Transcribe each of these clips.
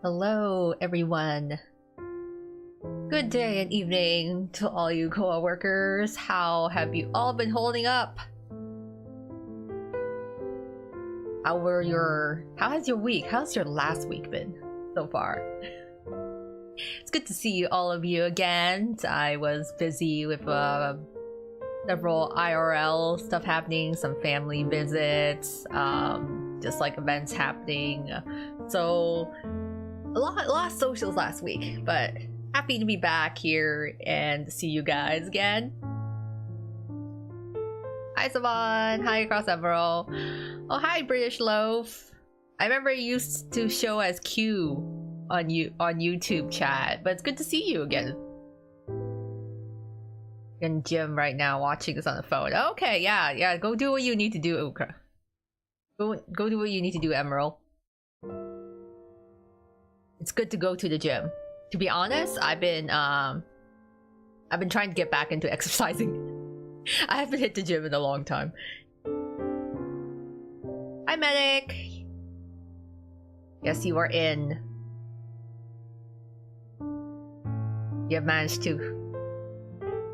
Hello, everyone. Good day and evening to all you co-workers. How have you all been holding up? How has your week? How's your last week been so far? It's good to see all of you again. I was busy with several IRL stuff happening, some family visits, just like events happening. So a lot of socials last week, but happy to be back here and see you guys again. Hi Savon, hi Across Emerald. Oh hi British Loaf. I remember you used to show as Q on YouTube chat, but it's good to see you again. You're in gym right now watching this on the phone. Okay, yeah, go do what you need to do, Ukra. Go do what you need to do, Emerald. It's good to go to the gym. To be honest, I've been trying to get back into exercising. I haven't hit the gym in a long time. Hi Medic! Yes, you are in. You have managed to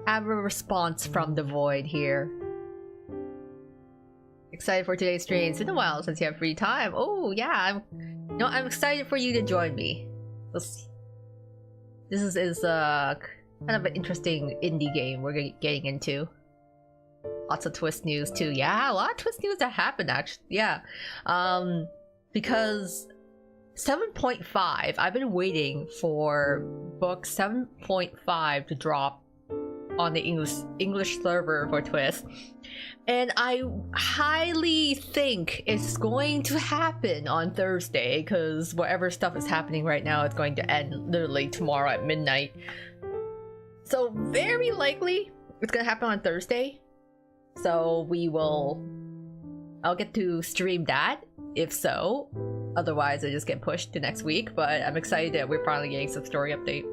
have a response from the void here. Excited for today's stream. It's been a while since you have free time. Oh yeah, I'm excited for you to join me. This is kind of an interesting indie game we're getting into. Lots of twist news too. Yeah, a lot of twist news that happened actually. Yeah, because 7.5. I've been waiting for book 7.5 to drop on the English server for Twist, and I highly think it's going to happen on Thursday, because whatever stuff is happening right now is going to end literally tomorrow at midnight. So very likely it's gonna happen on Thursday. So I'll get to stream that if so. Otherwise I just get pushed to next week, but I'm excited that we're finally getting some story update.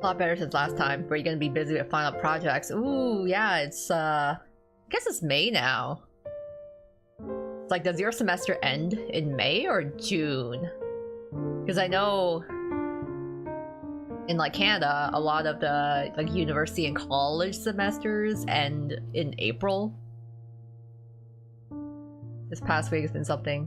A lot better since last time. Were you gonna be busy with final projects? Ooh, yeah, it's I guess it's May now. It's like, does your semester end in May or June? Because I know in like Canada, a lot of the like university and college semesters end in April. This past week has been something.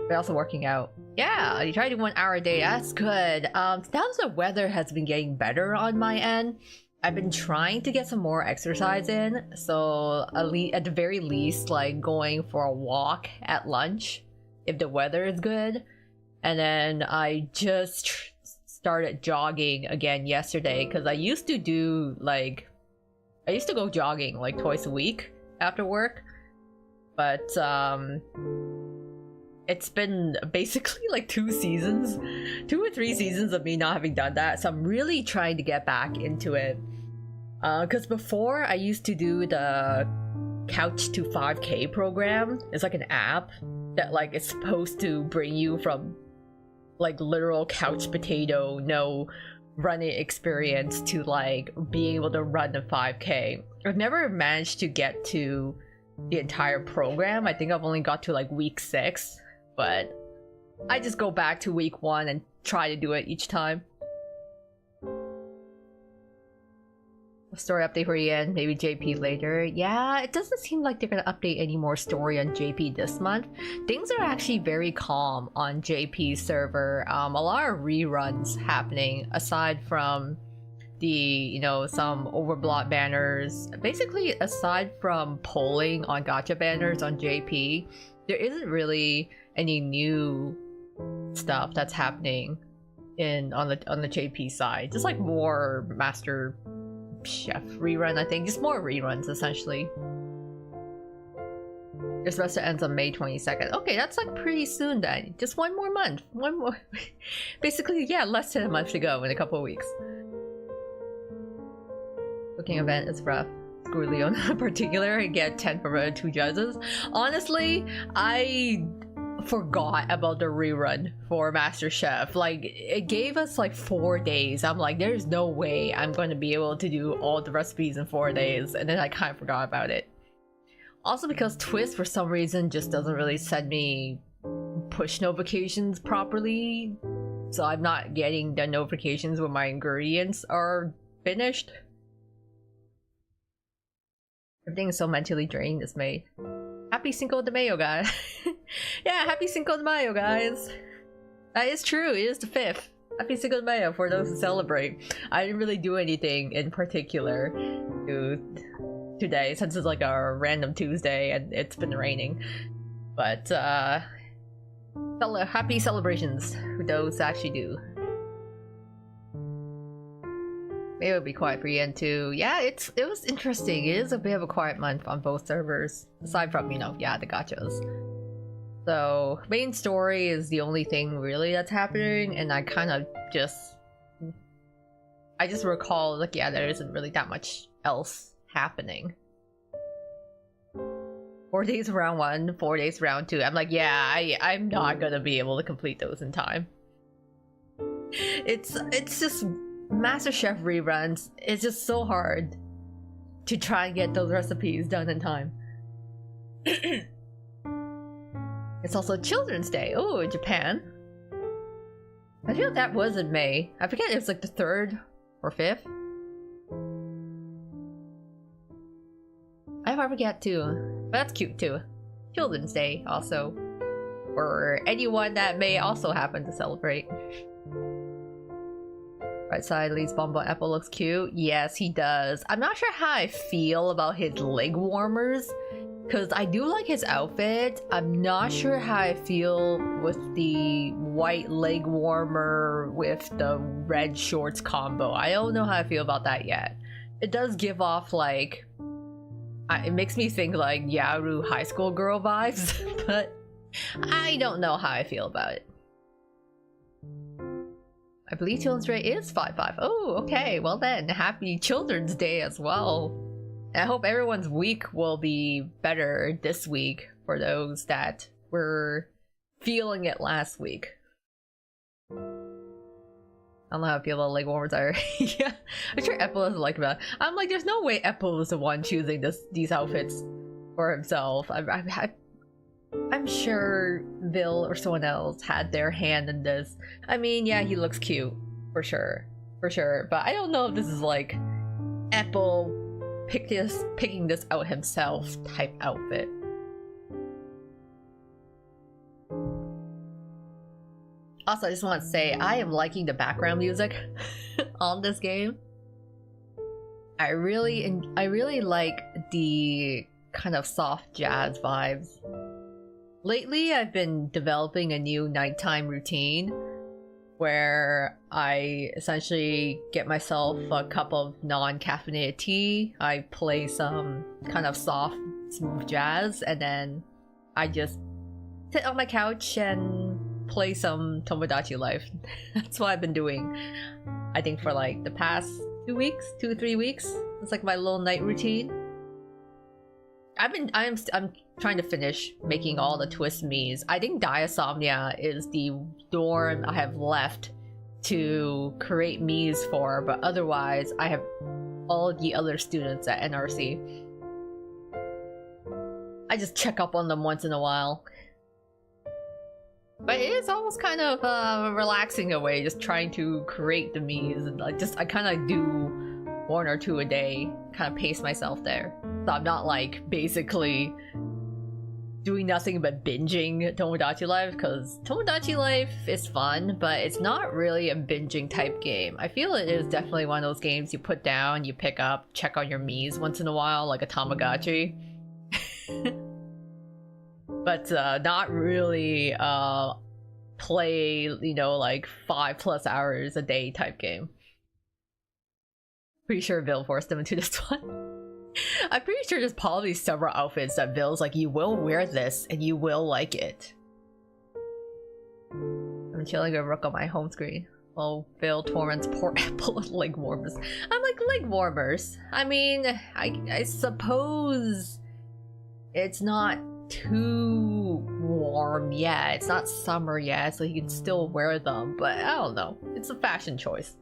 We're also working out. Yeah, you try to do 1 hour a day. That's good. Now that the weather has been getting better on my end, I've been trying to get some more exercise in. So at the very least, like going for a walk at lunch if the weather is good. And then I just started jogging again yesterday, because I used to go jogging like twice a week after work, but it's been basically like 2 or 3 seasons of me not having done that. So I'm really trying to get back into it. Because before I used to do the Couch to 5K program. It's like an app that like is supposed to bring you from like literal couch potato, no running experience to like being able to run the 5K. I've never managed to get to the entire program. I think I've only got to like week 6. But I just go back to week 1 and try to do it each time. A story update for Ian, maybe JP later. Yeah, it doesn't seem like they're gonna update any more story on JP this month. Things are actually very calm on JP's server. A lot of reruns happening aside from the, some overblot banners. Basically, aside from polling on gacha banners on JP, there isn't really any new stuff that's happening on the JP side. Just like more Master Chef rerun, I think. Just more reruns essentially. Your semester ends on May 22nd. Okay, that's like pretty soon then. Just one more month. One more basically, yeah, less than a month to go in a couple of weeks. Booking event is rough. Screw Leon in particular. I get 10 from 2 judges. Honestly, I forgot about the rerun for Master Chef. Like, it gave us like 4 days. I'm like, there's no way I'm going to be able to do all the recipes in 4 days, and then I kind of forgot about it. Also because Twist for some reason just doesn't really send me push notifications properly, so I'm not getting the notifications when my ingredients are finished. Everything is so mentally drained this May. Happy Cinco de Mayo, guys. Yeah, happy Cinco de Mayo, guys. That is true, it is the 5th. Happy Cinco de Mayo for those who celebrate. I didn't really do anything in particular today, since it's like a random Tuesday and it's been raining. But happy celebrations for those that actually do. Maybe it'll be quiet for Yen too. Yeah, it was interesting. It is a bit of a quiet month on both servers, aside from, you know, yeah, the gachas. So main story is the only thing really that's happening, and I kind of just recall like, yeah, there isn't really that much else happening. 4 days round 1, 4 days round 2. I'm like, yeah, I'm not gonna be able to complete those in time. It's just MasterChef reruns. It's just so hard to try and get those recipes done in time. It's also Children's Day. Oh, in Japan. I feel that was in May. I forget if it's like the 3rd or 5th. I forget too. But that's cute too. Children's Day also. For anyone that may also happen to celebrate. Right side leads Bonbon Apple looks cute. Yes, he does. I'm not sure how I feel about his leg warmers, because I do like his outfit. I'm not sure how I feel with the white leg warmer with the red shorts combo. I don't know how I feel about that yet. It does give off like... it makes me think like Yaru high school girl vibes, but I don't know how I feel about it. I believe Children's Day is 5/5. Oh, okay. Well then, happy Children's Day as well. And I hope everyone's week will be better this week for those that were feeling it last week. I don't know how I feel about leg warmers are. Yeah, I'm sure Apple doesn't like that. I'm like, there's no way Apple was the one choosing these outfits for himself. I'm sure Bill or someone else had their hand in this. I mean, yeah, he looks cute, for sure. But I don't know if this is like Apple picking this out himself type outfit. Also, I just want to say, I am liking the background music on this game. I really like the kind of soft jazz vibes. Lately, I've been developing a new nighttime routine where I essentially get myself a cup of non-caffeinated tea, I play some kind of soft, smooth jazz, and then I just sit on my couch and play some Tomodachi Life. That's what I've been doing, I think, for like the past 2 to 3 weeks. It's like my little night routine. I'm trying to finish making all the twist me's. I think Diasomnia is the dorm I have left to create me's for, but otherwise I have all the other students at NRC. I just check up on them once in a while. But it is almost kind of relaxing a way, just trying to create the me's, and I kind of do 1 or 2 a day, kind of pace myself there. So I'm not like basically doing nothing but binging Tomodachi Life, because Tomodachi Life is fun, but it's not really a binging type game. I feel it is definitely one of those games you put down, you pick up, check on your Mii's once in a while, like a Tamagotchi. But not really play, you know, like 5+ hours a day type game. Pretty sure Bill forced them into this one. I'm pretty sure there's probably several outfits that Bill's like, you will wear this and you will like it. I'm chilling a rook on my home screen while Bill torments poor Apple with leg warmers. I'm like, leg warmers? I mean, I suppose it's not too warm yet. It's not summer yet, so you can still wear them, but I don't know. It's a fashion choice.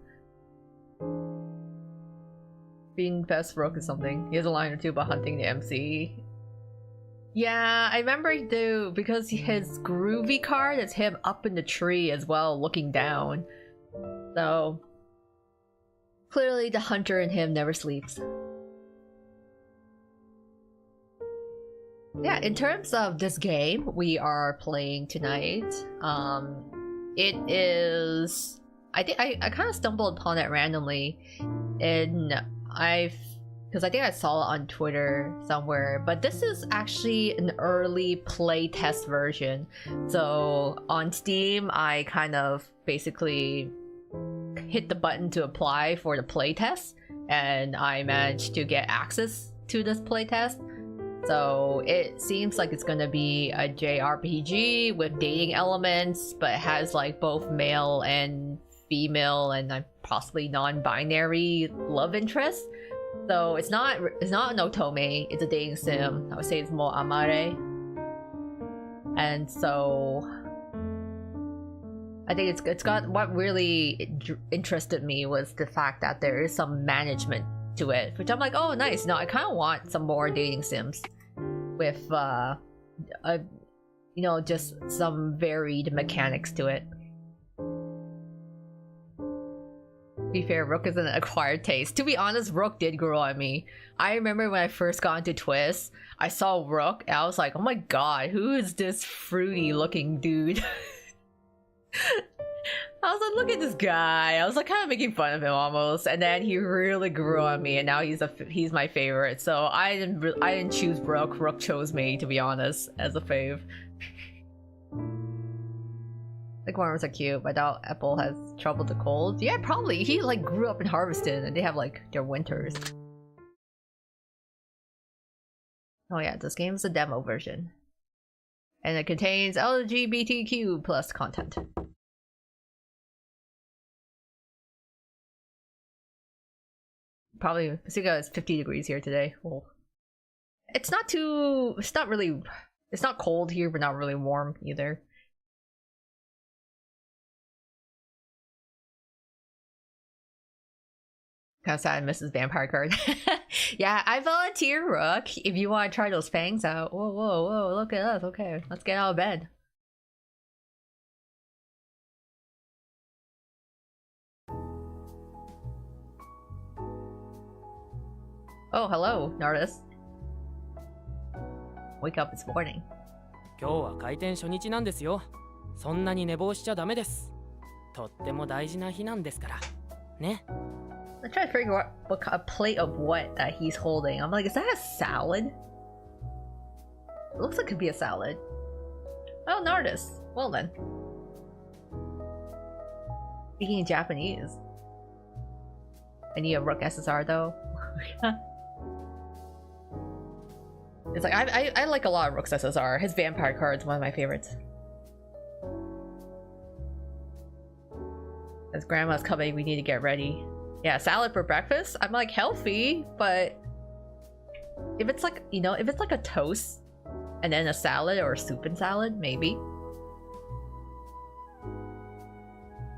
Being best rook is something. He has a line or two about hunting the MC. Yeah, I remember he do, because his groovy card is him up in the tree as well, looking down. So clearly the hunter in him never sleeps. Yeah, in terms of this game we are playing tonight, it is... I think I kind of stumbled upon it randomly, and because I think I saw it on Twitter somewhere, but this is actually an early playtest version. So on Steam, I kind of basically hit the button to apply for the playtest, and I managed to get access to this playtest. So it seems like it's gonna be a JRPG with dating elements, but it has like both male and female and possibly non-binary love interest. So it's not an otome, it's a dating sim. I would say it's more amare. And so I think it's got, what really interested me was the fact that there is some management to it, which I'm like, oh nice. No, I kind of want some more dating sims with you know, just some varied mechanics to it. To be fair, Rook is an acquired taste. To be honest, Rook did grow on me. I remember when I first got into Twist, I saw Rook and I was like, oh my god, who is this fruity looking dude? I was like, look at this guy. I was like kind of making fun of him almost, and then he really grew on me, and now he's my favorite. So I didn't choose Rook. Rook chose me, to be honest, as a fave. The worms are cute, but I doubt Apple has trouble with the cold. Yeah, probably. He like grew up in Harveston, and they have like their winters. Oh yeah, this game is a demo version, and it contains LGBTQ plus content. Probably, Suga is 50 degrees here today. Oh. It's not cold here, but not really warm either. Kind of sad I missed his vampire card. Yeah, I volunteer, Rook, if you want to try those fangs out. Whoa, whoa, whoa, look at us. Okay, let's get out of bed. Oh, hello, Nardus. Wake up this morning. 今日は開店初日なんですよ。そんなに寝坊しちゃダメです。とっても大事な日なんですから。ね。I'm trying to figure out what a plate of what that he's holding. I'm like, is that a salad? It looks like it could be a salad. Oh, Nardus. Well then. Speaking Japanese. I need a Rook SSR though. It's like I like a lot of Rook's SSR. His vampire card is one of my favorites. As grandma's coming, we need to get ready. Yeah, salad for breakfast? I'm like healthy, but if it's like, you know, if it's like a toast and then a salad or a soup and salad, maybe.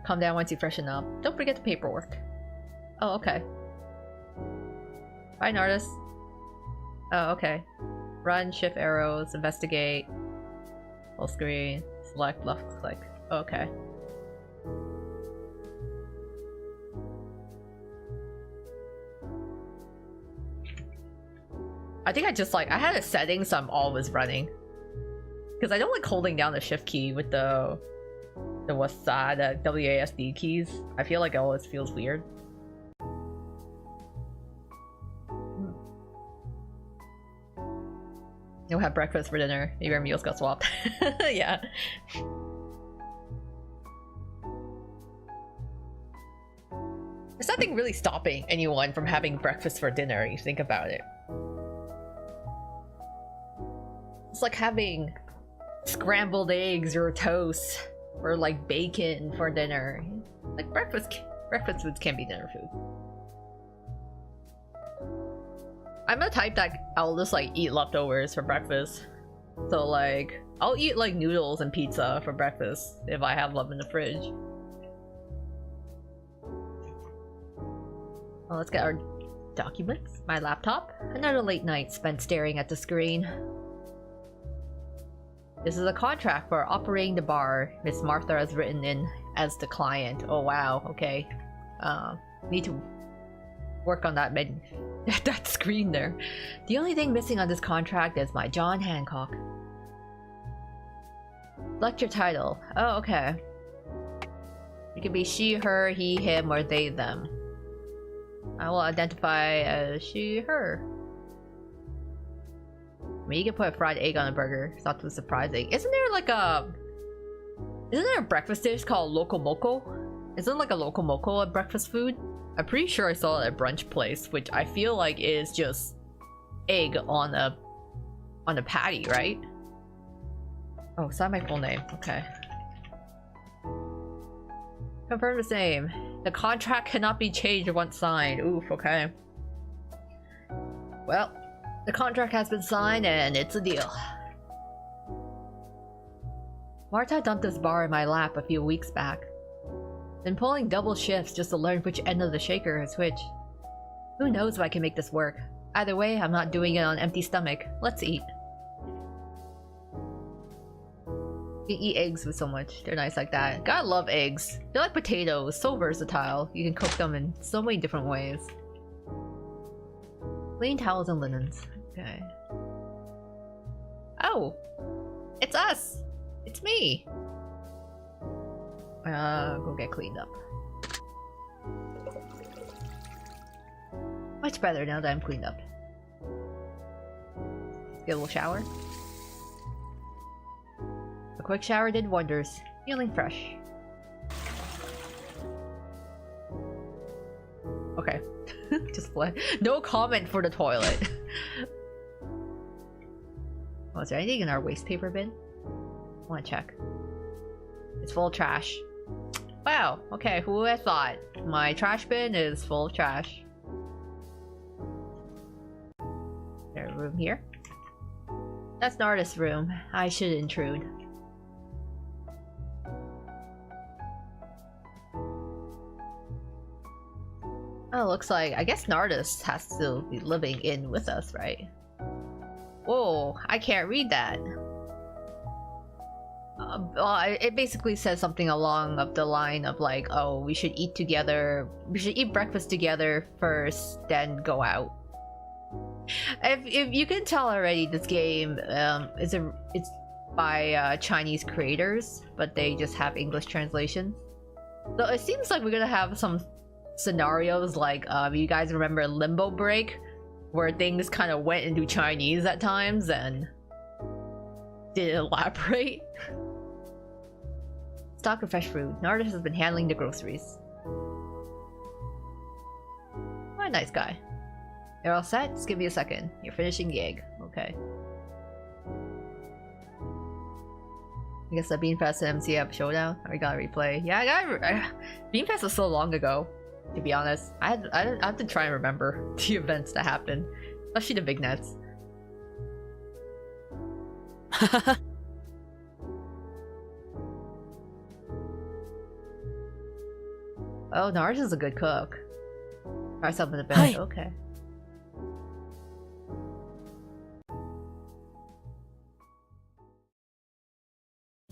Calm down once you freshen up. Don't forget the paperwork. Oh, okay. Bye, Nardus. Oh, okay. Run, shift arrows, investigate. Full screen, select, left click. Okay. I think I just like, I had a setting so I'm always running. Because I don't like holding down the shift key with the WASD keys. I feel like it always feels weird. You'll have breakfast for dinner. Maybe our meals got swapped. Yeah. There's nothing really stopping anyone from having breakfast for dinner, if you think about it. It's like having scrambled eggs or toast or like bacon for dinner. Like breakfast foods can be dinner food. I'm a type that I'll just like eat leftovers for breakfast. So like, I'll eat like noodles and pizza for breakfast if I have them in the fridge. Well, let's get our documents. My laptop. Another late night spent staring at the screen. This is a contract for operating the bar. Miss Martha has written in as the client. Oh wow, okay. Need to work on that that screen there. The only thing missing on this contract is my John Hancock. Select your title. Oh, okay. It can be she, her, he, him, or they, them. I will identify as she, her. I mean, you can put a fried egg on a burger. It's not too surprising. Isn't there like a... Isn't there a breakfast dish called Loco Moco? Isn't like a Loco Moco a breakfast food? I'm pretty sure I saw it at a brunch place, which I feel like is just egg on a patty, right? Oh, it's not my full name. Okay. Confirm the same. The contract cannot be changed once signed. Oof, okay. Well, the contract has been signed and it's a deal. Marta dumped this bar in my lap a few weeks back. Been pulling double shifts just to learn which end of the shaker is which. Who knows if I can make this work. Either way, I'm not doing it on an empty stomach. Let's eat. You can eat eggs with so much. They're nice like that. Gotta love eggs. They're like potatoes, so versatile. You can cook them in so many different ways. Clean towels and linens. Okay. Oh! It's us! It's me! Go get cleaned up. Much better now that I'm cleaned up. Get a little shower. A quick shower did wonders. Feeling fresh. Okay. Just play. No comment for the toilet. Oh, is there anything in our waste paper bin? I wanna check. It's full of trash. Wow, okay, who would have thought? My trash bin is full of trash. Is there a room here? That's an artist's room. I should intrude. Oh, looks like, I guess Nardis has to be living in with us, right? Whoa, I can't read that. It basically says something along of the line of like, oh, we should eat together, we should eat breakfast together first, then go out. If you can tell already, this game it's by Chinese creators, but they just have English translations. So it seems like we're gonna have some scenarios like you guys remember Limbo Break, where things kind of went into Chinese at times and didn't elaborate. Stock of fresh fruit. Nardis has been handling the groceries. What a nice guy. You're all set? Just give me a second. You're finishing the egg. Okay. I guess the Bean Fest and MCF showdown. We gotta replay. Yeah, I gotta. Bean Fest was so long ago, to be honest. I have to try and remember the events that happened, especially the big nets. Oh, Nars is a good cook. Try something to bed. Hi. Okay.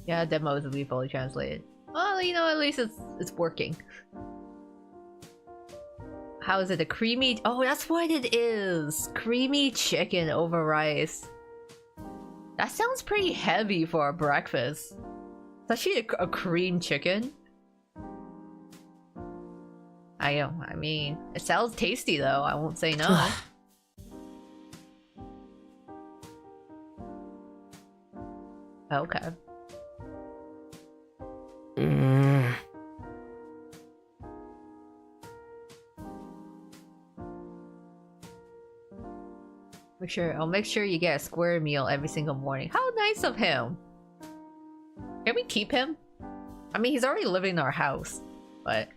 Yeah, demos will be fully translated. Well, you know, at least it's working. How is it? A creamy? Oh, that's what it is. Creamy chicken over rice. That sounds pretty heavy for a breakfast. It's actually a cream chicken. I mean, it sounds tasty though. I won't say no. Okay. I'll make sure you get a square meal every single morning. How nice of him. Can we keep him? I mean, he's already living in our house, but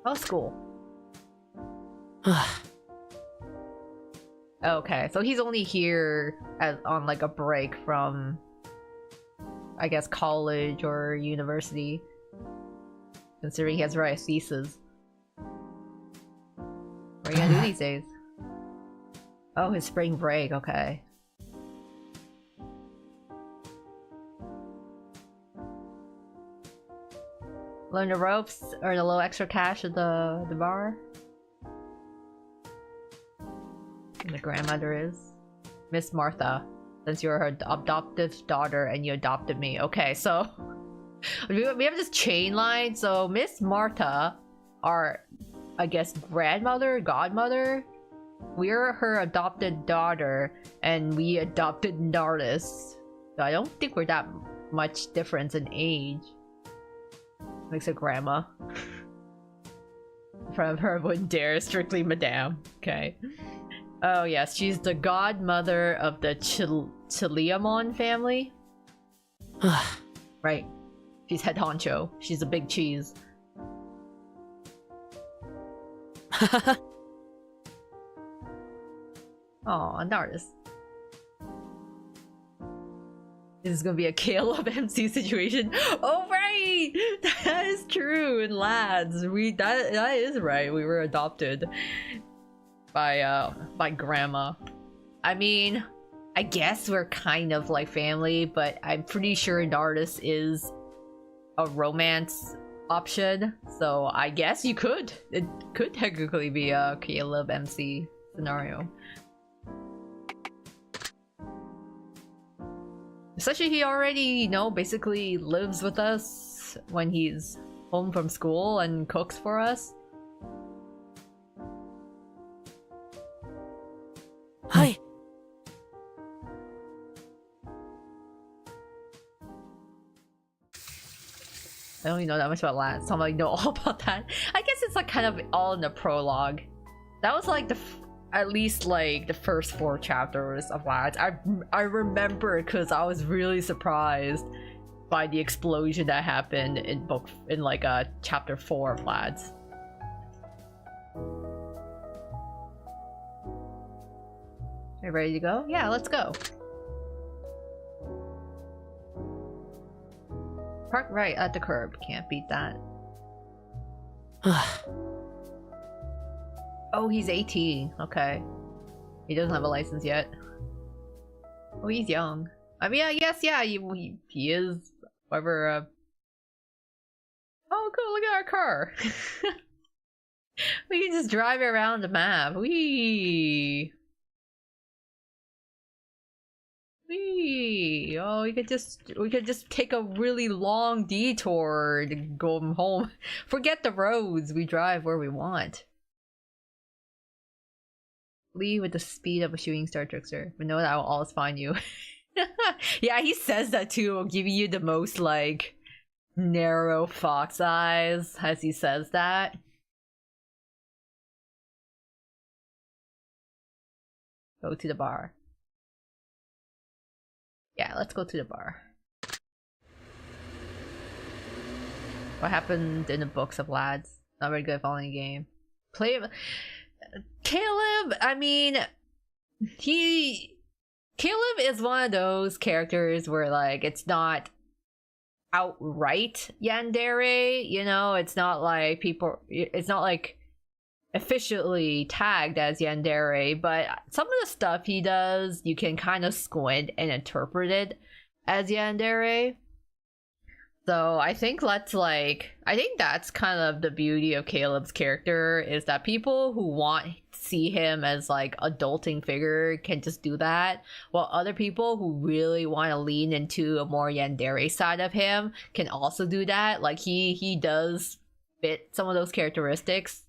how's school? Okay, so he's only here on like a break from, I guess, college or university, considering he has to write a thesis. What are you gonna do these days? Oh, his spring break, okay. Learn the ropes, earn a little extra cash at the bar. And the grandmother is Miss Martha, since you're her adoptive daughter and you adopted me. Okay, so we have this chain line. So Miss Martha, our, I guess, grandmother, godmother, we're her adopted daughter, and we adopted Nardis. So I don't think we're that much difference in age. Makes a grandma. From her wouldn't dare, strictly madame. Okay. Oh yes, she's the godmother of the Cheleamon family. Right. She's head honcho. She's a big cheese. Oh, an artist. This is gonna be a Caleb MC situation. Oh right! That is true in lads. That is right. We were adopted by grandma. I mean, I guess we're kind of like family, but I'm pretty sure an artist is a romance option. So I guess you could. It could technically be a Caleb MC scenario. Especially he already, you know, basically lives with us when he's home from school and cooks for us. Hi. I don't even know that much about Lance, so I'm like, know all about that. I guess it's like kind of all in the prologue. That was like the at least like the first 4 chapters of Lads. I remember because I was really surprised by the explosion that happened in like chapter 4 of Lads. Are you ready to go? Yeah, let's go. Park right at the curb. Can't beat that. Oh, he's 18. Okay. He doesn't have a license yet. Oh, he's young. I mean, I guess, yeah, he is. Whatever. Oh, cool. Look at our car. We can just drive around the map. Wee. Oh, we could just take a really long detour to go home. Forget the roads. We drive where we want. Leave with the speed of a shooting star trickster, but know that I will always find you. Yeah, he says that too, giving you the most like narrow fox eyes as he says that. Go to the bar. Yeah, let's go to the bar. What happened in the books of Lads? Not very good at following the game. Caleb, I mean, Caleb is one of those characters where like it's not outright yandere, you know, it's not like officially tagged as yandere, but some of the stuff he does, you can kind of squint and interpret it as yandere. So I think that's kind of the beauty of Caleb's character, is that people who want to see him as like adulting figure can just do that, while other people who really want to lean into a more yandere side of him can also do that. Like he does fit some of those characteristics.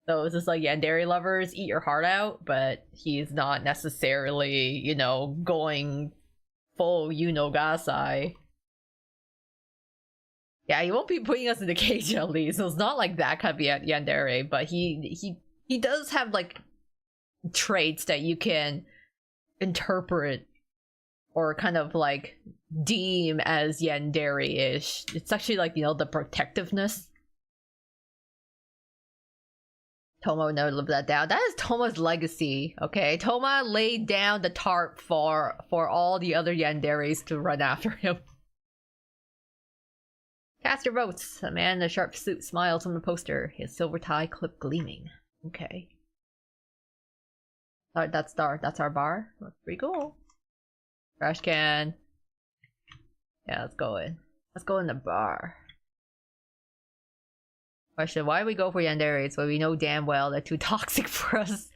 So it's just like yandere lovers, eat your heart out, but he's not necessarily, you know, going full Gasai. Yeah, he won't be putting us in the cage at least, so it's not like that kind of yandere, but he does have like traits that you can interpret or kind of like deem as yandere-ish. It's actually like, you know, the protectiveness. Toma would never live that down. That is Toma's legacy, okay? Toma laid down the tarp for all the other yanderes to run after him. Cast your votes. A man in a sharp suit smiles from the poster, his silver tie clip gleaming. Okay. That's our bar. That's pretty cool. Trash can. Yeah, let's go in. Let's go in the bar. Question: why do we go for yanderes when we know damn well they're too toxic for us?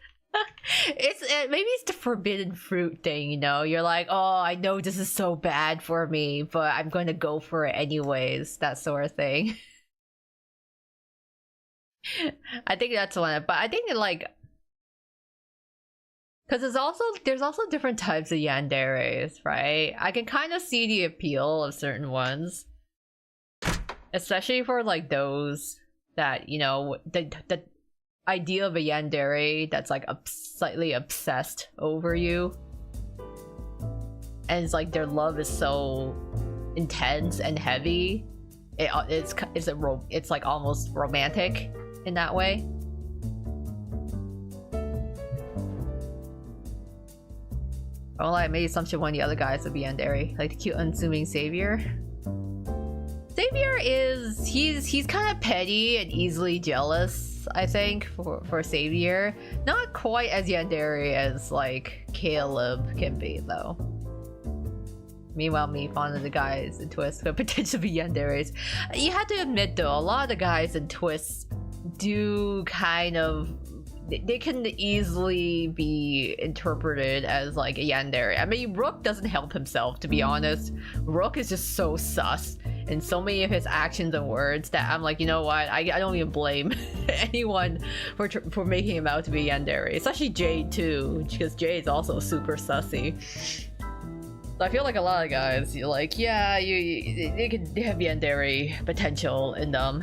Maybe it's the forbidden fruit thing, you know? You're like, oh, I know this is so bad for me, but I'm going to go for it anyways. That sort of thing. I think that's one. But I think like, because there's also different types of yanderes, right? I can kind of see the appeal of certain ones, especially for like those that, you know, the idea of a yandere that's like slightly obsessed over you, and it's like their love is so intense and heavy. It's like almost romantic in that way. Oh, I made assumption one of the other guys would be yandere, like the cute unassuming savior. Savior is he's kind of petty and easily jealous, I think, for Savior. Not quite as yandere as like Caleb can be though. Meanwhile, me fond of the guys in Twist could potentially be yanderes. You have to admit though, a lot of the guys in Twist do kind of, they can easily be interpreted as like a yandere. I mean, Rook doesn't help himself, to be honest. Rook is just so sus in so many of his actions and words that I'm like, you know what? I don't even blame anyone for making him out to be yandere. Especially Jade too, because Jade's also super sussy. So I feel like a lot of guys, you're like, yeah, they have yandere potential in them.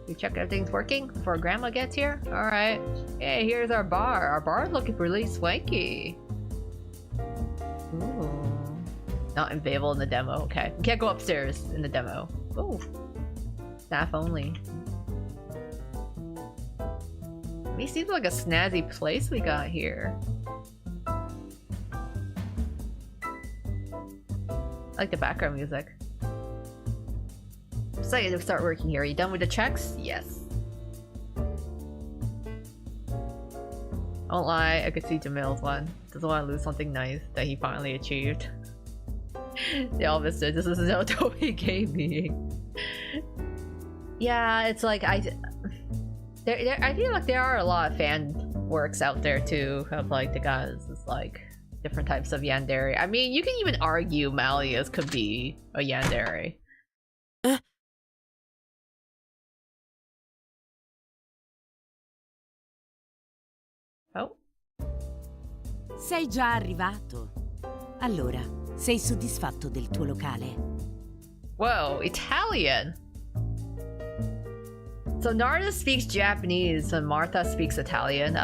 We check everything's working before Grandma gets here. All right. Hey, here's our bar. Our bar's looking really swanky. Ooh. Not available in the demo. Okay. We can't go upstairs in the demo. Ooh. Staff only. It seems like a snazzy place we got here. I like the background music. Excited to start working here. Are you done with the checks? Yes. Don't lie, I could see Jamil's one. Doesn't want to lose something nice that he finally achieved. The Elvis said this is no Toby gaming. Yeah, it's like I feel like there are a lot of fan works out there too of like the guys is like different types of yandere. I mean, you can even argue Malia's could be a yandere. Oh. Sei già arrivato. Allora, sei soddisfatto del tuo locale? Whoa, Italian. So Narda speaks Japanese and Martha speaks Italian.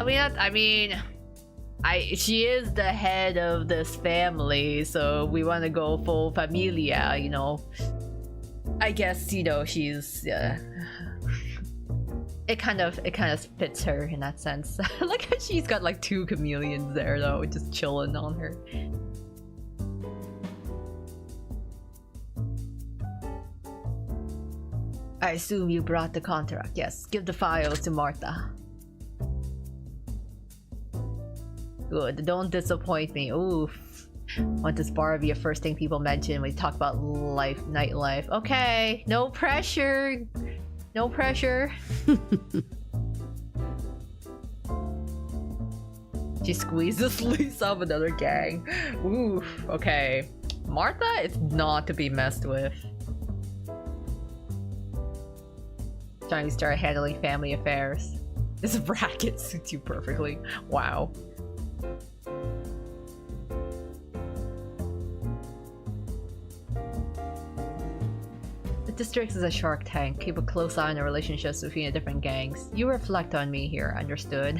She is the head of this family, so we want to go full familia, you know. I guess, you know, she's it kind of fits her in that sense. Like she's got like two chameleons there though, just chilling on her. I assume you brought the contract. Yes, give the files to Martha. Good, don't disappoint me. Oof. Want this bar to be a first thing people mention when we talk about nightlife. Okay, no pressure. No pressure. She squeezes Lisa of another gang. Oof, okay. Martha is not to be messed with. Trying to start handling family affairs. This bracket suits you perfectly. Wow. The district is a shark tank. Keep a close eye on the relationships between the different gangs. You reflect on me here, understood?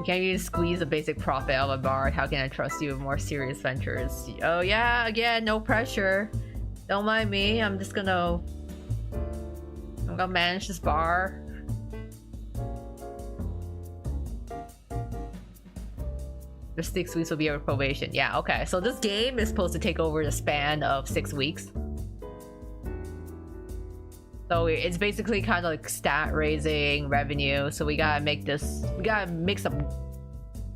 Can't even squeeze a basic profit out of a bar. How can I trust you with more serious ventures? Oh yeah, again, no pressure. Don't mind me. I'm gonna manage this bar. The 6 weeks will be your probation. Yeah, okay. So this game is supposed to take over the span of 6 weeks. So it's basically kind of like stat raising revenue. So we gotta make some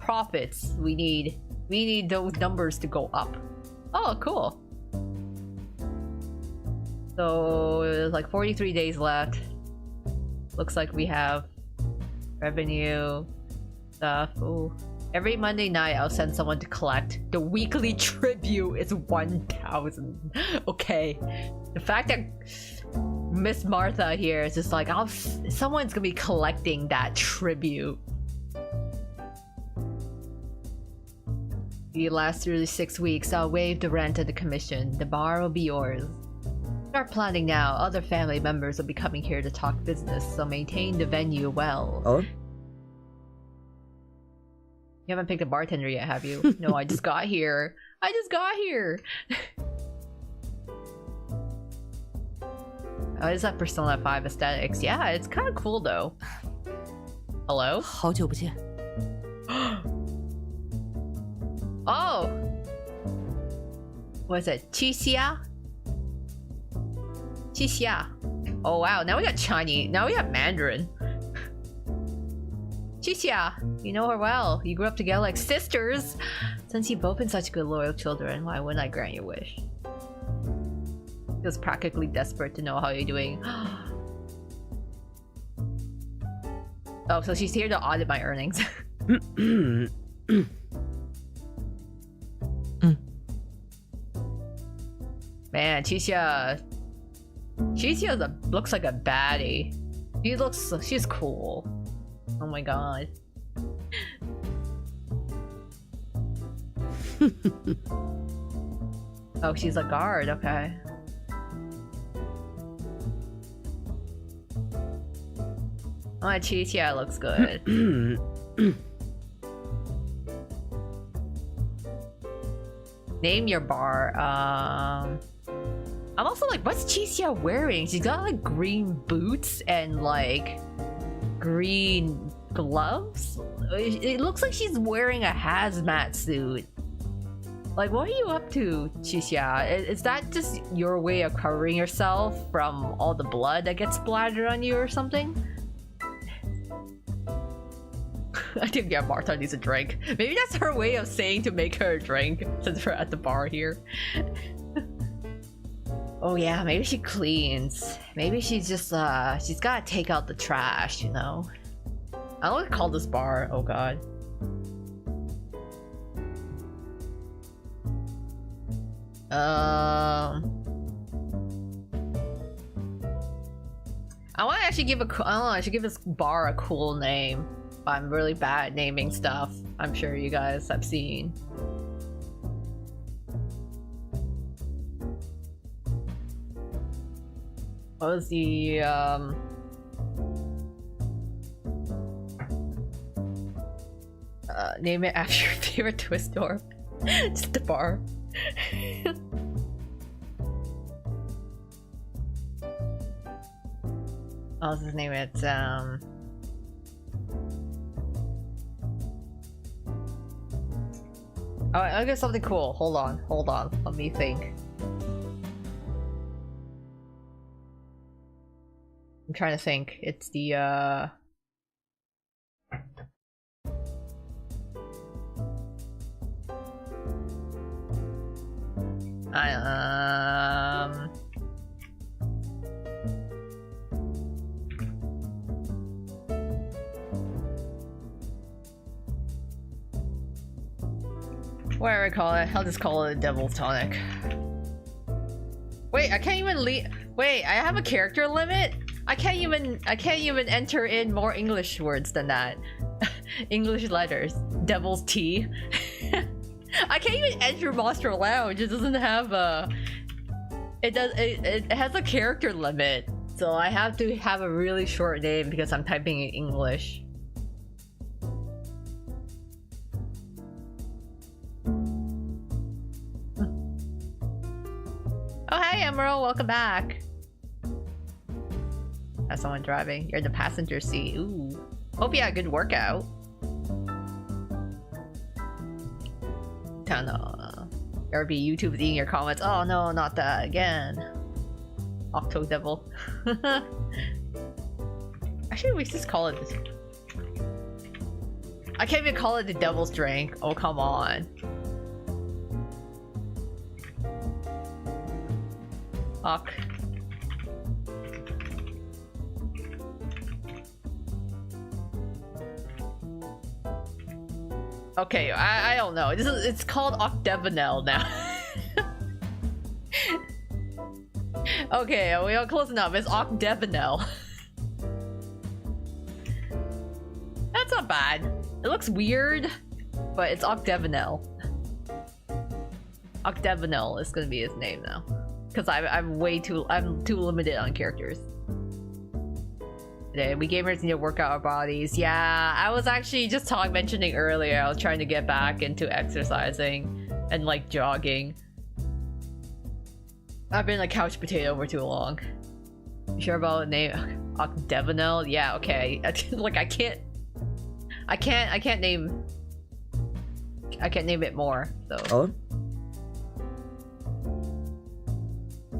profits. We need We need those numbers to go up. Oh, cool. So there's like 43 days left. Looks like we have revenue stuff. Ooh. Every Monday night I'll send someone to collect. The weekly tribute is 1,000. Okay. The fact that Miss Martha here is just like, someone's gonna be collecting that tribute. You last through the 6 weeks, I'll waive the rent and the commission. The bar will be yours. Start planning now. Other family members will be coming here to talk business, so maintain the venue well. Oh? You haven't picked a bartender yet, have you? No, I just got here. I just got here! Oh, is that Persona 5 aesthetics? Yeah, it's kind of cool though. Hello? 好久不见。 Oh! What is it? Chixia? Chixia. Oh wow, now we got Chinese. Now we got Mandarin. Chixia, you know her well. You grew up together like sisters. Since you've both been such good, loyal children, why wouldn't I grant your wish? Feels practically desperate to know how you're doing. Oh, so she's here to audit my earnings. Man, Chixia looks like a baddie. She's cool. Oh my god. Oh, she's a guard, okay. Oh, Chixia looks good. Name your bar. I'm also like, what's Chixia wearing? She's got like green boots and like green gloves. It looks like she's wearing a hazmat suit. Like, what are you up to, Chixia? Is that just your way of covering yourself from all the blood that gets splattered on you or something? I think, yeah, Martha needs a drink. Maybe that's her way of saying to make her a drink since we're at the bar here. Oh yeah, maybe she cleans. Maybe she's just, she's gotta take out the trash, you know? I don't want to call this bar. Oh god. I want to actually give I don't know, I should give this bar a cool name. But I'm really bad at naming stuff. I'm sure you guys have seen. What was the name it after your favorite twist door? Just the bar. I'll just name it oh, I'll get something cool. Hold on. Let me think. I'm trying to think. It's the whatever I call it, I'll just call it a Devil's Tonic. Wait, I can't even wait, I have a character limit? I can't even enter in more English words than that. English letters. Devil's Tea. I can't even enter Monster Lounge. It doesn't have a... It has a character limit. So I have to have a really short name because I'm typing in English. Oh, hey, Emerald, welcome back. Has someone driving? You're in the passenger seat. Ooh. Hope you had a good workout. Kinda. RB, YouTube eating your comments. Oh no, not that again. Octodevil. Actually, we just call it this. I can't even call it the devil's drink. Oh, come on. Ock. Okay, I don't know. It's called Octavanel now. Okay, we are close enough. It's Octavanel. That's not bad. It looks weird, but it's Octavanel. Octavanel is gonna be his name now, because I'm too limited on characters. Today, we gamers need to work out our bodies. Yeah, I was actually just mentioning earlier. I was trying to get back into exercising and like jogging. I've been a couch potato for too long. You sure about the name? Octavanel? Yeah, okay. Like I can't name it more. So. Oh.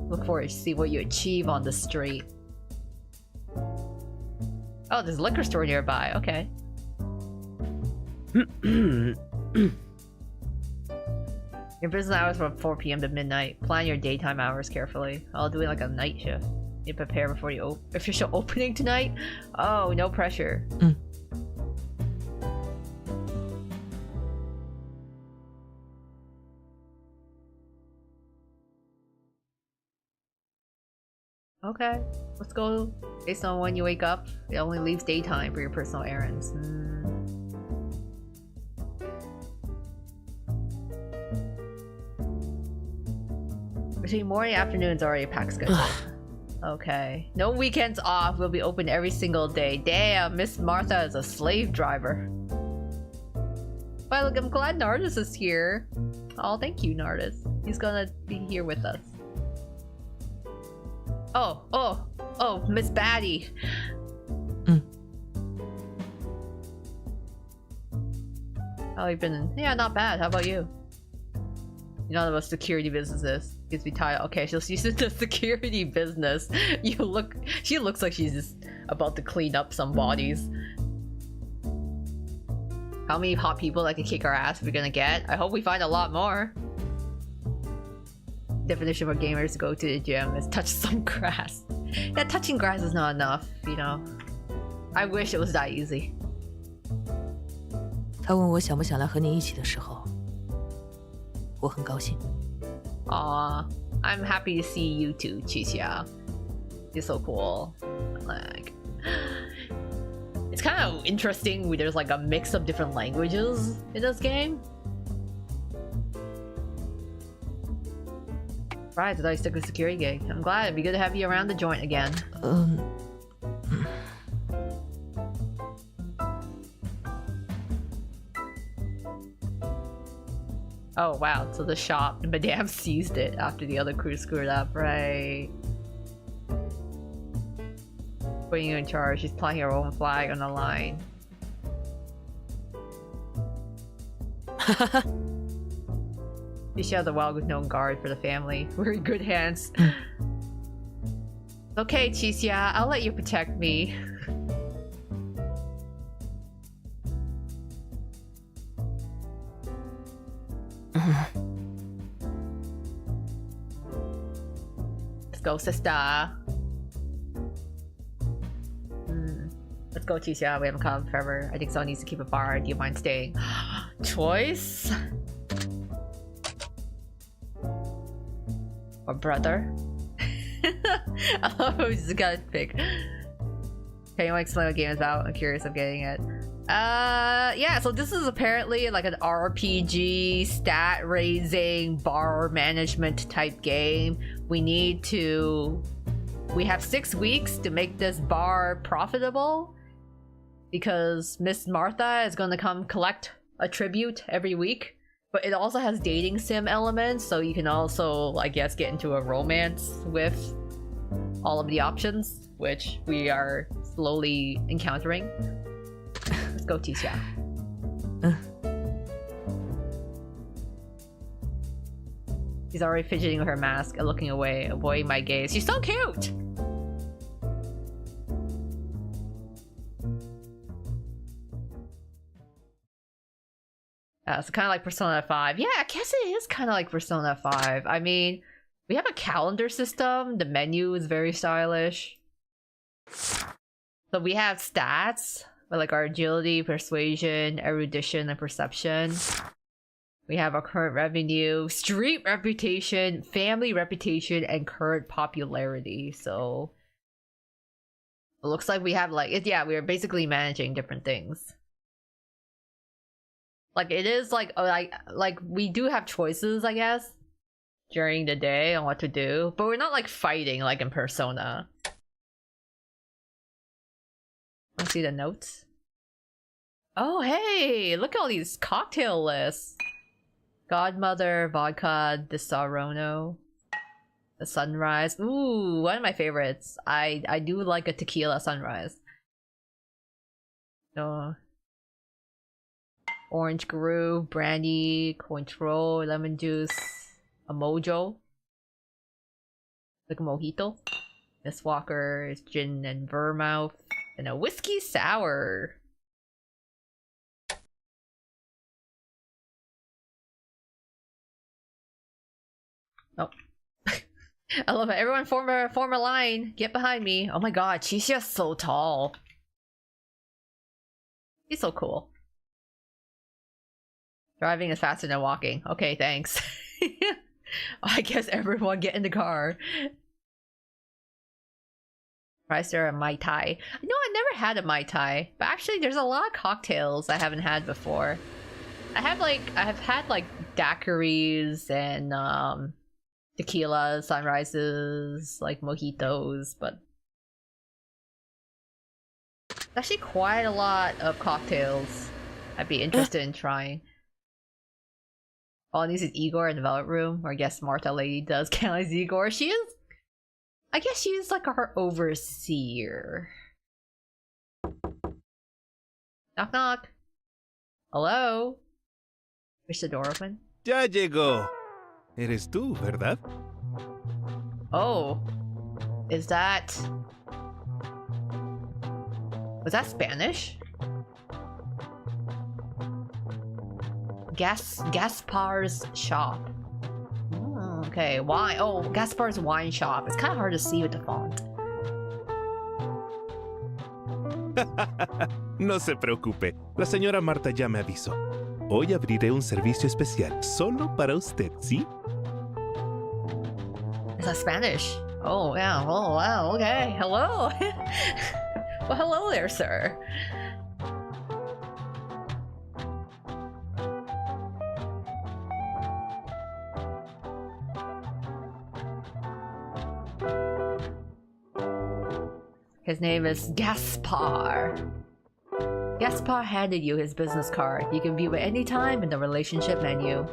Look forward to see what you achieve on the street. Oh, there's a liquor store nearby. Okay. Your business hours from 4 p.m. to midnight. Plan your daytime hours carefully. I'll do it like a night shift. You prepare before you official opening tonight? Oh, no pressure. Okay, let's go. Based on when you wake up, it only leaves daytime for your personal errands. Between morning and afternoon is already a packed schedule. Okay. No weekends off. We'll be open every single day. Damn, Miss Martha is a slave driver. Well, look, I'm glad Nardus is here. Oh, thank you, Nardus. He's gonna be here with us. Oh, Miss Batty. How have you been? Yeah, not bad. How about you? You know what security business is. Gives me tired. Okay, she's in the security business. She looks like she's just about to clean up some bodies. How many hot people that can kick our ass we're gonna get? I hope we find a lot more. Definition for gamers to go to the gym is touch some grass. Yeah, touching grass is not enough, you know. I wish it was that easy. 他问我想不想来和你一起的时候，我很高兴。Aw, I'm happy to see you too, Chixia. You're so cool. Like, it's kind of interesting. There's like a mix of different languages in this game. Right, I thought you stuck with security gig. I'm glad. It'd be good to have you around the joint again. Oh wow, so the shop, Madame seized it after the other crew screwed up, right? Putting you in charge, she's planting her own flag on the line. She has a well-known guard for the family. We're in good hands. Okay, Chixia, I'll let you protect me. Let's go, sister. Let's go, Chixia. We haven't come forever. I think someone needs to keep a bar. Do you mind staying? Choice? Or brother? I love how we just got to pick. Can you explain what the game is about? I'm curious of getting it. Yeah, so this is apparently like an RPG, stat raising, bar management type game. We have 6 weeks to make this bar profitable because Miss Martha is going to come collect a tribute every week. But it also has dating sim elements, so you can also, I guess, get into a romance with all of the options, which we are slowly encountering. Let's go, Chixia. She's already fidgeting with her mask and looking away, avoiding my gaze. She's so cute! It's kind of like Persona 5. Yeah, I guess it is kind of like Persona 5. I mean, We have a calendar system. The menu is very stylish. So we have stats, like our agility, persuasion, erudition, and perception. We have our current revenue, street reputation, family reputation, and current popularity. So it looks like we have like yeah, we are basically managing different things. Like it is like we do have choices, I guess, during the day on what to do, but we're not like fighting like in Persona. Let's see the notes. Oh hey, look at all these cocktail lists. Godmother, vodka, Disaronno, the sunrise. Ooh, one of my favorites. I do like a tequila sunrise. No. Orange Groove, brandy, Cointreau, lemon juice, a mojo, like a mojito. Miss Walker, gin and vermouth, and a whiskey sour. Oh. I love it. Everyone form a line. Get behind me. Oh my god, she's just so tall. She's so cool. Driving is faster than walking. Okay, thanks. I guess everyone get in the car. Price there a Mai Tai. No, I never had a Mai Tai. But actually there's a lot of cocktails I haven't had before. I have had like daiquiris and tequila sunrises, like mojitos, but there's actually quite a lot of cocktails I'd be interested in trying. Oh, and this is Igor in the Velvet Room, or I guess Martha Lady does count as Igor. She is, I guess she is like her overseer. Knock knock. Hello? Push the door open. Ya llegó. Eres tú, ¿verdad? Oh. Is that... Was that Spanish? Gaspar's shop. Okay, wine. Oh, Gaspar's wine shop. It's kind of hard to see with the font. No se preocupe. La señora Marta ya me avisó. Hoy abriré un servicio especial solo para usted, ¿sí? Is that Spanish? Oh, yeah. Oh, wow. Okay. Hello. Well, hello there, sir. His name is Gaspar. Gaspar handed you his business card. You can view it anytime in the relationship menu.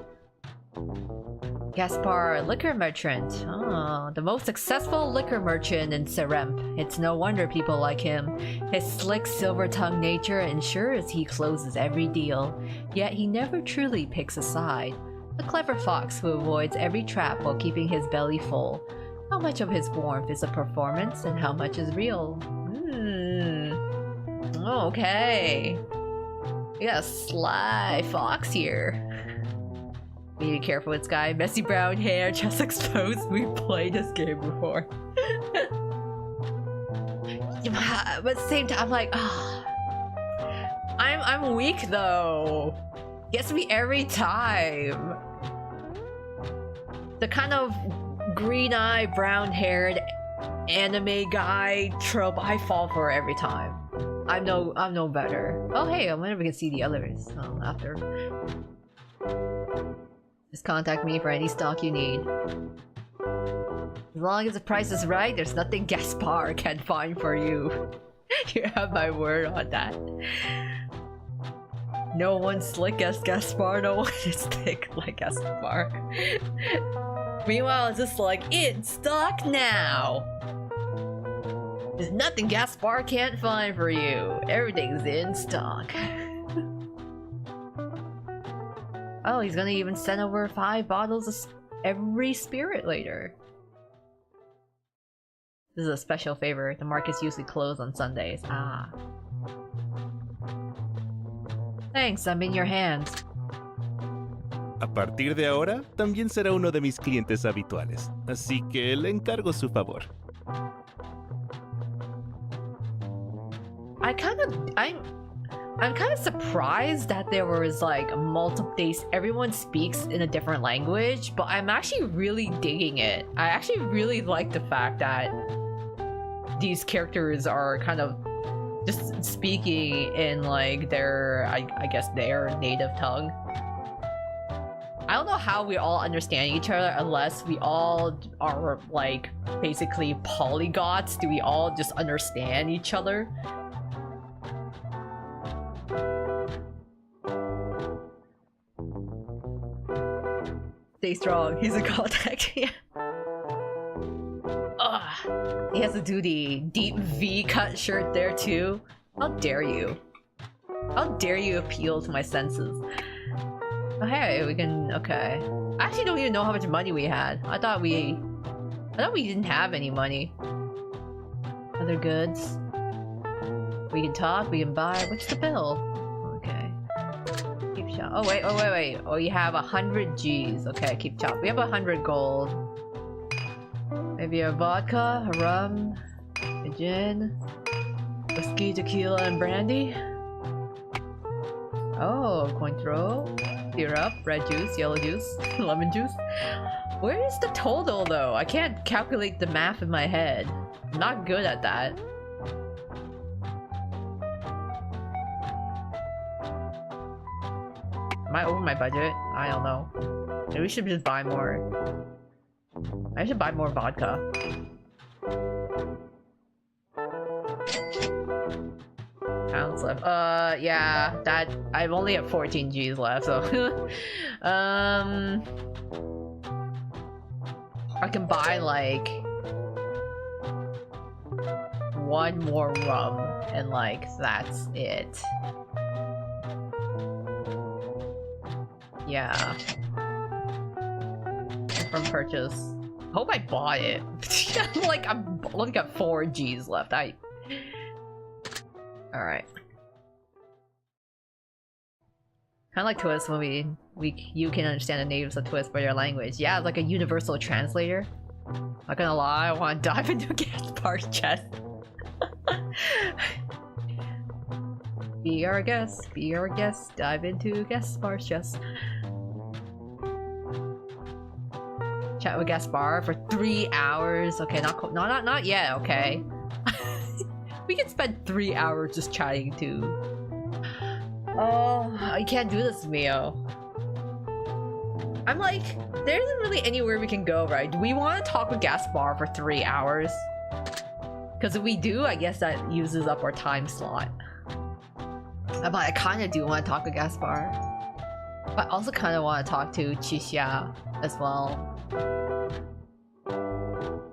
Gaspar, liquor merchant. Oh, the most successful liquor merchant in Serenpt. It's no wonder people like him. His slick, silver-tongued nature ensures he closes every deal. Yet he never truly picks a side. A clever fox who avoids every trap while keeping his belly full. How much of his warmth is a performance and how much is real? Okay. We got a sly fox here. We need to be careful with this guy. Messy brown hair, chest exposed. We've played this game before. But at the same time, I'm like, I'm weak though. Gets me every time. The kind of green-eyed, brown-haired anime guy trope I fall for every time. I'm no better. Oh hey, I wonder if we can see the others after. Just contact me for any stock you need. As long as the price is right, there's nothing Gaspar can't find for you. You have my word on that. No one's slick as Gaspar, no one is thick like Gaspar. Meanwhile, it's just like, in stock now! There's nothing Gaspar can't find for you. Everything's in stock. Oh, he's gonna even send over 5 bottles of every spirit later. This is a special favor. The market's usually closed on Sundays. Ah. Thanks, I'm in your hands. A partir de ahora, también será uno de mis clientes habituales, así que le encargo su favor. I'm kind of surprised that there was like multiple days everyone speaks in a different language, but I'm actually really digging it. I actually really like the fact that these characters are kind of just speaking in like their, I guess their native tongue. I don't know how we all understand each other unless we all are like basically polyglots. Do we all just understand each other? Stay strong. He's a contact. Yeah. Ugh. He has to do the deep V-cut shirt there too. How dare you? How dare you appeal to my senses? Oh hey, we can. Okay. I actually don't even know how much money we had. I thought we didn't have any money. Other goods. We can talk. We can buy. What's the bill? Okay. Keep shop. Oh wait. Oh, you have 100 G's. Okay, keep shop. We have 100 gold. Maybe a vodka, a rum, a gin, whiskey, tequila, and brandy. Oh, coin throw, syrup, red juice, yellow juice, lemon juice. Where is the total though? I can't calculate the math in my head. I'm not good at that. Am I over my budget? I don't know. Maybe we should just buy more. I should buy more vodka. Pounds left. Yeah, that I've only have 14 G's left, so I can buy like one more rum and like that's it. Yeah. From purchase. Hope I bought it. I'm only got 4 G's left. Alright. Kinda like Twist when you can understand the natives of Twist by their language. Yeah, it's like a universal translator. Not gonna lie, I wanna dive into Gaspar's chest. Be our guest, dive into Gaspar's chest. Chat with Gaspar for 3 hours. Okay, not yet. Okay, we can spend 3 hours just chatting too. Oh, I can't do this, Mio. I'm like, there isn't really anywhere we can go, right? Do we want to talk with Gaspar for 3 hours? Because if we do, I guess that uses up our time slot. But I kind of do want to talk with Gaspar. But I also kind of want to talk to Chisha as well.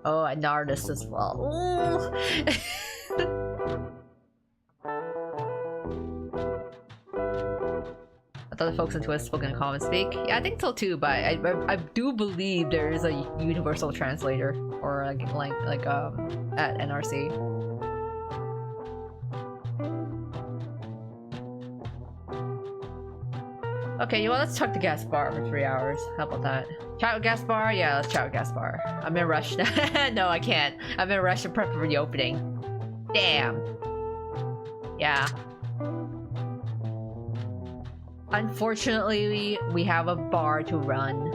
Oh, and Nardus as well. I thought the folks in Twist spoke in common speak. Yeah, I think so too, but I do believe there is a universal translator or at NRC. Okay, you know what? Let's talk to Gaspar for 3 hours. How about that? Chat with Gaspar? Yeah, let's chat with Gaspar. I'm in a rush now. No, I can't. I'm in a rush to prep for the opening. Damn. Yeah. Unfortunately, we have a bar to run.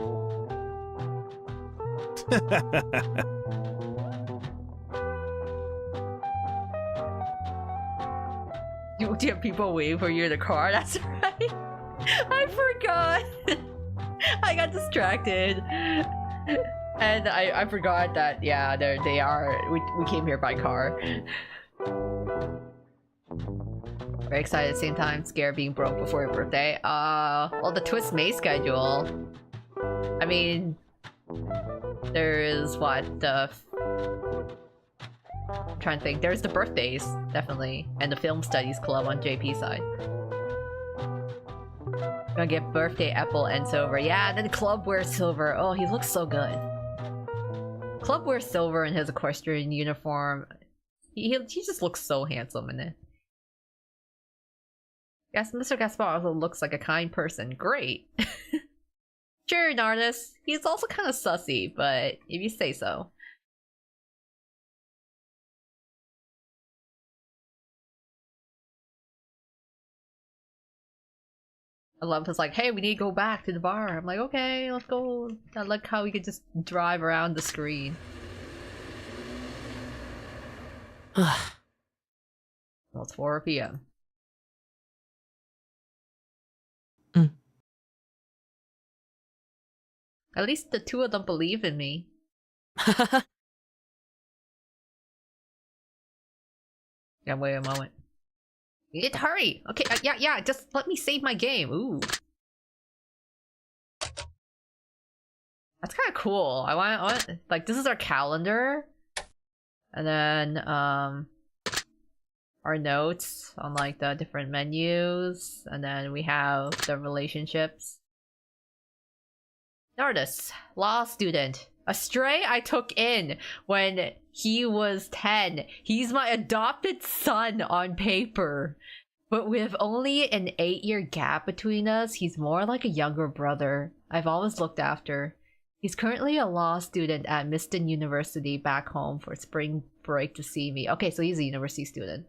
Do you have people waiting for you in the car? That's right. I forgot. I got distracted. And I forgot that, yeah, they are. We came here by car. Very excited at the same time. Scared being broke before your birthday. Well, the Twist May schedule. I mean, there is what the. I'm trying to think. There's the birthdays, definitely, and the film studies club on JP side. Gonna get birthday apple and silver. Yeah, then Club wears silver. Oh, he looks so good. Club wears silver in his equestrian uniform. He just looks so handsome in it. Yes, Mr. Gaspar also looks like a kind person. Great. Sure, Nardus. He's also kind of sussy, but if you say so. I love his like, hey, we need to go back to the bar. I'm like, okay, let's go. I like how we could just drive around the screen. Well, it's 4 p.m. At least the two of them believe in me. Yeah, wait a moment. You need to hurry! Okay, yeah, just let me save my game. Ooh. That's kind of cool. I want, like, this is our calendar. And then, our notes on, like, the different menus. And then we have the relationships. Nardus, law student. A stray I took in when he was 10. He's my adopted son on paper. But with only an 8-year gap between us, he's more like a younger brother I've always looked after. He's currently a law student at Miston University back home for spring break to see me. Okay, so he's a university student.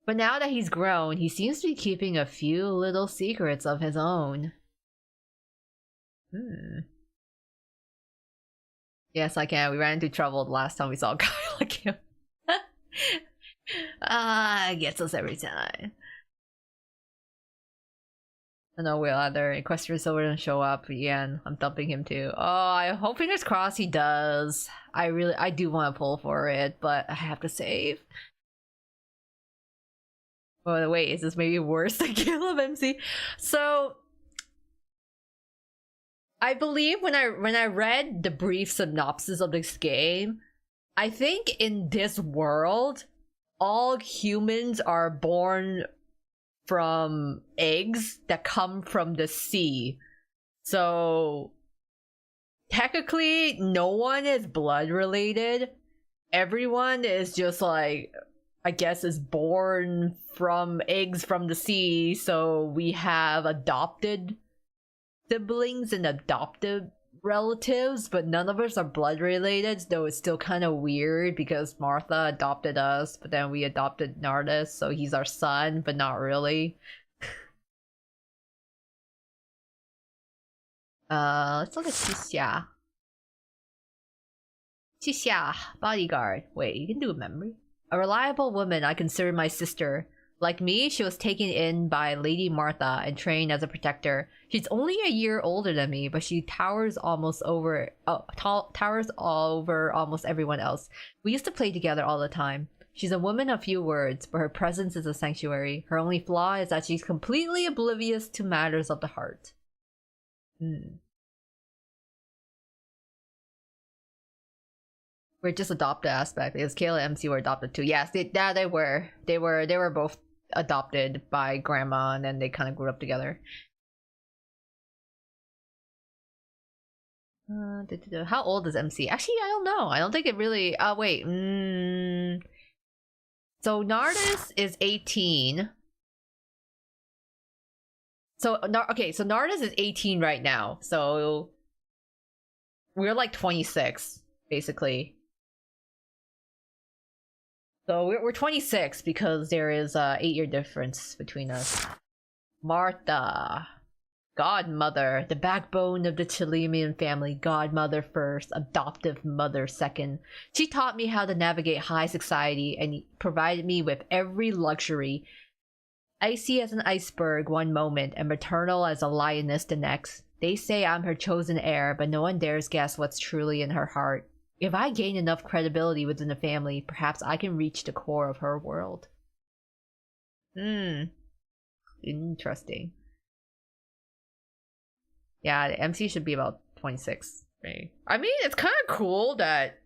But now that he's grown, he seems to be keeping a few little secrets of his own. Yes, I can. We ran into trouble the last time we saw a guy like him. Gets us every time. I know we'll either Equestrian Silver doesn't show up again. I'm dumping him too. Oh, I hope fingers crossed he does. I do want to pull for it, but I have to save. Oh wait, is this maybe worse than Kill of MC? So I believe when I read the brief synopsis of this game, I think in this world, all humans are born from eggs that come from the sea. So technically, no one is blood related. Everyone is just like, I guess, is born from eggs from the sea. So we have adopted siblings and adoptive relatives, but none of us are blood related, though it's still kind of weird because Martha adopted us, but then we adopted Nardus, so he's our son, but not really. Let's look at Xixia. Xixia, bodyguard. Wait, you can do a memory? A reliable woman I consider my sister. Like me, she was taken in by Lady Martha and trained as a protector. She's only a year older than me, but she towers over almost everyone else. We used to play together all the time. She's a woman of few words, but her presence is a sanctuary. Her only flaw is that she's completely oblivious to matters of the heart. We're just adopted aspect because Kayla and MC were adopted too. Yes, they were. They were both adopted by grandma, and then they kind of grew up together. How old is MC? Actually, I don't know. I don't think it really. Wait. So Nardus is 18. So okay, so Nardus is 18 right now. So we're like 26 basically. So we're 26 because there is a 8-year difference between us. Martha. Godmother. The backbone of the Cheleamon family. Godmother first. Adoptive mother second. She taught me how to navigate high society and provided me with every luxury. Icy as an iceberg one moment and maternal as a lioness the next. They say I'm her chosen heir, but no one dares guess what's truly in her heart. If I gain enough credibility within the family, perhaps I can reach the core of her world. Interesting. Yeah, the MC should be about 26, right? I mean, it's kind of cool that,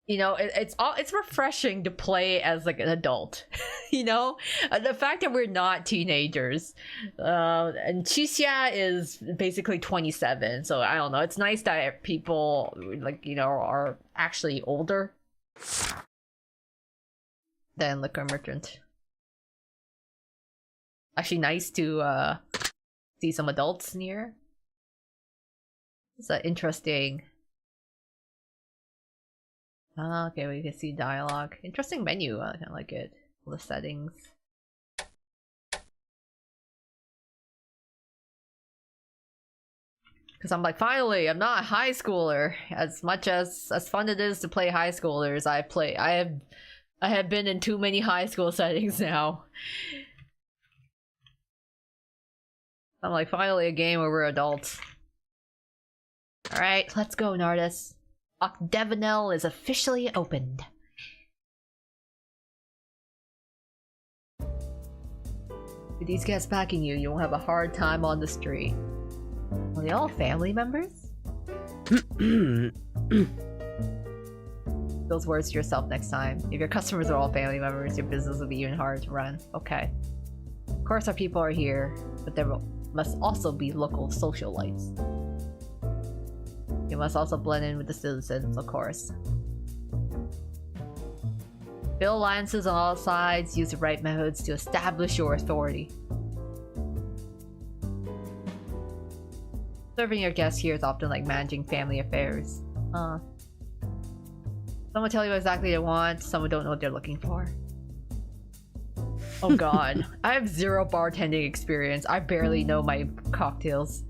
you know, it's refreshing to play as like an adult. You know, the fact that we're not teenagers, and Xixia is basically 27, so I don't know, it's nice that people like, you know, are actually older than liquor merchant. Actually nice to see some adults near. It's interesting. Okay, we can see dialogue. Interesting menu. I kind of like it. All the settings. Because I'm like, finally, I'm not a high schooler. As much as fun it is to play high schoolers, I have been in too many high school settings now. I'm like, finally a game where we're adults. Alright, let's go, Nardis. Ocdevenel is officially opened. With these guys backing you, you won't have a hard time on the street. Are they all family members? Those words to yourself next time. If your customers are all family members, your business will be even harder to run. Okay. Of course our people are here, but there must also be local socialites. You must also blend in with the citizens, of course. Build alliances on all sides, use the right methods to establish your authority. Serving your guests here is often like managing family affairs. Some will tell you exactly what they want, some don't know what they're looking for. Oh god. I have zero bartending experience. I barely know my cocktails.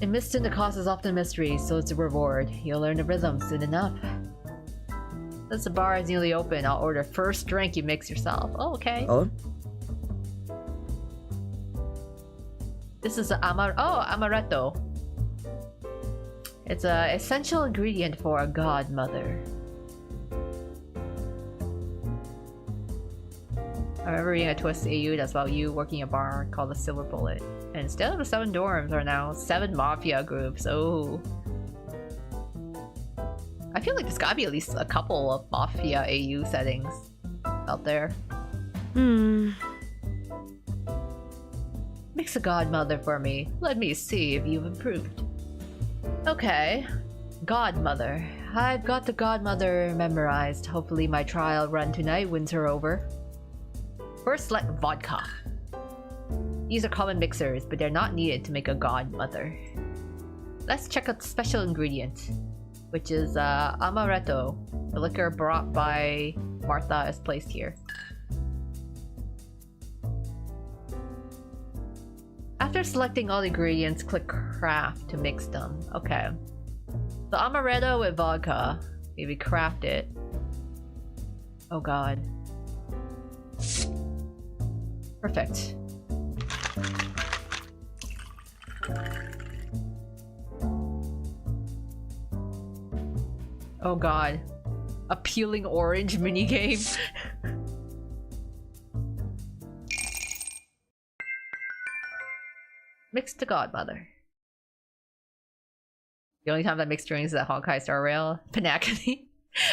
Amidst the cause is often a mystery, so it's a reward. You'll learn the rhythm soon enough. Since the bar is nearly open, I'll order first drink you mix yourself. Oh, okay. Oh? This is amaretto. It's an essential ingredient for a godmother. I remember reading a Twist AU that's about you working a bar called the Silver Bullet. And instead of the 7 dorms are now 7 Mafia groups. Oh. I feel like there's gotta be at least a couple of Mafia AU settings out there. Mix a godmother for me. Let me see if you've improved. Okay. Godmother. I've got the godmother memorized. Hopefully my trial run tonight wins her over. First select vodka. These are common mixers, but they're not needed to make a godmother. Let's check out the special ingredient, which is amaretto. The liquor brought by Martha is placed here. After selecting all the ingredients, click craft to mix them. Okay. So amaretto with vodka. Maybe craft it. Oh god. Perfect. Oh god. A peeling orange minigame. Mix to godmother. The only time that mixed drinks is at Honkai Star Rail. Panacony.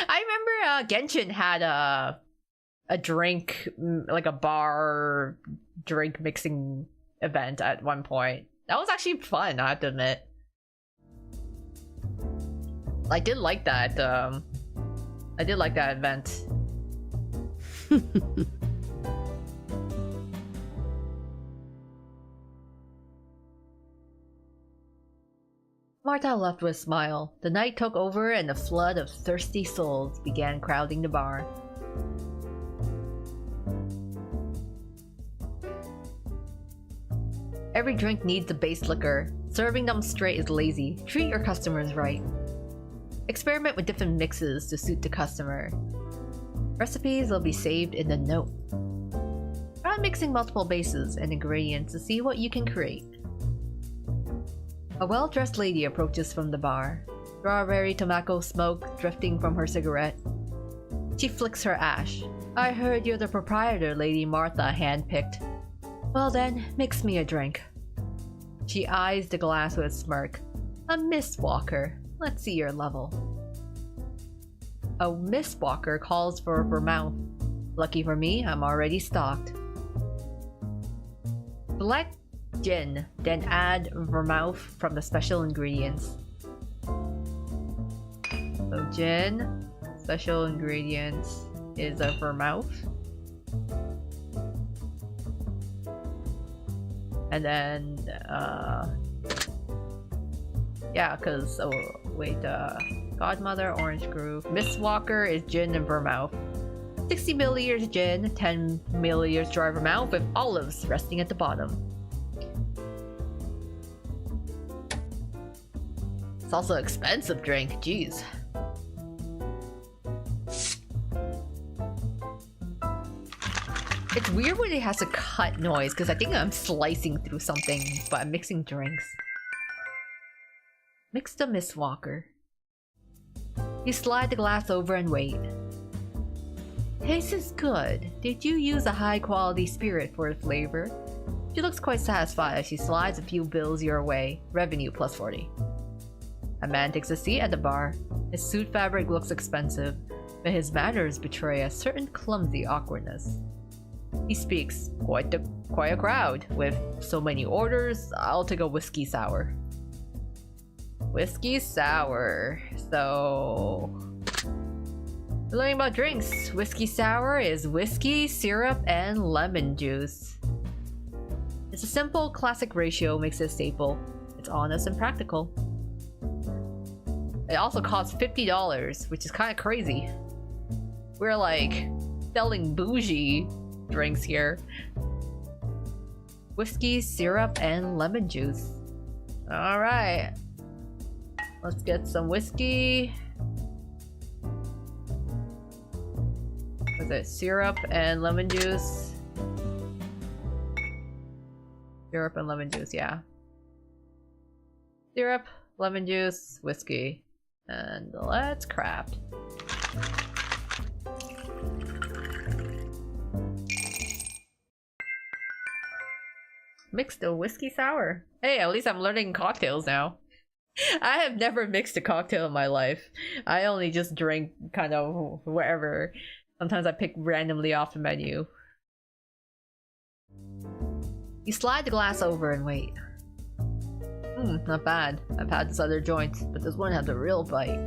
I remember Genshin had a drink, like a bar drink mixing event at one point. That was actually fun, I have to admit. I did like that. I did like that event. Marta left with a smile. The night took over and a flood of thirsty souls began crowding the bar. Every drink needs a base liquor. Serving them straight is lazy. Treat your customers right. Experiment with different mixes to suit the customer. Recipes will be saved in the note. Try mixing multiple bases and ingredients to see what you can create. A well-dressed lady approaches from the bar. Strawberry tobacco smoke drifting from her cigarette. She flicks her ash. I heard you're the proprietor, Lady Martha handpicked. Well then, mix me a drink. She eyes the glass with a smirk. A Mistwalker. Let's see your level. A Mistwalker calls for vermouth. Lucky for me, I'm already stocked. Select gin, then add vermouth from the special ingredients. So gin, special ingredients. is a vermouth. And then, yeah, because, oh, wait, Godmother, Orange Groove. Mistwalker is gin and vermouth. 60 milliliters gin, 10 milliliters dry vermouth with olives resting at the bottom. It's also an expensive drink, jeez. It's weird when it has a cut noise because I think I'm slicing through something, but I'm mixing drinks. Mix the Mistwalker. You slide the glass over and wait. Taste is good. Did you use a high quality spirit for the flavor? She looks quite satisfied as she slides a few bills your way. Revenue plus 40. A man takes a seat at the bar. His suit fabric looks expensive, but his manners betray a certain clumsy awkwardness. He speaks, quite a crowd. With so many orders, I'll take a whiskey sour. Whiskey sour. So... we're learning about drinks. Whiskey sour is whiskey, syrup, and lemon juice. It's a simple, classic ratio, makes it a staple. It's honest and practical. It also costs $50, which is kind of crazy. We're like selling bougie drinks here. Whiskey, syrup, and lemon juice. Alright. Let's get some whiskey. What's it? Syrup and lemon juice. Syrup and lemon juice, yeah. Syrup, lemon juice, whiskey. And let's craft. Mixed a whiskey sour. Hey, at least I'm learning cocktails now. I have never mixed a cocktail in my life. I only just drink kind of wherever. Sometimes I pick randomly off the menu. You slide the glass over and wait. Not bad. I've had this other joint, but this one had the real bite.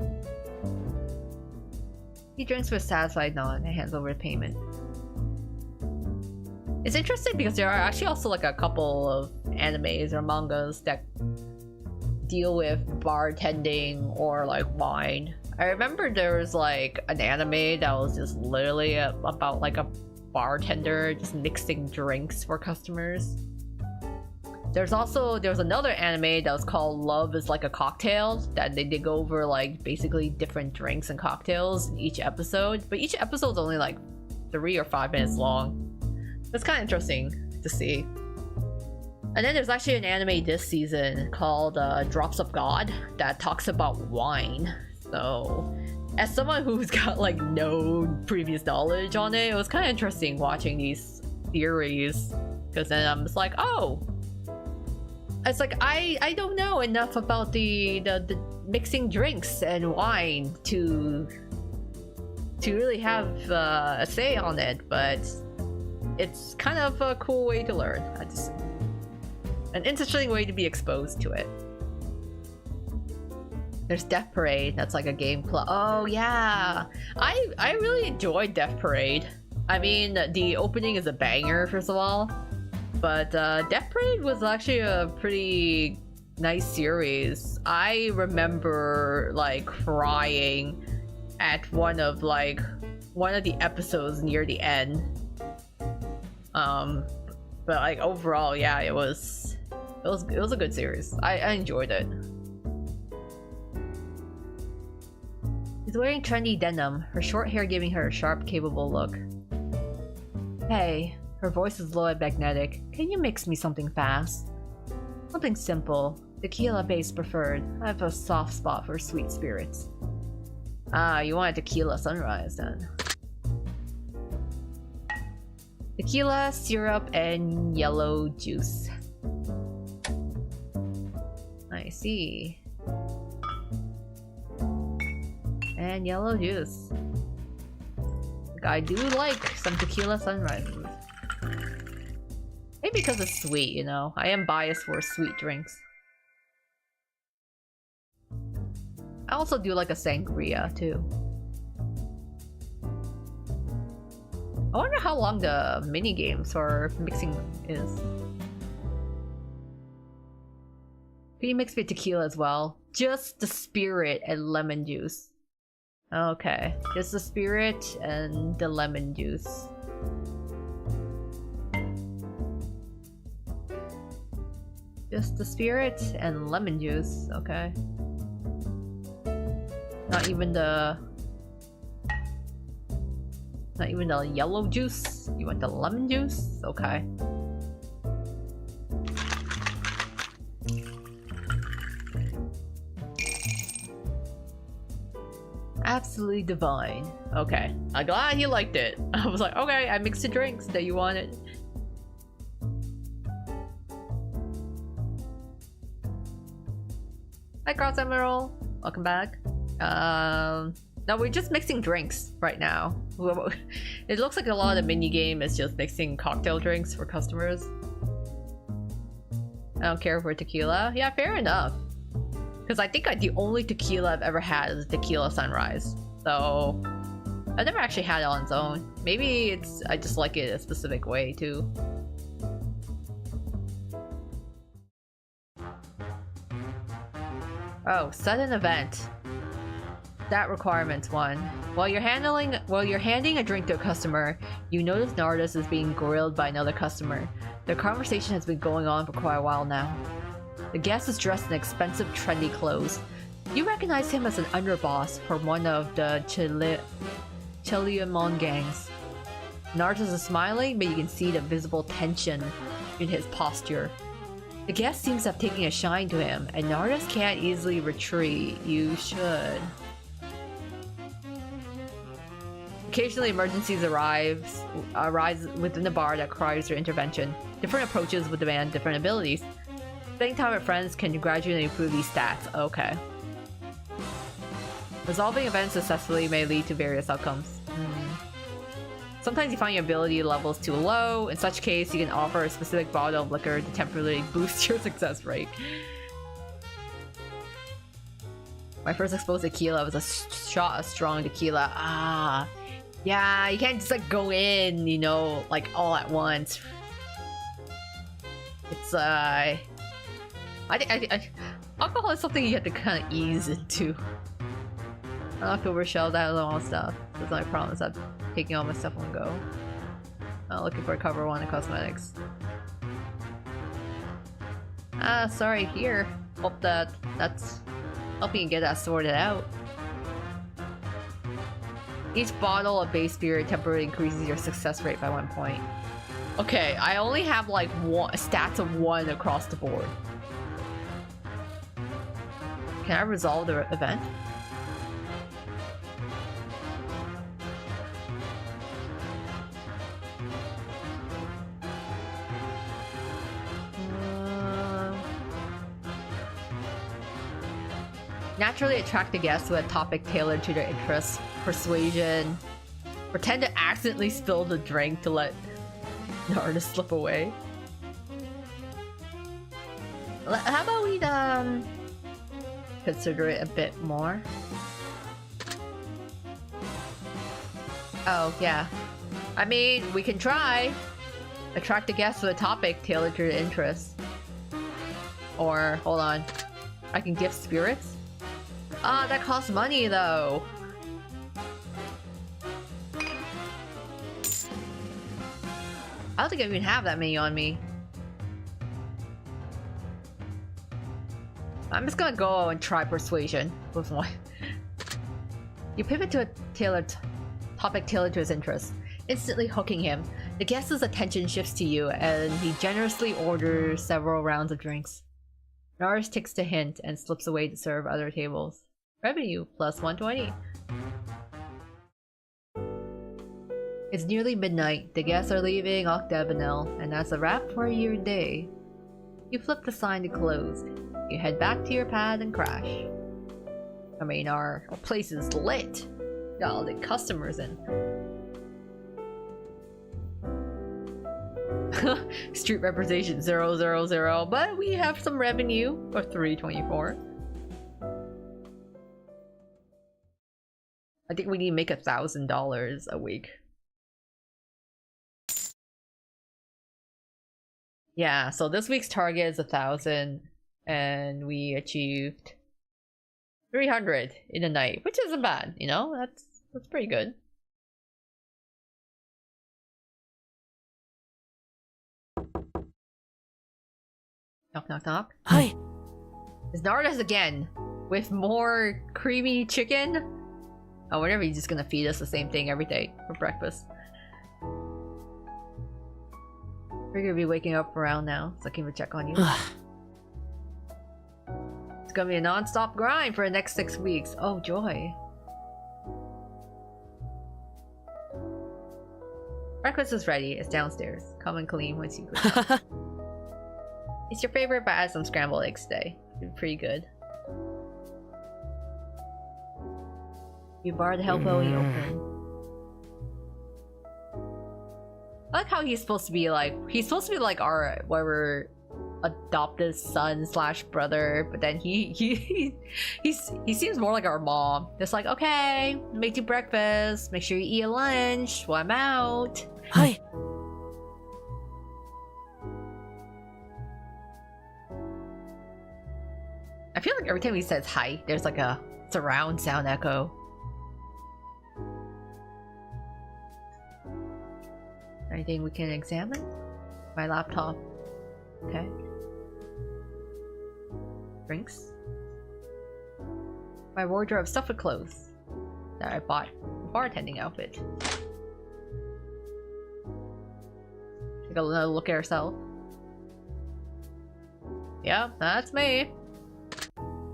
He drinks with a satisfied nod and hands over the payment. It's interesting because there are actually also like a couple of animes or mangas that deal with bartending or like wine. I remember there was like an anime that was just literally about like a bartender just mixing drinks for customers. There was another anime that was called Love is Like a Cocktail that they did go over like basically different drinks and cocktails in each episode, but each episode's only like 3 or 5 minutes long. It's kind of interesting to see. And then there's actually an anime this season called Drops of God that talks about wine. So as someone who's got like no previous knowledge on it, it was kind of interesting watching these theories, because then I'm just like, oh, it's like I don't know enough about the mixing drinks and wine to really have a say on it, but it's kind of a cool way to learn. An interesting way to be exposed to it. There's Death Parade. That's like a game club. Oh yeah, I really enjoyed Death Parade. I mean, the opening is a banger, first of all, but Death Parade was actually a pretty nice series. I remember like crying at one of the episodes near the end. But like overall, yeah, it was a good series. I enjoyed it. She's wearing trendy denim, her short hair giving her a sharp, capable look. Hey, her voice is low and magnetic. Can you mix me something fast? Something simple, tequila base preferred. I have a soft spot for sweet spirits. Ah, you want a tequila sunrise then. Tequila, syrup, and yellow juice. I see. And yellow juice. Like, I do like some tequila sunrises. Maybe because it's sweet, you know. I am biased for sweet drinks. I also do like a sangria too. I wonder how long the mini games for mixing is. Can you mix with tequila as well? Just the spirit and lemon juice. Okay, just the spirit and the lemon juice. Just the spirit and lemon juice, okay. Not even the yellow juice. You want the lemon juice? Okay. Absolutely divine. Okay. I'm glad he liked it. I was like, okay, I mixed the drinks that you wanted. Hi, Cross Emerald. Welcome back. No, we're just mixing drinks right now. It looks like a lot of the mini game is just mixing cocktail drinks for customers. I don't care for tequila. Yeah, fair enough. Because I think the only tequila I've ever had is tequila sunrise. So I've never actually had it on its own. Maybe I just like it a specific way too. Oh, set an event. That requirements one. While you're handing a drink to a customer, you notice Nardus is being grilled by another customer. Their conversation has been going on for quite a while now. The guest is dressed in expensive, trendy clothes. You recognize him as an underboss for one of the Cheleamon gangs. Nardus is smiling, but you can see the visible tension in his posture. The guest seems to have taken a shine to him, and Nardus can't easily retreat. You should. Occasionally, emergencies arise within the bar that requires your intervention. Different approaches would demand different abilities. Spending time with friends can gradually improve these stats. Okay. Resolving events successfully may lead to various outcomes. Sometimes you find your ability level is too low. In such case, you can offer a specific bottle of liquor to temporarily boost your success rate. My first exposed tequila was a shot of strong tequila. Ah. Yeah, you can't just like go in, you know, like all at once. It's I think alcohol is something you have to kind of ease into. October shell, that was all stuff. That's my problem, is I'm taking all my stuff on go. Looking for a cover one of cosmetics. Sorry, here. Hope that's helping you get that sorted out. Each bottle of base spirit temporarily increases your success rate by 1 point. Okay, I only have like stats of 1 across the board. Can I resolve the event? Naturally attract the guests with a topic tailored to their interests. Persuasion. Pretend to accidentally spill the drink to let the artist slip away. How about we consider it a bit more? Oh, yeah. I mean, we can try. Attract the guests with a topic tailored to their interests. Or, hold on. I can gift spirits? Ah, that costs money though. I don't think I even have that many on me. I'm just gonna go and try persuasion with one. You pivot to a topic tailored to his interests, instantly hooking him. The guest's attention shifts to you, and he generously orders several rounds of drinks. Nars takes the hint and slips away to serve other tables. Revenue plus 120. It's nearly midnight. The guests are leaving Octagonal, and that's a wrap for your day. You flip the sign to close. You head back to your pad and crash. I mean, our place is lit. Got all the customers in. Street representation 000, but we have some revenue for 324. I think we need to make $1,000 a week. Yeah, so this week's target is 1,000, and we achieved 300 in a night, which isn't bad, you know? That's pretty good. Knock, knock, knock. Hi. It's Nardas again, with more creamy chicken. I wonder if he's just gonna feed us the same thing every day for breakfast. We're gonna be waking up around now, so I can check on you. It's gonna be a non-stop grind for the next 6 weeks. Oh, joy. Breakfast is ready. It's downstairs. Come and clean once you cook. It's your favorite, but add some scrambled eggs today. Pretty good. You bar the elbow, you open. I like how he's supposed to be like our whatever adopted son slash brother, but then he seems more like our mom. Just like, okay, make you breakfast, make sure you eat a lunch while I'm out. Hi. I feel like every time he says hi, there's like a surround sound echo. Anything we can examine? My laptop. Okay. Drinks. My wardrobe stuff with clothes that I bought. Bartending outfit. Take another look at ourselves. Yeah, that's me.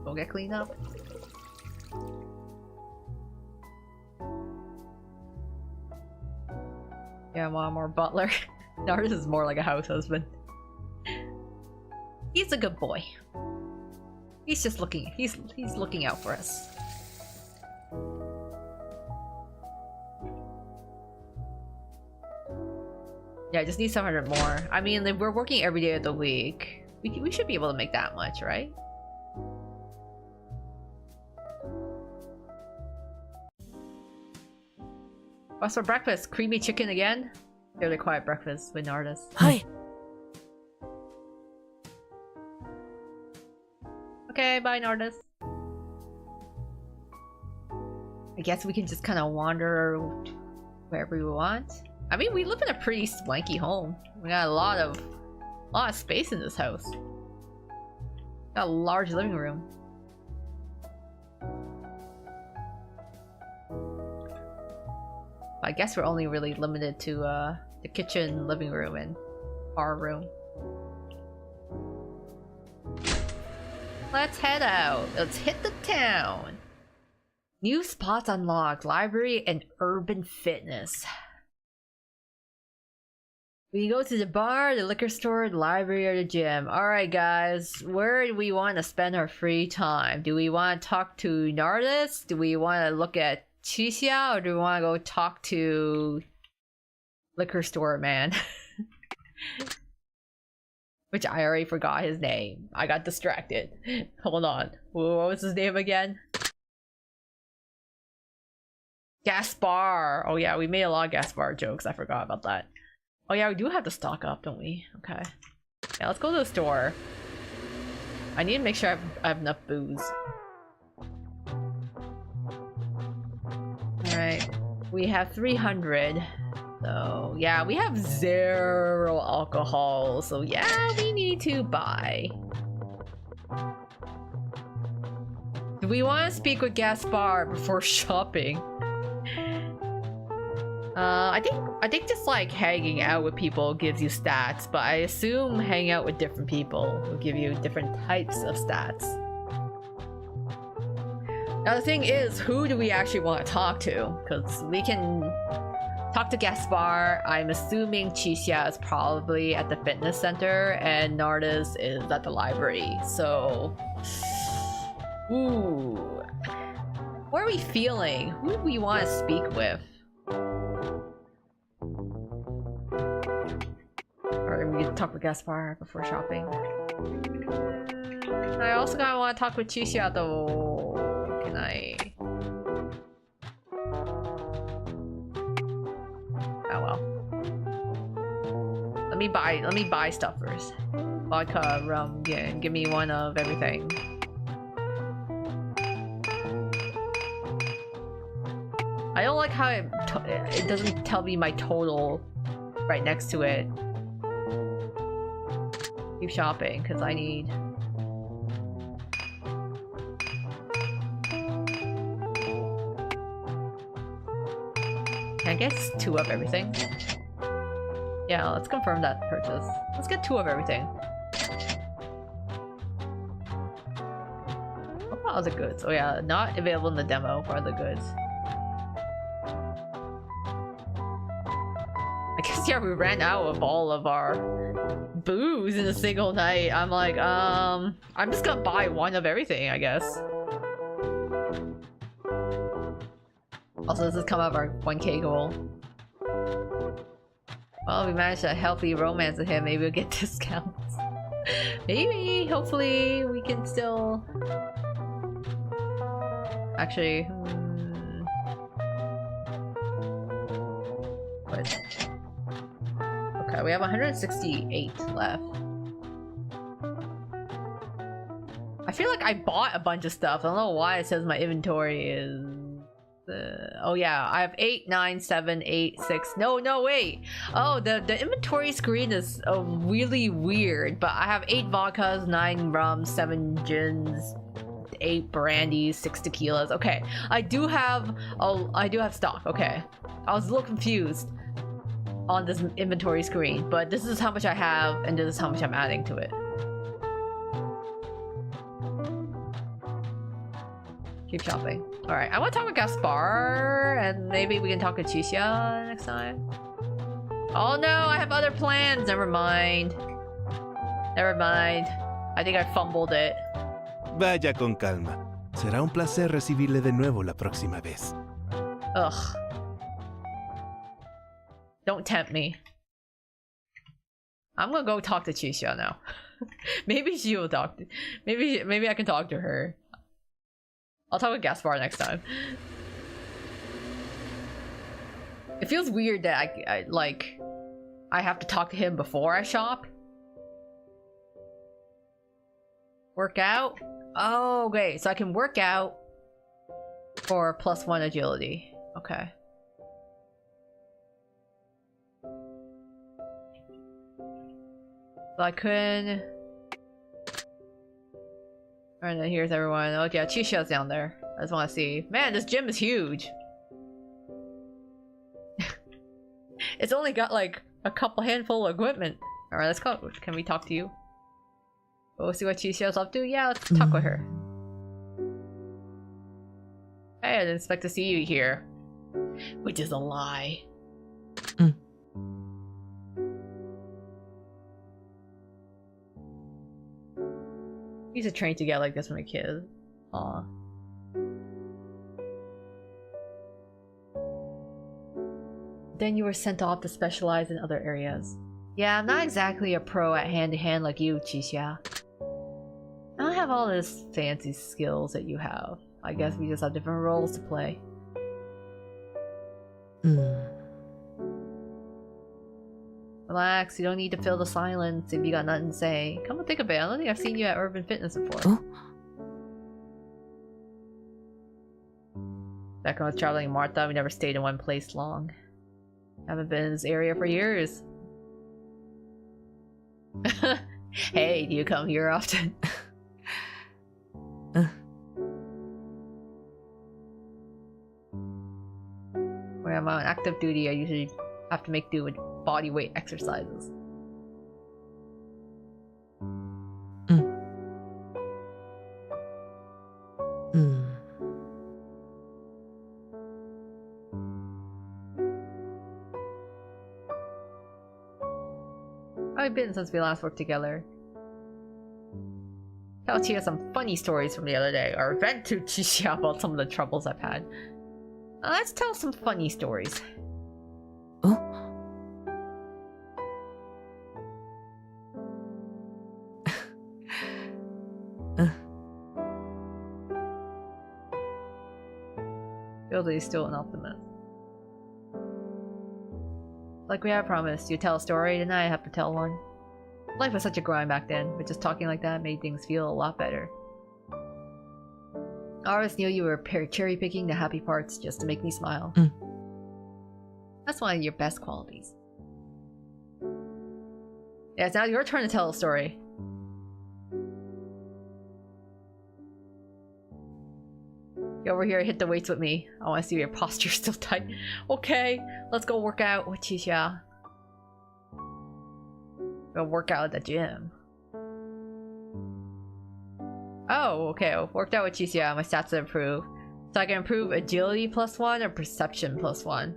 Go get cleaned up. Yeah, mom or butler. Nardas is more like a house husband. He's a good boy. He's just looking. He's looking out for us. Yeah, I just need 700 more. I mean, if we're working every day of the week, we should be able to make that much, right? What's for breakfast? Creamy chicken again? Fairly quiet breakfast with Nardas. Hi. Okay, bye Nardas. I guess we can just kind of wander wherever we want. I mean, we live in a pretty swanky home. We got a lot of space in this house. Got a large living room. I guess we're only really limited to the kitchen, living room, and our room. Let's head out. Let's hit the town. New spots unlocked. Library and urban fitness. We go to the bar, the liquor store, the library, or the gym. Alright guys, where do we want to spend our free time? Do we want to talk to Nardas? Do we want to look at Chixia, or do we want to go talk to liquor store man? Which I already forgot his name. I got distracted. Hold on. What was his name again? Gaspar. Oh yeah, we made a lot of Gaspar jokes. I forgot about that. Oh yeah, we do have to stock up, don't we? Okay. Yeah, let's go to the store. I need to make sure I have enough booze. Alright. We have 300. So, yeah, we have 0 alcohol. So, yeah, we need to buy. Do we want to speak with Gaspar before shopping? I think just like hanging out with people gives you stats, but I assume hanging out with different people will give you different types of stats. Now the thing is, who do we actually want to talk to? Because we can talk to Gaspar. I'm assuming Chixia is probably at the fitness center and Nardas is at the library. So, ooh, what are we feeling? Who do we want to speak with? Or we can talk with Gaspar before shopping. I also kind of want to talk with Chixia though. Can I? Oh well. Let me buy stuff first. Vodka, rum, yeah, give me one of everything. I don't like how it doesn't tell me my total right next to it. Keep shopping, because I need... Can I get 2 of everything? Yeah, let's confirm that purchase. Let's get 2 of everything. What about other goods? Oh yeah, not available in the demo for other goods. I guess yeah, we ran out of all of our booze in a single night. I'm like, I'm just gonna buy 1 of everything, I guess. Also, this has come out of our 1K goal. Well, we managed a healthy romance with him. Maybe we'll get discounts. Maybe, hopefully, we can still... Actually, What? Okay, we have 168 left. I feel like I bought a bunch of stuff. I don't know why it says my inventory is... oh yeah, I have 8, 9, 7, 8, 6. No, wait. Oh, the inventory screen is really weird. But I have 8 vodkas, 9 rums, 7 gins, 8 brandies, 6 tequilas. Okay, I do have stock. Okay, I was a little confused on this inventory screen, but this is how much I have, and this is how much I'm adding to it. Keep shopping. Alright, I want to talk with Gaspar, and maybe we can talk with Chicia next time. Oh no, I have other plans! Never mind. I think I fumbled it. Vaya con calma. Será un placer recibirle de nuevo la próxima vez. Ugh. Don't tempt me. I'm gonna go talk to Chicia now. Maybe she will talk to... Maybe I can talk to her. I'll talk with Gaspar next time. It feels weird that I have to talk to him before I shop. Work out? Oh, okay. So I can work out for +1 agility. Okay. So I could... Alright, then here's everyone. Oh yeah, Chicia's down there. I just want to see. Man, this gym is huge. It's only got like a couple handful of equipment. Alright, let's go. Can we talk to you? We'll see what Chicia's up to. Yeah, let's talk with her. Hey, I didn't expect to see you here. Which is a lie. We used to train together like this when we were kids. Aw. Then you were sent off to specialize in other areas. Yeah, I'm not exactly a pro at hand-to-hand like you, Chicia. I don't have all this fancy skills that you have. I guess we just have different roles to play. Relax, you don't need to fill the silence if you got nothing to say. Come and think of it, I don't think I've seen you at Urban Fitness before. Back when I was traveling with Martha, we never stayed in one place long. Haven't been in this area for years. Hey, do you come here often? When I'm on active duty, I usually have to make do with body weight exercises. How have you been since we last worked together? Tell Chia some funny stories from the other day, or vent to Chia about some of the troubles I've had. Let's tell some funny stories. Feels like he's still an optimist. Like we had promised, you tell a story, then I have to tell one. Life was such a grind back then, but just talking like that made things feel a lot better. I always knew you were cherry picking the happy parts just to make me smile. That's one of your best qualities. Yeah, it's now your turn to tell a story. Get over here, hit the weights with me. I want to see your posture still tight. Okay, let's go work out with Chisha. Go work out at the gym. Oh, okay. Worked out with Chisha. My stats have improved. So I can improve agility +1 or perception +1.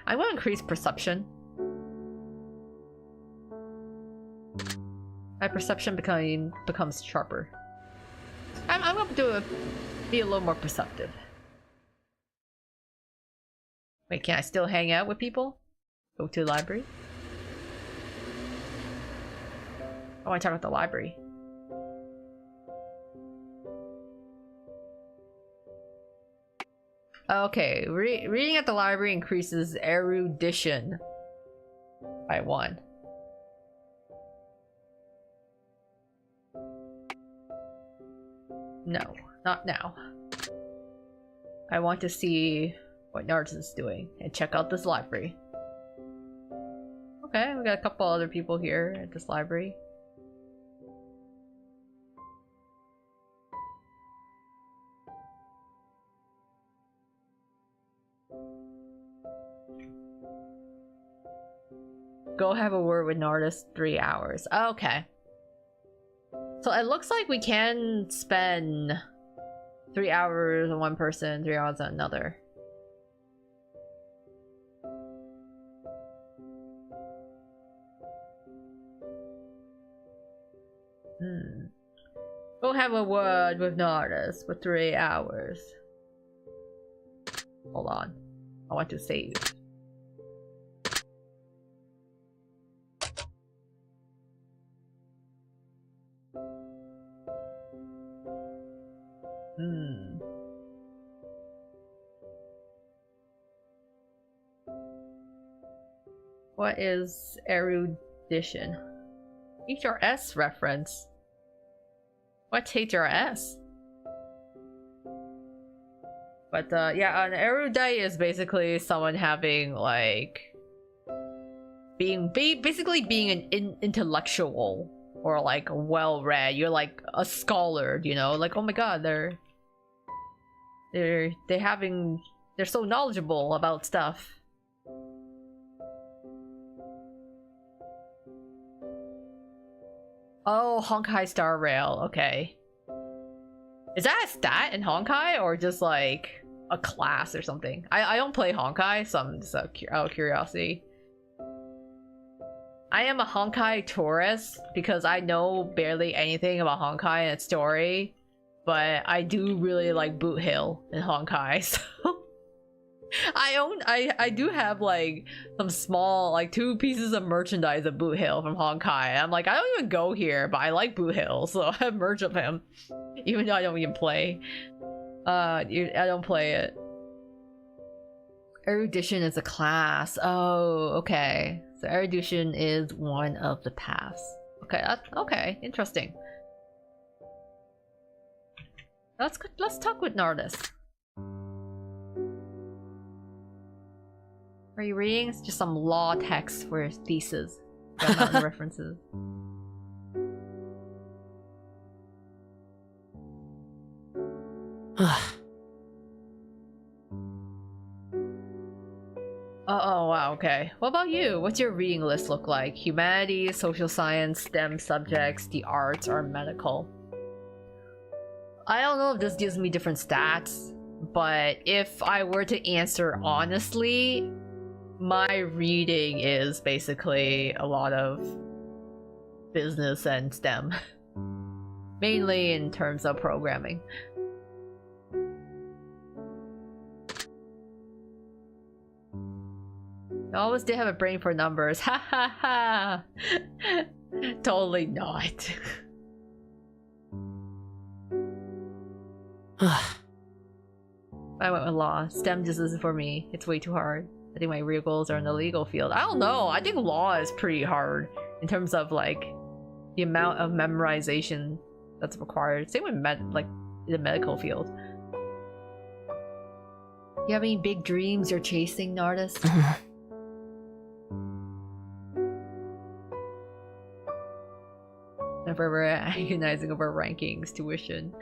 I will increase perception. My perception becomes sharper. I'm gonna be a little more perceptive. Wait, can I still hang out with people? Go to the library? I want to talk about the library. Okay, reading at the library increases erudition by 1. No, not now. I want to see what Nards is doing and check out this library. Okay, we got a couple other people here at this library. Go have a word with Nardus, 3 hours. Okay. So it looks like we can spend 3 hours on one person, 3 hours on another. Go have a word with Nardus for 3 hours. Hold on. I want to save. What is erudition? HRS reference. What's HRS? But yeah, an erudite is basically someone having like basically being an intellectual or like well-read. You're like a scholar, you know? Like, oh my god, they're so knowledgeable about stuff. Oh, Honkai Star Rail, okay. Is that a stat in Honkai or just like a class or something? I don't play Honkai, so I'm just out of curiosity. I am a Honkai tourist because I know barely anything about Honkai and its story, but I do really like Boot Hill in Honkai, so I do have like some small, like 2 pieces of merchandise of Boot Hill from Honkai. I'm like, I don't even go here, but I like Boot Hill, so I have merch of him, even though I don't even play. I don't play it. Erudition is a class. Oh, okay. So erudition is one of the paths. Okay, okay, interesting. Let's talk with Nardus. Are you reading? It's just some law text for his thesis. Got mountain references. Oh wow, okay. What about you? What's your reading list look like? Humanities, social science, STEM subjects, the arts, or medical? I don't know if this gives me different stats, but if I were to answer honestly, my reading is basically a lot of business and STEM. Mainly in terms of programming. I always did have a brain for numbers. Ha ha ha! Totally not. I went with law. STEM just isn't for me. It's way too hard. I think my real goals are in the legal field. I don't know. I think law is pretty hard in terms of like the amount of memorization that's required. Same with the medical field. You have any big dreams you're chasing, artist? And forever agonizing over rankings, tuition.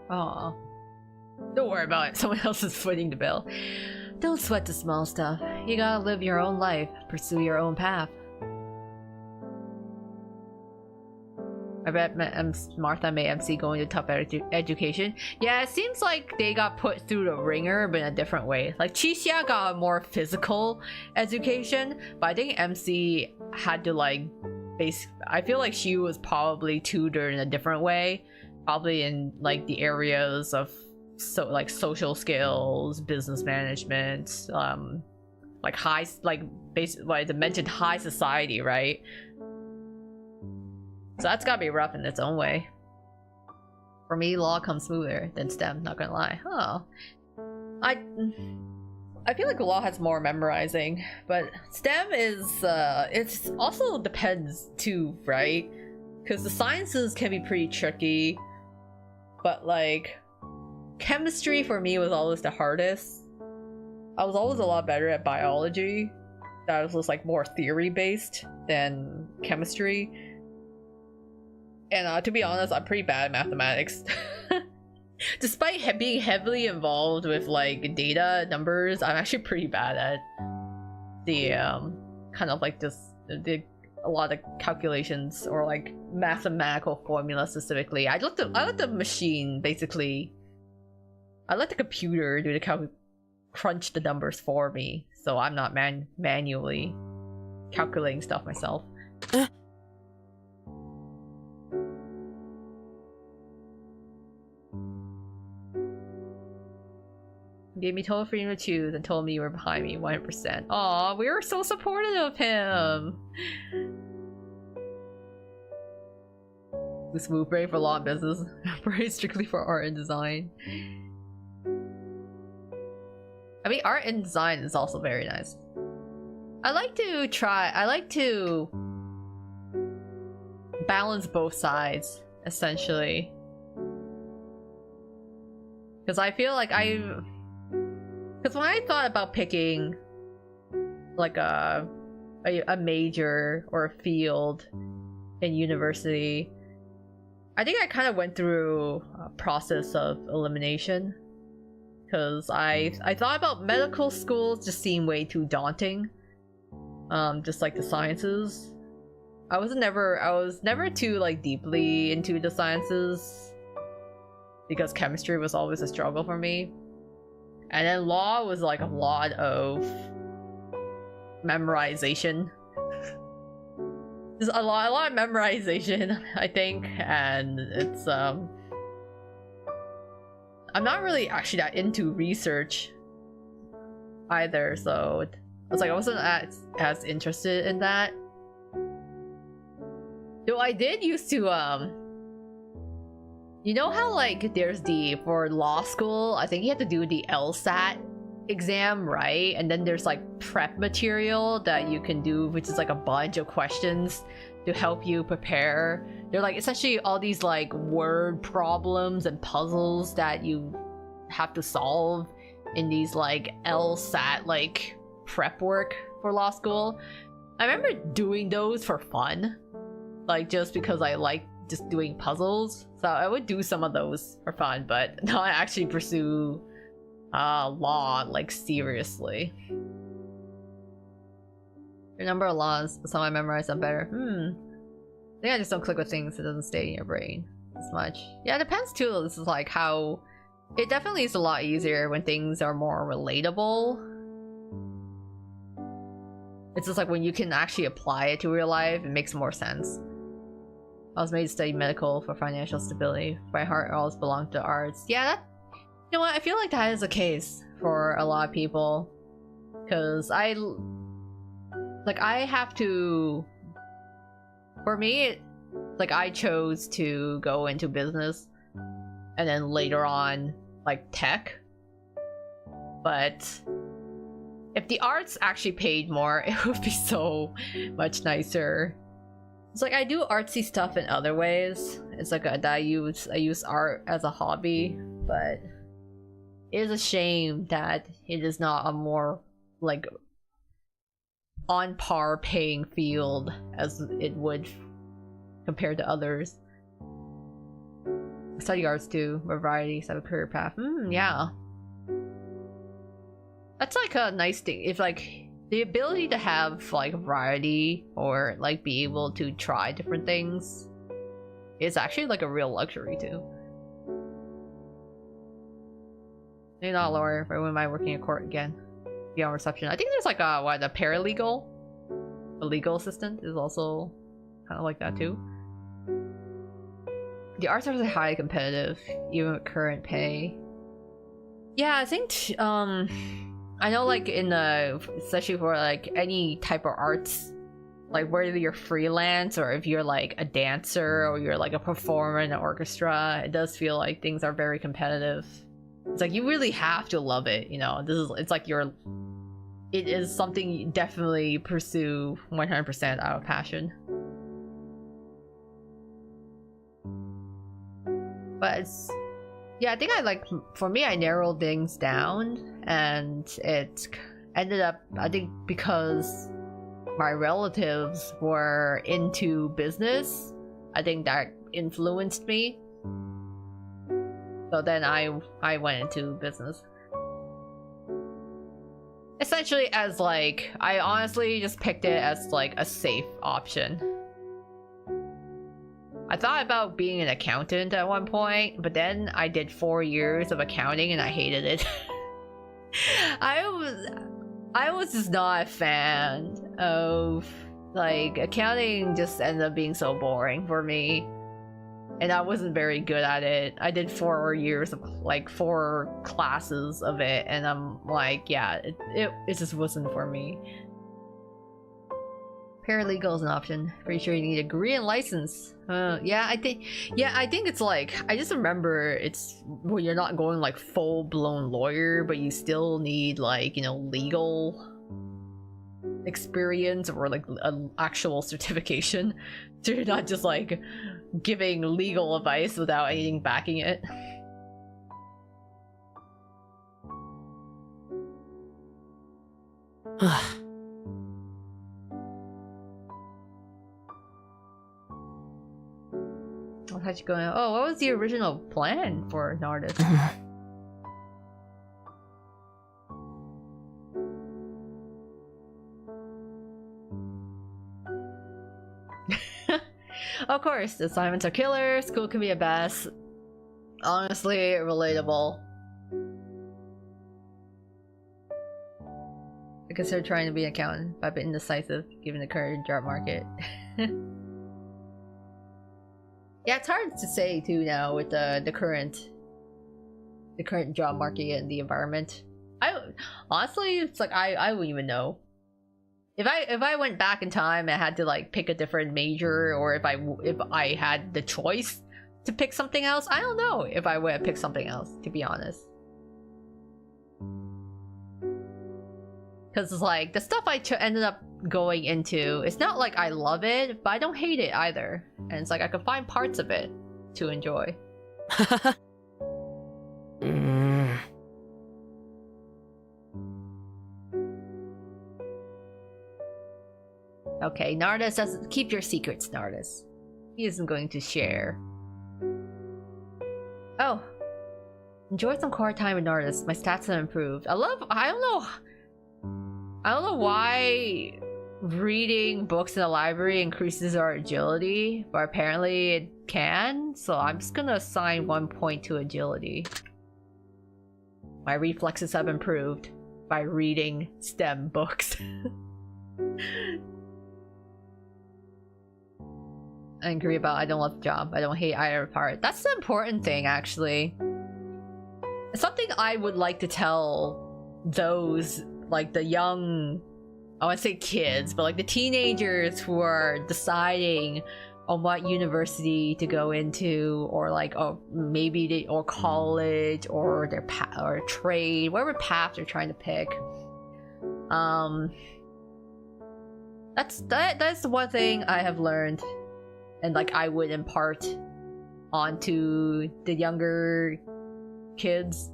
Aw. Don't worry about it. Someone else is footing the bill. Don't sweat the small stuff. You gotta live your own life. Pursue your own path. I bet Martha may MC going to top education. Yeah, it seems like they got put through the ringer, but in a different way. Like, Qixia got a more physical education, but I think MC had to, like, I feel like she was probably tutored in a different way. Probably in, like, the areas of, social skills, business management, like, basically, like, the mentioned high society, right? So that's gotta be rough in its own way. For me, law comes smoother than STEM, not gonna lie. Oh. I feel like law has more memorizing, but STEM is, it's also depends too, right? Because the sciences can be pretty tricky, but like, chemistry for me was always the hardest. I was always a lot better at biology. That was just like more theory-based than chemistry. And to be honest, I'm pretty bad at mathematics. Despite being heavily involved with like data, numbers, I'm actually pretty bad at the kind of like a lot of calculations or like mathematical formulas specifically. I let the machine basically. I let the computer do the crunch the numbers for me, so I'm not manually calculating stuff myself. Gave me total freedom to choose and told me you were behind me 100%. Aw, we were so supportive of him. The smooth brain for law and business, brain strictly for art and design. I mean, art and design is also very nice. I like to balance both sides, essentially. Because I feel like because when I thought about picking like a major or a field in university, I think I kind of went through a process of elimination. Because I thought about medical schools just seem way too daunting. Just like the sciences. I was never too like deeply into the sciences. Because chemistry was always a struggle for me. And then law was like a lot of memorization. There's a lot of memorization, I think, and it's I'm not really actually that into research either, so I wasn't as interested in that. Though I did used to you know how like there's for law school, I think you have to do the LSAT exam, right? And then there's like prep material that you can do, which is like a bunch of questions to help you prepare. They're like essentially all these like word problems and puzzles that you have to solve in these like LSAT like prep work for law school. I remember doing those for fun, like just because I like just doing puzzles. So I would do some of those for fun, but not actually pursue law like seriously. Your number of laws, some I memorize them better. I think I just don't click with things that doesn't stay in your brain as much. Yeah, it depends too. This is like how it definitely is a lot easier when things are more relatable. It's just like when you can actually apply it to real life, it makes more sense. I was made to study medical for financial stability. My heart always belonged to arts. Yeah, you know what? I feel like that is the case for a lot of people. Because I have to, for me, like I chose to go into business and then later on like tech, but if the arts actually paid more, it would be so much nicer. It's like I do artsy stuff in other ways. It's like I use art as a hobby, but it is a shame that it is not a more like on par paying field as it would compared to others. I study arts too, varieties have a career path. Yeah. That's like a nice thing. If like the ability to have like variety or like be able to try different things is actually like a real luxury too. Maybe not a lawyer, but when am I working in court again? Be on reception. I think there's like a paralegal? A legal assistant is also kind of like that too. The arts are highly competitive, even with current pay. Yeah, I think I know like in the, especially for like any type of arts, like whether you're freelance or if you're like a dancer or you're like a performer in an orchestra, it does feel like things are very competitive. It's like you really have to love it, you know. It's like it is something you definitely pursue 100% out of passion. But it's, yeah, I think for me, I narrowed things down, and it ended up, I think because my relatives were into business, I think that influenced me. So then I went into business. Essentially as like, I honestly just picked it as like a safe option. I thought about being an accountant at one point, but then I did 4 years of accounting and I hated it. I was just not a fan of like accounting. Just ended up being so boring for me, and I wasn't very good at it. I did 4 years of like 4 classes of it, and I'm like, yeah, it just wasn't for me. Paralegal is an option. Pretty sure you need a degree and license. Yeah, I think it's like, I just remember it's when you're not going like full-blown lawyer, but you still need like, you know, legal experience or like an actual certification. So you're not just like giving legal advice without anything backing it. How'd you go? Oh, what was the original plan for an artist? Of course, the assignments are killer. School can be a mess. Honestly, relatable. I consider trying to be an accountant, but I've been indecisive given the current job market. Yeah, it's hard to say too now with the current job market and the environment. Honestly, it's like I wouldn't even know. If I went back in time and had to like pick a different major, or if I had the choice to pick something else, I don't know if I would have picked something else, to be honest. Because it's like the stuff I ended up going into, it's not like I love it, but I don't hate it either. And it's like I can find parts of it to enjoy. Okay, Nardus doesn't keep your secrets, Nardus. He isn't going to share. Oh. Enjoy some core time with Nardus. My stats have improved. I don't know why reading books in the library increases our agility, but apparently it can, so I'm just gonna assign 1 point to agility. My reflexes have improved by reading STEM books. I agree about I don't love the job. I don't hate either part. That's the important thing, actually. It's something I would like to tell those like the young, I want to say kids, but like the teenagers who are deciding on what university to go into, or like, oh, maybe they, or college, or their or trade, whatever path they're trying to pick. That's the one thing I have learned, and like I would impart onto the younger kids,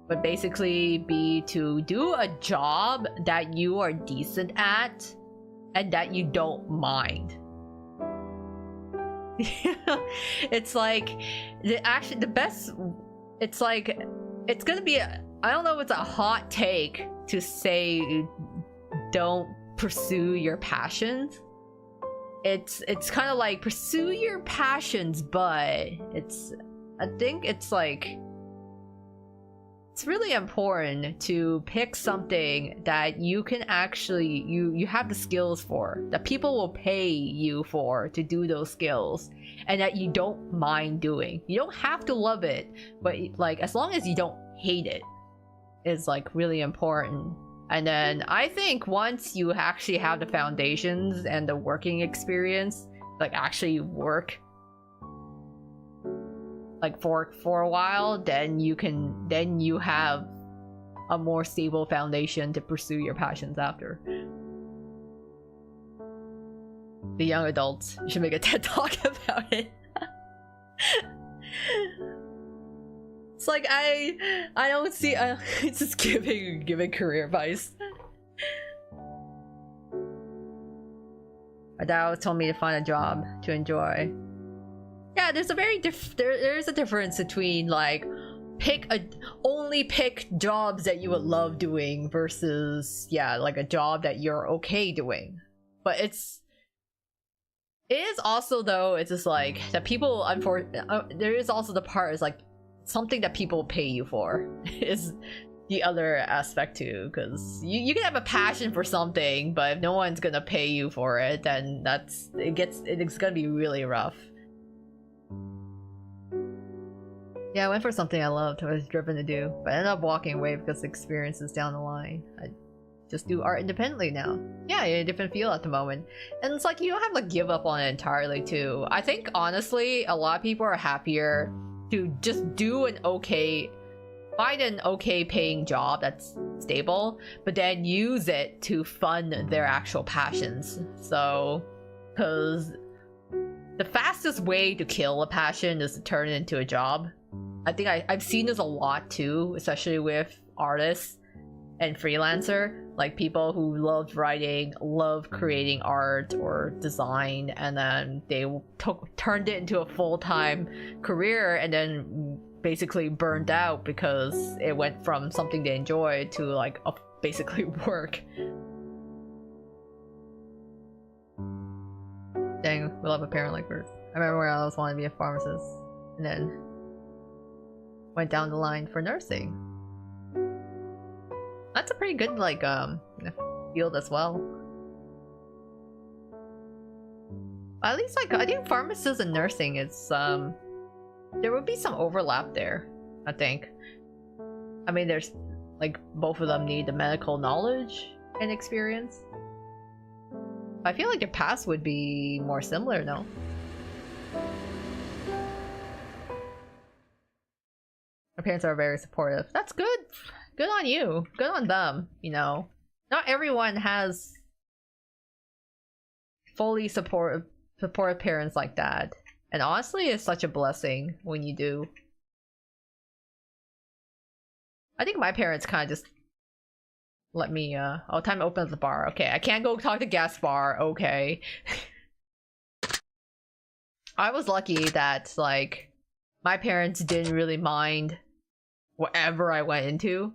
but basically be to do a job that you are decent at and that you don't mind. It's like the best. It's like it's gonna be I don't know if it's a hot take to say don't pursue your passions. It's kind of like pursue your passions, but I think it's like it's really important to pick something that you can actually you have the skills for, that people will pay you for to do those skills, and that you don't mind doing. You don't have to love it, but like as long as you don't hate it is like really important. And then I think once you actually have the foundations and the working experience, like actually work like for a while, then you have a more stable foundation to pursue your passions after. The young adults, you should make a TED talk about it. It's like I don't see it's just giving career advice. My dad told me to find a job to enjoy. Yeah, there's a very there's a difference between like only pick jobs that you would love doing versus like a job that you're okay doing. But it is also, though, it's just like that people there is also the part is like something that people pay you for is the other aspect too, because you can have a passion for something, but if no one's gonna pay you for it, then it's gonna be really rough. Yeah, I went for something I loved, I was driven to do, but I ended up walking away because the experiences down the line. I just do art independently now. Yeah, in a different field at the moment. And it's like you don't have to give up on it entirely too. I think honestly, a lot of people are happier to just do find an okay paying job that's stable, but then use it to fund their actual passions. So, because the fastest way to kill a passion is to turn it into a job. I think I've seen this a lot too, especially with artists and freelancer, like people who love writing, love creating art or design, and then they turned it into a full-time career and then basically burned out because it went from something they enjoy to like basically work. Dang, we love a parent like hers. I remember when I always wanted to be a pharmacist, and then went down the line for nursing. That's a pretty good like field as well. At least like I think pharmacists and nursing, it's there would be some overlap there, I think. I mean, there's like both of them need the medical knowledge and experience. I feel like their paths would be more similar, no? My parents are very supportive. That's good. Good on you. Good on them, you know. Not everyone has fully supportive parents like that. And honestly, it's such a blessing when you do. I think my parents kind of just let me, oh, time to open up the bar. Okay, I can't go talk to Gaspar. Okay. I was lucky that, like, my parents didn't really mind whatever I went into.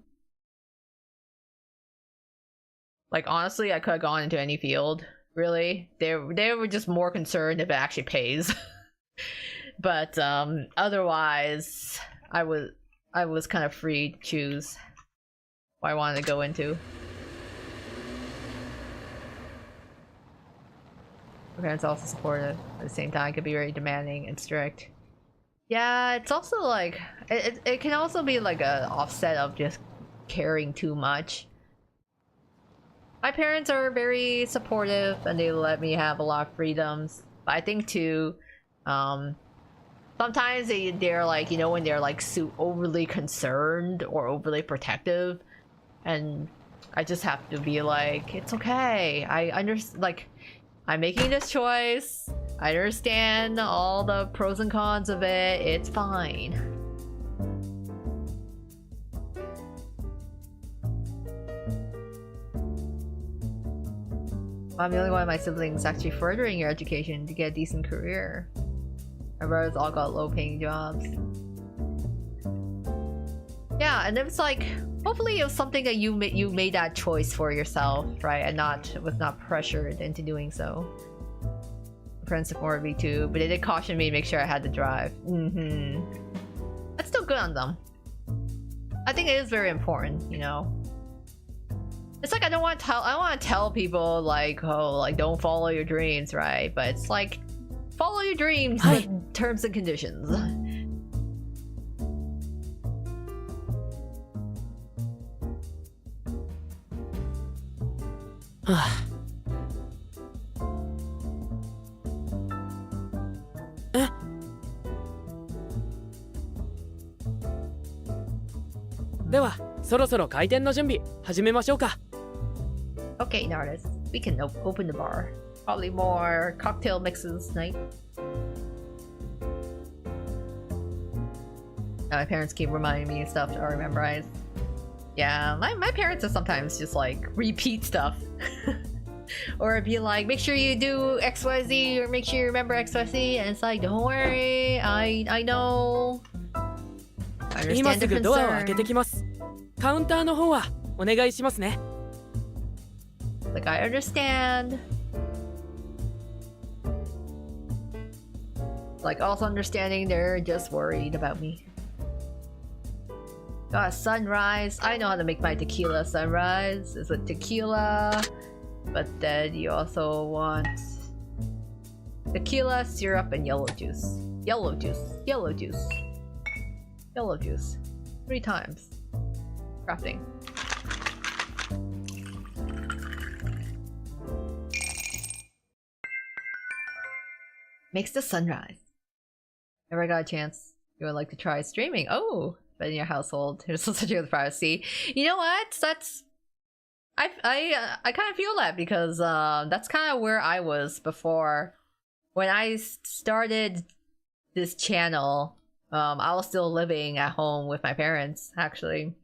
Like, honestly, I could have gone into any field, really. They were just more concerned if it actually pays. But otherwise, I was kind of free to choose what I wanted to go into. My parents also supportive. At the same time, it could be very demanding and strict. Yeah, it's also like it can also be like a offset of just caring too much. My parents are very supportive and they let me have a lot of freedoms. But I think too, sometimes they're like, you know, when they're like overly concerned or overly protective, and I just have to be like, it's okay. I understand. Like, I'm making this choice. I understand all the pros and cons of it. It's fine. I'm the only one of my siblings actually furthering your education to get a decent career. My brothers all got low-paying jobs. Yeah, and it was like, hopefully it was something that you made that choice for yourself, right? And was not pressured into doing so. Friends supported me too, but they did caution me to make sure I had to drive. That's still good on them. I think it is very important, you know. It's like I don't want to tell people like, oh, like don't follow your dreams, right? But it's like, follow your dreams with terms and conditions. Okay, Nardis, we can open the bar. Probably more cocktail mixes tonight. My parents keep reminding me of stuff to rememorize. Yeah, my parents are sometimes just like repeat stuff. Or be like, make sure you do XYZ or make sure you remember XYZ, and it's like, don't worry, I know. I understand the concern. Like, I understand. Like, also understanding they're just worried about me. Got a sunrise. I know how to make my tequila sunrise. It's a tequila, but then you also want tequila, syrup, and yellow juice. Yellow juice. Yellow juice. Yellow juice. 3 times. Crafting. Makes the sunrise. Never got a chance. You would like to try streaming? Oh, but in your household, there's such a privacy. You know what? That's I kind of feel that because that's kind of where I was before. When I started this channel, I was still living at home with my parents actually,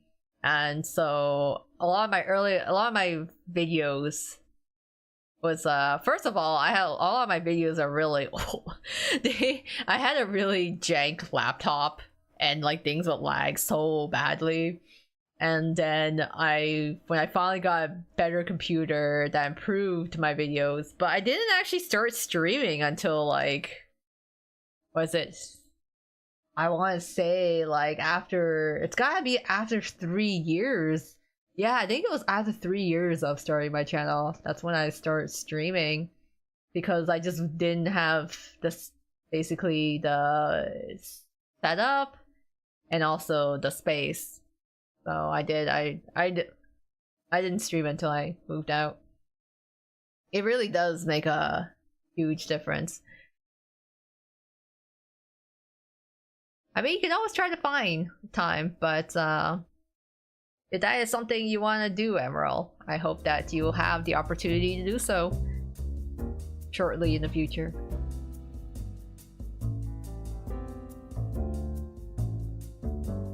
and so a lot of my videos was first of all, all of my videos are really old. I had a really jank laptop and like things would lag so badly, and then when I finally got a better computer that improved my videos, but I didn't actually start streaming until like, was it, I want to say like after, it's gotta be after 3 years. Yeah, I think it was after 3 years of starting my channel. That's when I started streaming, because I just didn't have this, basically the setup and also the space. So I didn't stream until I moved out. It really does make a huge difference. I mean, you can always try to find time, but if that is something you want to do, Emerald, I hope that you will have the opportunity to do so shortly in the future.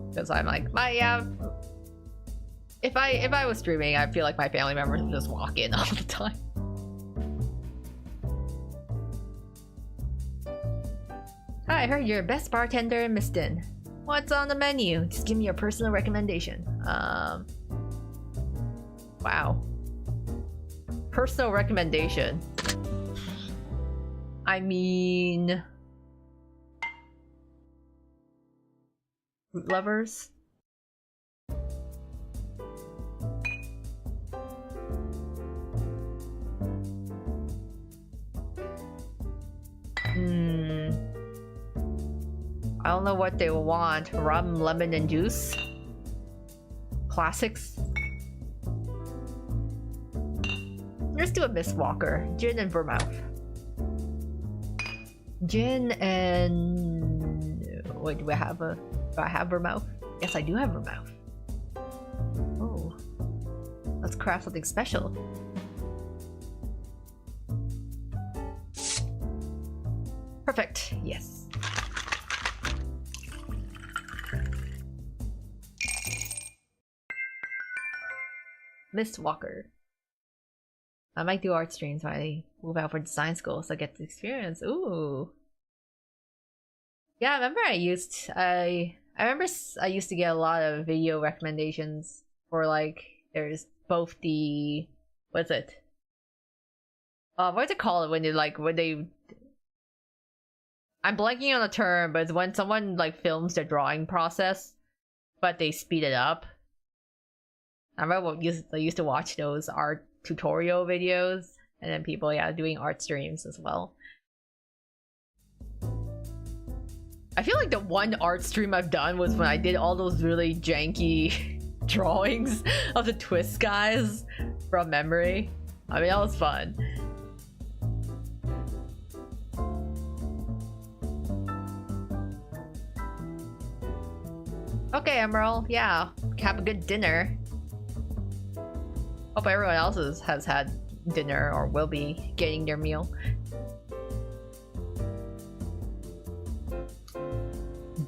Because I'm like, if I was streaming, I feel like my family members would just walk in all the time. Hi, I heard you're best bartender in Miston. What's on the menu? Just give me your personal recommendation. Wow. Personal recommendation. I mean, fruit lovers. I don't know what they will want. Rum, lemon, and juice. Classics. Let's do a Miss Walker. Gin and vermouth. Gin and... Wait, do I have vermouth? Yes, I do have vermouth. Oh. Let's craft something special. Perfect. Yes. Miss Walker. I might do art streams when I move out for design school, so I get the experience. Ooh. Yeah, I remember I used to get a lot of video recommendations for, like, there's both the, what's it? What's it called when they I'm blanking on the term, but it's when someone like films their drawing process, but they speed it up. I remember I used to watch those art tutorial videos, and then people, yeah, doing art streams as well. I feel like the one art stream I've done was when I did all those really janky drawings of the Twist guys from memory. I mean, that was fun. Okay, Emerald, yeah, have a good dinner. Hope everyone else has had dinner or will be getting their meal.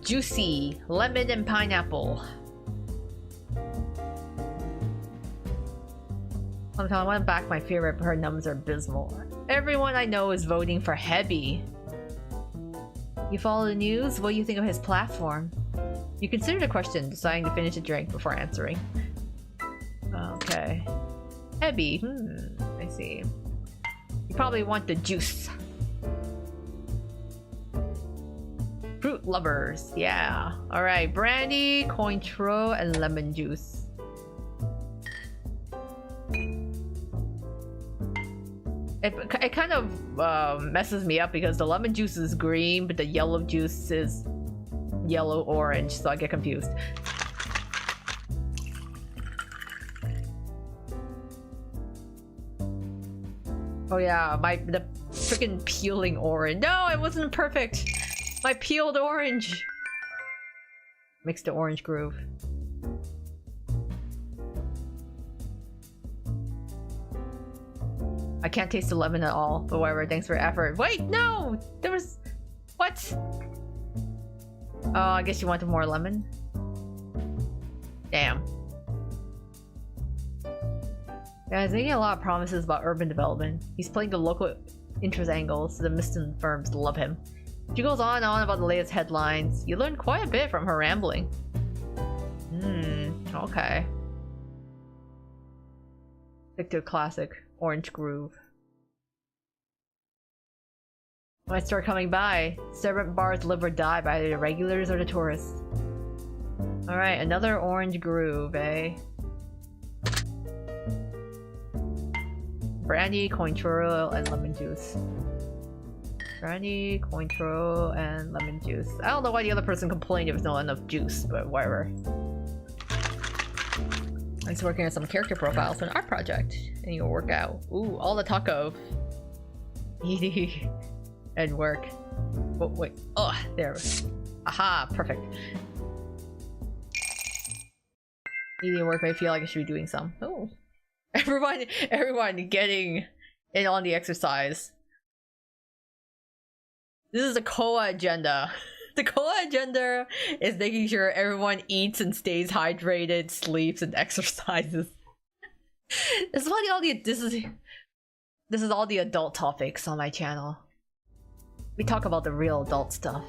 Juicy lemon and pineapple. Sometimes I want to back my favorite, but her numbers are abysmal. Everyone I know is voting for Heavy. You follow the news? What do you think of his platform? You consider the question, deciding to finish a drink before answering. Okay. Heavy. I see. You probably want the juice. Fruit lovers. Yeah. Alright. Brandy, cointreau, and lemon juice. It kind of messes me up because the lemon juice is green, but the yellow juice is yellow-orange, so I get confused. Oh yeah, the freaking peeling orange. No, it wasn't perfect. My peeled orange. Mixed the orange groove. I can't taste the lemon at all, but whatever, thanks for your effort. Wait, no! There was... What? Oh, I guess you wanted more lemon? Damn. Yeah, he's making a lot of promises about urban development. He's playing the local interest angle, so the Miston firms love him. She goes on and on about the latest headlines. You learn quite a bit from her rambling. Okay. Stick to a classic orange groove. When I start coming by, Serenpt bars live or die by either the regulars or the tourists. Alright, another orange groove, eh? Brandy, cointreau, and lemon juice. Brandy, cointreau, and lemon juice. I don't know why the other person complained if there's not enough juice, but whatever. I was working on some character profiles for an art project, and you'll work out. Ooh, all the talk of eating and work. Oh, wait. Oh, there. Aha, perfect. Eating and work may feel like I should be doing some. Oh. Everyone getting in on the exercise. This is the COA agenda. The COA agenda is making sure everyone eats and stays hydrated, sleeps, and exercises. This is all the adult topics on my channel. We talk about the real adult stuff.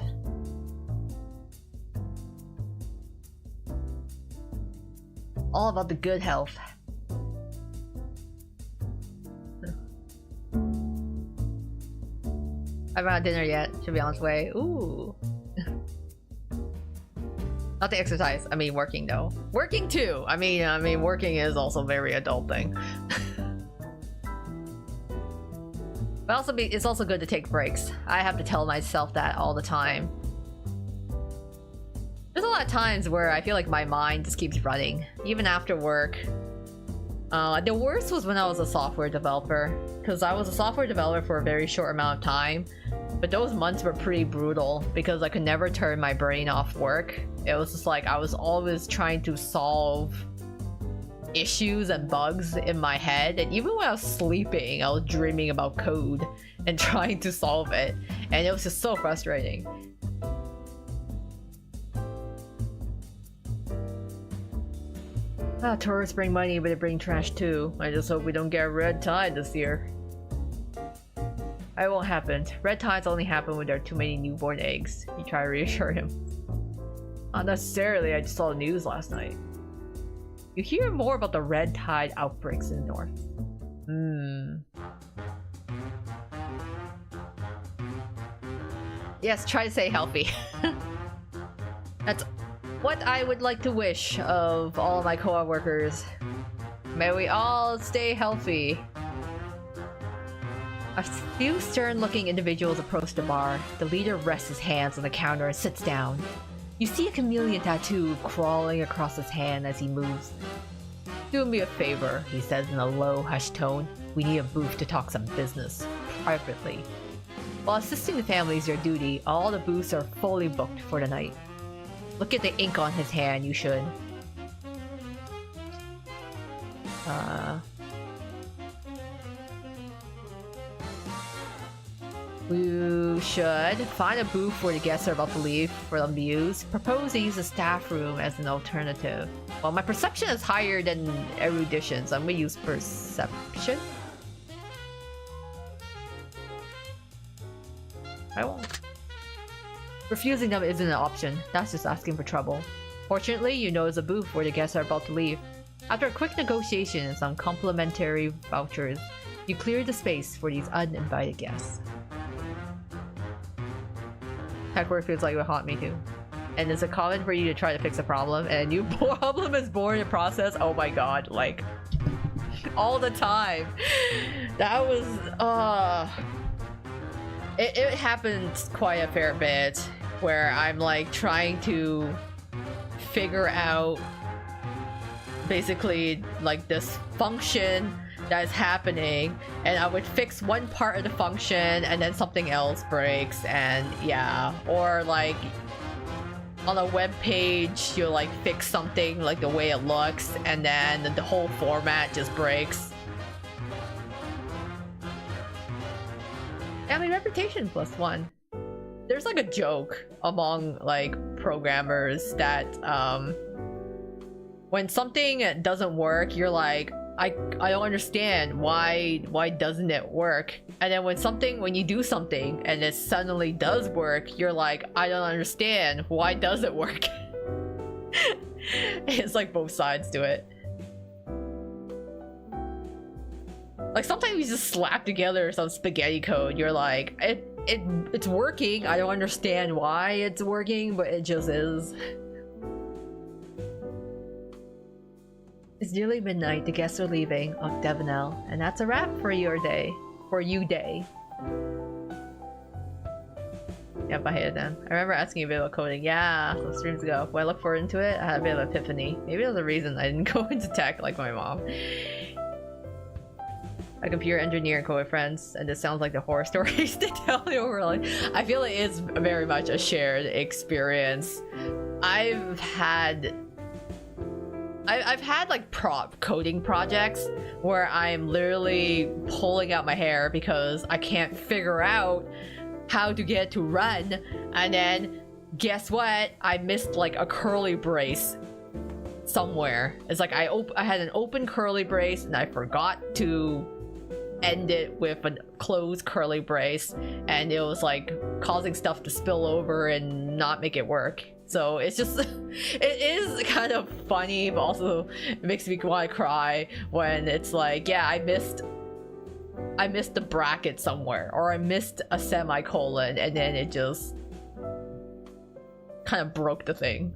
All about the good health. I haven't had dinner yet. Should be on its way. Ooh. Not the exercise. I mean, working though. Working too. I mean, working is also a very adult thing. But it's also good to take breaks. I have to tell myself that all the time. There's a lot of times where I feel like my mind just keeps running, even after work. The worst was when I was a software developer, because I was a software developer for a very short amount of time, but those months were pretty brutal because I could never turn my brain off work. It was just like I was always trying to solve issues and bugs in my head, and even when I was sleeping I was dreaming about code and trying to solve it, and it was just so frustrating. Tourists bring money, but they bring trash too. I just hope we don't get a red tide this year. It won't happen. Red tides only happen when there are too many newborn eggs. You try to reassure him. Not necessarily, I just saw the news last night. You hear more about the red tide outbreaks in the north. Yes, try to stay healthy. That's what I would like to wish of all of my co-workers. May we all stay healthy. A few stern-looking individuals approach the bar. The leader rests his hands on the counter and sits down. You see a chameleon tattoo crawling across his hand as he moves. Do me a favor, he says in a low, hushed tone. We need a booth to talk some business, privately. While assisting the family is your duty, all the booths are fully booked for the night. Look at the ink on his hand, you should. You should find a booth where the guests are about to leave for them to use. Propose to use the staff room as an alternative. Well, my perception is higher than erudition, so I'm gonna use perception. I won't. Refusing them isn't an option. That's just asking for trouble. Fortunately, you know there's a booth where the guests are about to leave. After a quick negotiation and some complimentary vouchers, you clear the space for these uninvited guests. Heck, where it feels like it would haunt me too. And it's a common for you to try to fix a problem, and a new problem is born in the process. Oh my god, like all the time. That was it happens quite a fair bit where I'm like trying to figure out basically like this function that is happening, and I would fix one part of the function and then something else breaks, and yeah. Or like on a web page you'll like fix something like the way it looks, and then the whole format just breaks. I mean, reputation +1. There's like a joke among like programmers that when something doesn't work, you're like, I don't understand why doesn't it work? And then when you do something and it suddenly does work, you're like, I don't understand, why does it work? It's like both sides do it. Like sometimes you just slap together some spaghetti code, you're like, it's working, I don't understand why it's working, but it just is. It's nearly midnight, the guests are leaving of Devanel, and that's a wrap for your day. For you day. Yep, I hated them. I remember asking a bit about coding. Yeah, some streams ago. When I looked forward into it, I had a bit of an epiphany. Maybe there's a reason I didn't go into tech like my mom. A computer engineer and code friends, and this sounds like the horror stories they tell me over. Like, I feel it is very much a shared experience. I've had like coding projects where I'm literally pulling out my hair because I can't figure out how to get it to run, and then guess what? I missed like a curly brace somewhere. It's like I had an open curly brace and I forgot to end it with a closed curly brace, and it was like causing stuff to spill over and not make it work. So it's just it is kind of funny, but also it makes me want to cry when it's like, yeah, I missed the bracket somewhere, or I missed a semicolon, and then it just kind of broke the thing.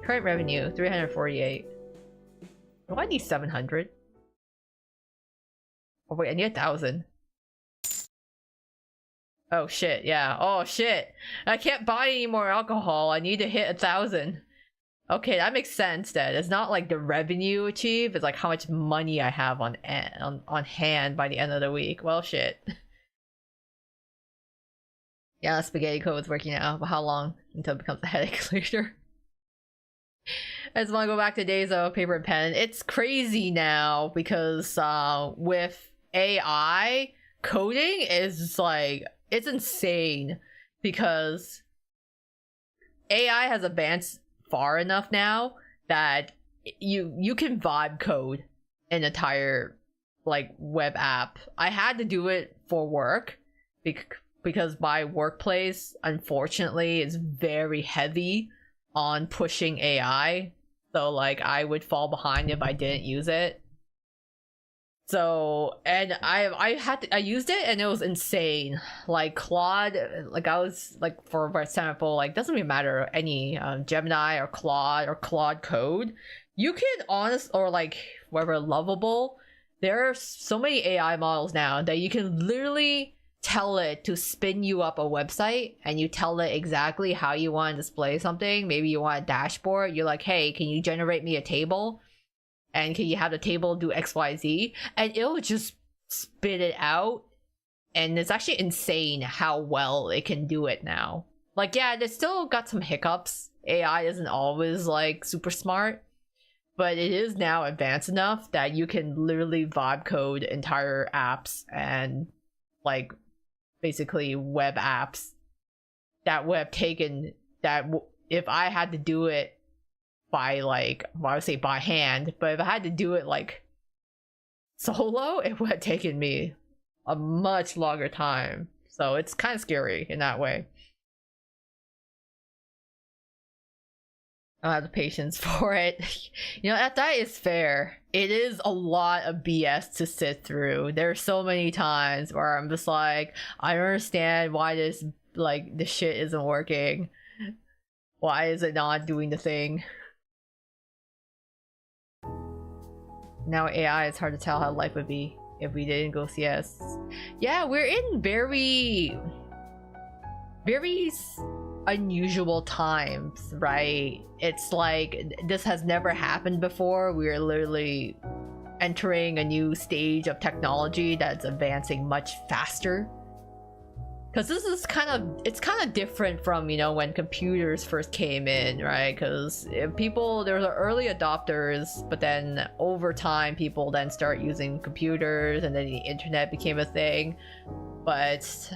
Current revenue 348. Do I need 700? Oh wait, I need 1,000. Oh shit, yeah. Oh shit. I can't buy any more alcohol. I need to hit 1,000. Okay, that makes sense then. It's not like the revenue achieved, it's like how much money I have on hand by the end of the week. Well, shit. Yeah, spaghetti code's working out, but how long until it becomes a headache later? I just want to go back to days of paper and pen. It's crazy now because with AI, coding is like, it's insane because AI has advanced far enough now that you can vibe code an entire like web app. I had to do it for work because my workplace unfortunately is very heavy on pushing AI, so like I would fall behind if I didn't use it. So, and I used it and it was insane. Like Claude, like I was like, for example, like doesn't really matter any Gemini or Claude code, you can or like whatever Lovable, there are so many AI models now that you can literally tell it to spin you up a website and you tell it exactly how you want to display something. Maybe you want a dashboard, you're like, hey, can you generate me a table? And can you have the table do XYZ? And it'll just spit it out. And it's actually insane how well it can do it now. Like, yeah, it's still got some hiccups. AI isn't always like super smart, but it is now advanced enough that you can literally vibe code entire apps and like basically web apps that would have taken that if I had to do it by like, well, I would say by hand, but if I had to do it like solo, it would have taken me a much longer time. So it's kind of scary in that way. I don't have the patience for it. You know, that is fair. It is a lot of BS to sit through. There's so many times where I'm just like, I don't understand why this shit isn't working. Why is it not doing the thing? Now AI, it's hard to tell how life would be if we didn't go CS. Yeah, we're in very unusual times, right? It's like this has never happened before. We're literally entering a new stage of technology that's advancing much faster. Because this is kind of different from, you know, when computers first came in, right? Because people, there were early adopters, but then over time people then start using computers and then the internet became a thing. But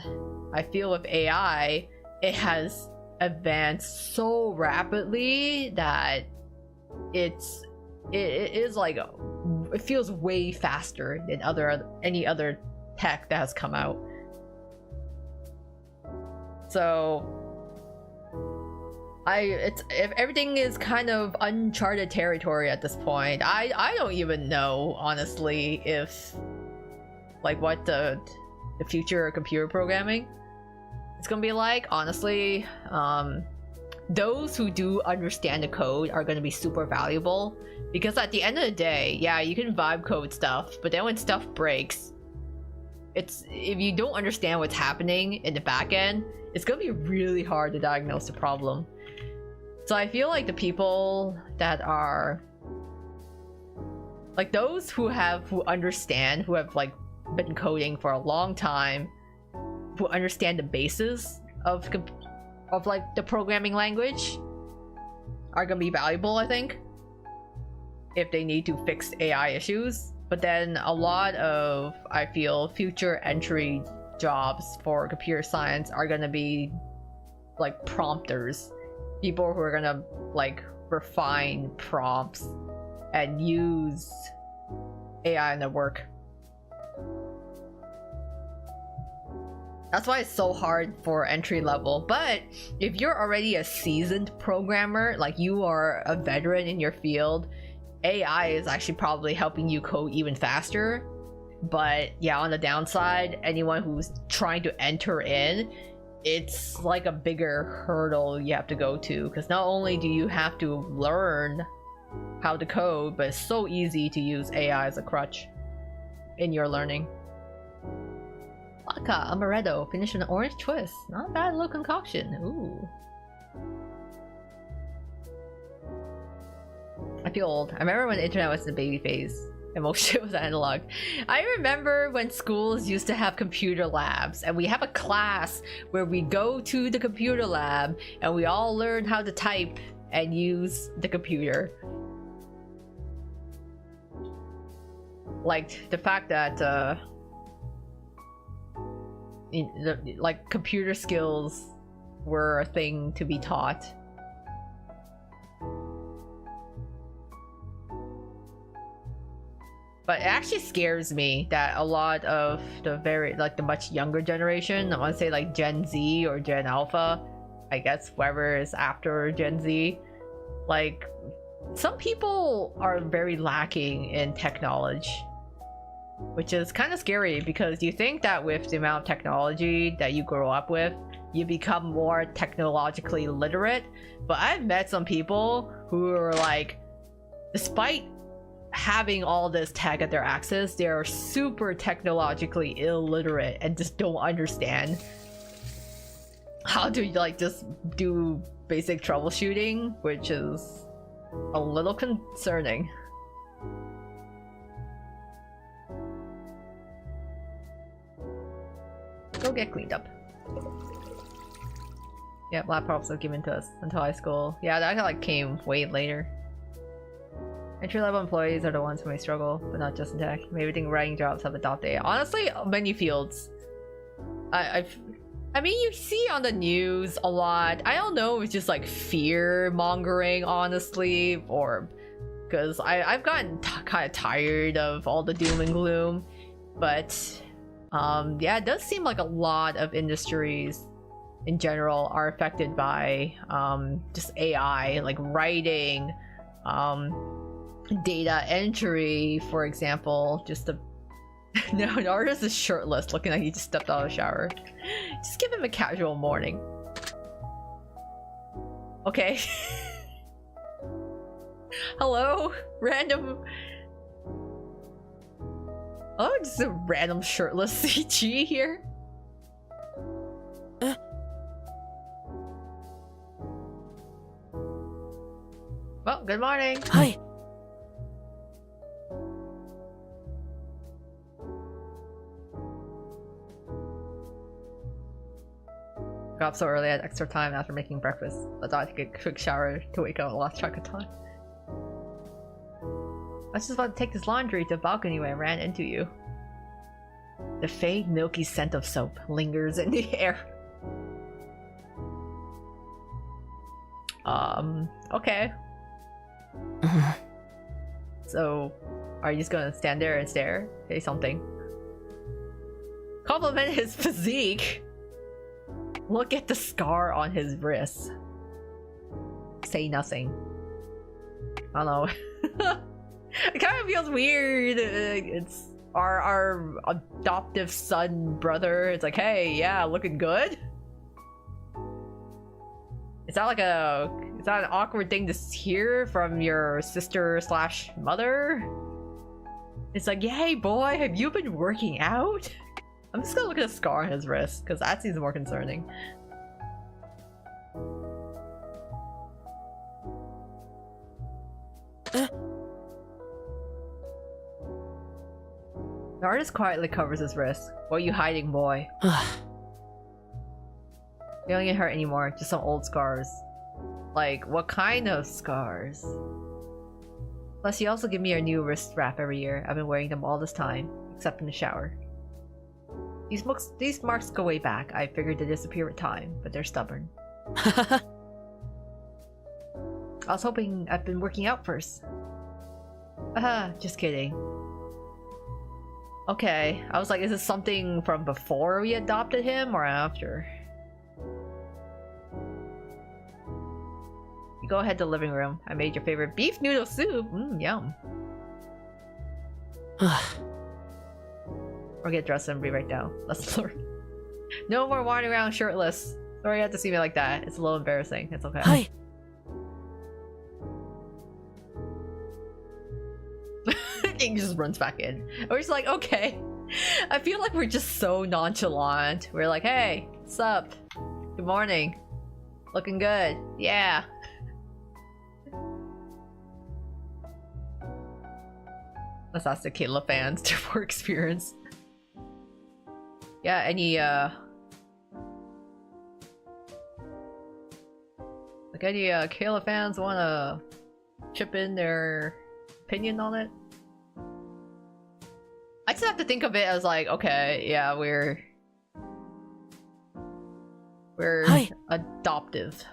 I feel with AI, it has advanced so rapidly that it is like, it feels way faster than any other tech that has come out. So if everything is kind of uncharted territory at this point. I don't even know, honestly, if like what the future of computer programming it's gonna be like. Honestly, those who do understand the code are gonna be super valuable, because at the end of the day, yeah, you can vibe code stuff, but then when stuff breaks, if you don't understand what's happening in the back end, it's gonna be really hard to diagnose the problem. So I feel like the people that are like those who understand, who have like been coding for a long time, who understand the basis of like the programming language, are gonna be valuable, I think, if they need to fix AI issues. But then a lot of, I feel, future entry jobs for computer science are gonna be like prompters, people who are gonna like refine prompts and use AI in their work. That's why it's so hard for entry level. But if you're already a seasoned programmer, like you are a veteran in your field, AI is actually probably helping you code even faster. But yeah, on the downside, anyone who's trying to enter in, it's like a bigger hurdle you have to go to, because not only do you have to learn how to code, but it's so easy to use AI as a crutch in your learning. Vodka amaretto, finished with an orange twist. Not a bad little concoction. Ooh. I feel old. I remember when the internet was in the baby phase and most shit was analog. I remember when schools used to have computer labs, and we have a class where we go to the computer lab and we all learn how to type and use the computer. Like the fact that like computer skills were a thing to be taught. But it actually scares me that a lot of the the much younger generation, I want to say like Gen Z or Gen Alpha, I guess whoever is after Gen Z, like some people are very lacking in tech knowledge, which is kind of scary because you think that with the amount of technology that you grow up with, you become more technologically literate. But I've met some people who are like, despite having all this tech at their access, they're super technologically illiterate and just don't understand how to like just do basic troubleshooting, which is a little concerning. Go get cleaned up. Yeah, laptops were given to us until high school. Yeah, that like came way later. Entry-level employees are the ones who may struggle, but not just in tech. Maybe think writing jobs have adopted AI. Honestly, many fields. I mean, you see on the news a lot. I don't know if it's just like fear-mongering, honestly, or because I've gotten kind of tired of all the doom and gloom. But yeah, it does seem like a lot of industries in general are affected by just AI, like writing, data entry, for example. Just a no, an artist is shirtless, looking like he just stepped out of the shower. Just give him a casual morning. Okay. Hello, random. Oh, just a random shirtless CG here. Well, good morning. Hi. Got up so early, I had extra time after making breakfast. I thought I'd take a quick shower to wake up and lost track of time. I was just about to take this laundry to the balcony when I ran into you. The faint, milky scent of soap lingers in the air. Okay. So, are you just gonna stand there and stare? Say something. Compliment his physique. Look at the scar on his wrist. Say nothing. I don't know. It kind of feels weird. It's our adoptive son brother. It's like, hey, yeah, looking good. Is that an awkward thing to hear from your sister slash mother? It's like, hey boy, have you been working out? I'm just gonna look at the scar on his wrist, because that seems more concerning. The artist quietly covers his wrist. What are you hiding, boy? You don't get hurt anymore, just some old scars. Like, what kind of scars? Plus, you also give me a new wrist wrap every year. I've been wearing them all this time, except in the shower. These marks go way back. I figured they disappear with time, but they're stubborn. I was hoping I've been working out first. Just kidding. Okay, I was like, is this something from before we adopted him or after? You go ahead to the living room. I made your favorite beef noodle soup. Yum. Or get dressed and be right down. Let's learn. No more wandering around shirtless. Sorry you have to see me like that. It's a little embarrassing. It's okay. Hi. He just runs back in. We're just like, okay. I feel like we're just so nonchalant. We're like, hey, what's up? Good morning. Looking good. Yeah. Let's ask the Kayla fans for experience. Yeah, any Kayla fans wanna chip in their opinion on it? I just have to think of it as like, okay, yeah, we're Hi. adoptive.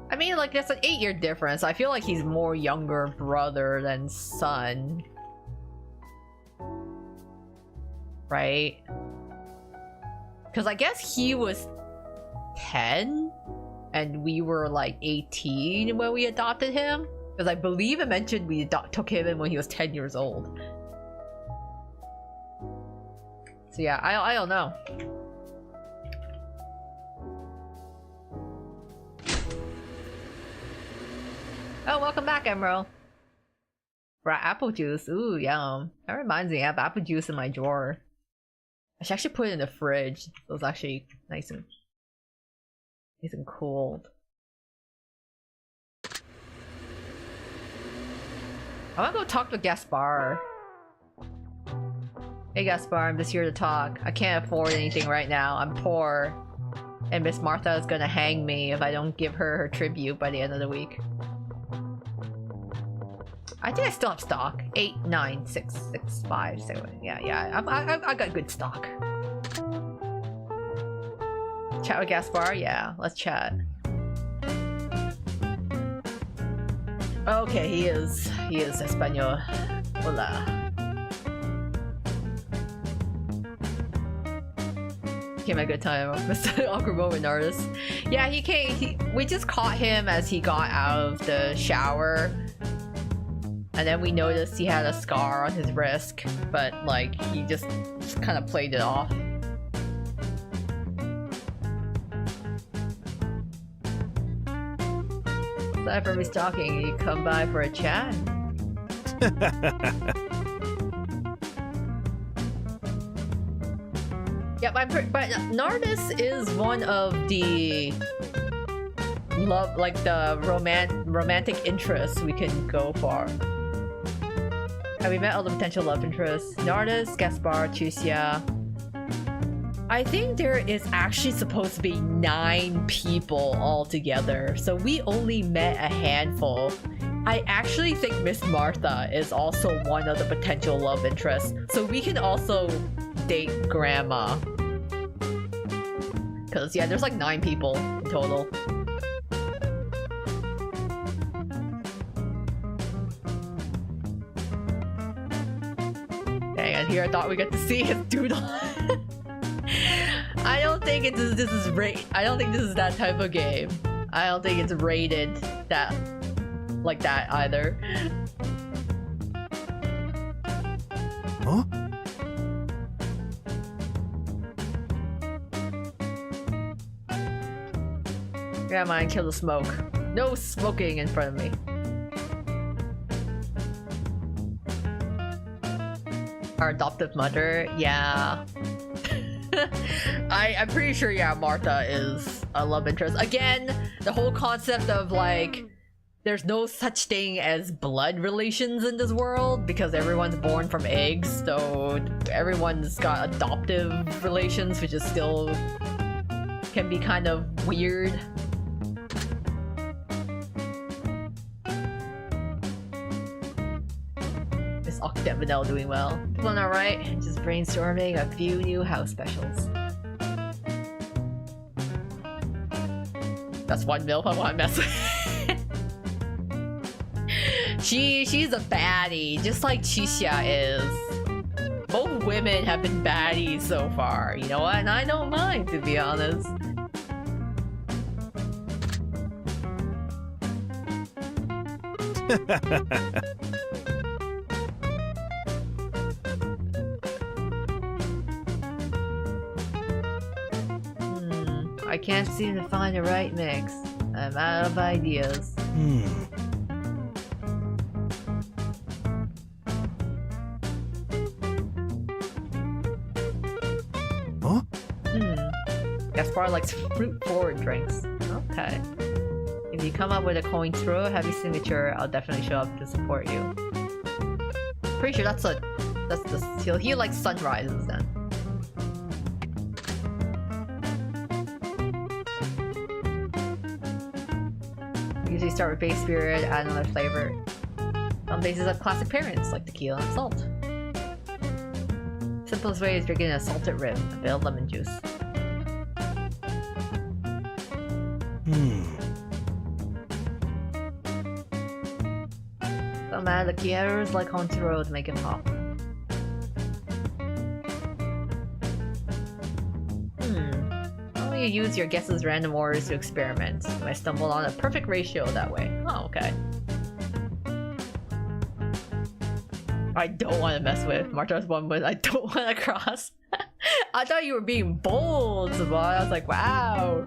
I mean, like, there's an 8-year difference. I feel like he's more younger brother than son. Right? Because I guess he was 10 and we were like 18 when we adopted him. Because I believe it mentioned we took him in when he was 10 years old. So yeah, I don't know. Oh, welcome back, Emerald. Right, apple juice. Ooh, yum. That reminds me, I have apple juice in my drawer. I should actually put it in the fridge. So it's actually nice and cold. I wanna go talk to Gaspar. Hey Gaspar, I'm just here to talk. I can't afford anything right now. I'm poor. And Miss Martha is gonna hang me if I don't give her her tribute by the end of the week. I think I still have stock. 8, 9, 6, 6, 5, 7. Yeah. I got good stock. Chat with Gaspar? Yeah, let's chat. Okay, he is Espanol. Hola. Came at a good time, Mr. Awkward Moment Artist. Yeah, he came. We just caught him as he got out of the shower. And then we noticed he had a scar on his wrist, but like he just kind of played it off. Aside from restocking, you come by for a chat. Yeah, but Nardis is one of the love, like the romantic interests we can go for. Have we met all the potential love interests? Nardis, Gaspar, Chusia. I think there is actually supposed to be 9 people altogether, so we only met a handful. I actually think Miss Martha is also one of the potential love interests, so we can also date Grandma. Cause yeah, there's like 9 people in total. Dang, and here I thought we get to see his doodle. I don't think this is that type of game. I don't think it's rated that like that either. Huh? Grandma and kill the smoke. No smoking in front of me. Our adoptive mother, yeah. I'm pretty sure, yeah, Martha is a love interest. Again, the whole concept of like, there's no such thing as blood relations in this world because everyone's born from eggs, so everyone's got adoptive relations, which is still can be kind of weird. Miss Octet Vanilla doing well. Doing alright, just brainstorming a few new house specials. That's one MILF I want to mess with. She's a baddie, just like Chisha is. Both women have been baddies so far, you know what? And I don't mind, to be honest. I can't seem to find the right mix. I'm out of ideas. Gaspar likes fruit-forward drinks. Okay. If you come up with a coin throw, heavy signature, I'll definitely show up to support you. Pretty sure that's the he likes sunrises then. Usually start with base spirit, add another flavor. Some bases have classic pairings like tequila and salt. Simplest way is drinking a salted rim, a bit of lemon juice. Some add liqueurs like Haunted Road to make it pop. You use your guesses random orders to experiment. I stumbled on a perfect ratio that way. Oh, okay. I don't want to mess with Marta's one, but I don't want to cross. I thought you were being bold, but I was like, wow.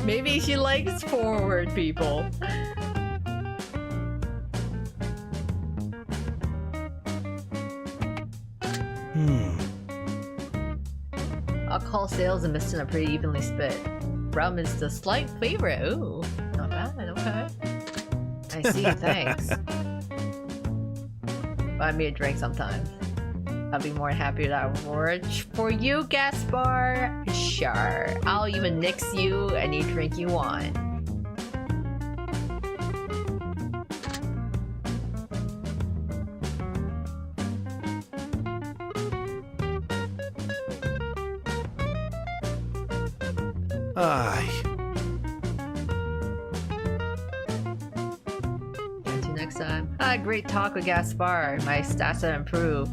Maybe she likes forward people. Alcohol sales in Miston are pretty evenly split. Rum is the slight favorite. Ooh, not bad, okay. I see, thanks. Buy me a drink sometimes. I'll be more happy with that reward. For you, Gaspar? Sure. I'll even nix you any drink you want. Ay. Catch you next time. Great talk with Gaspar. My stats have improved.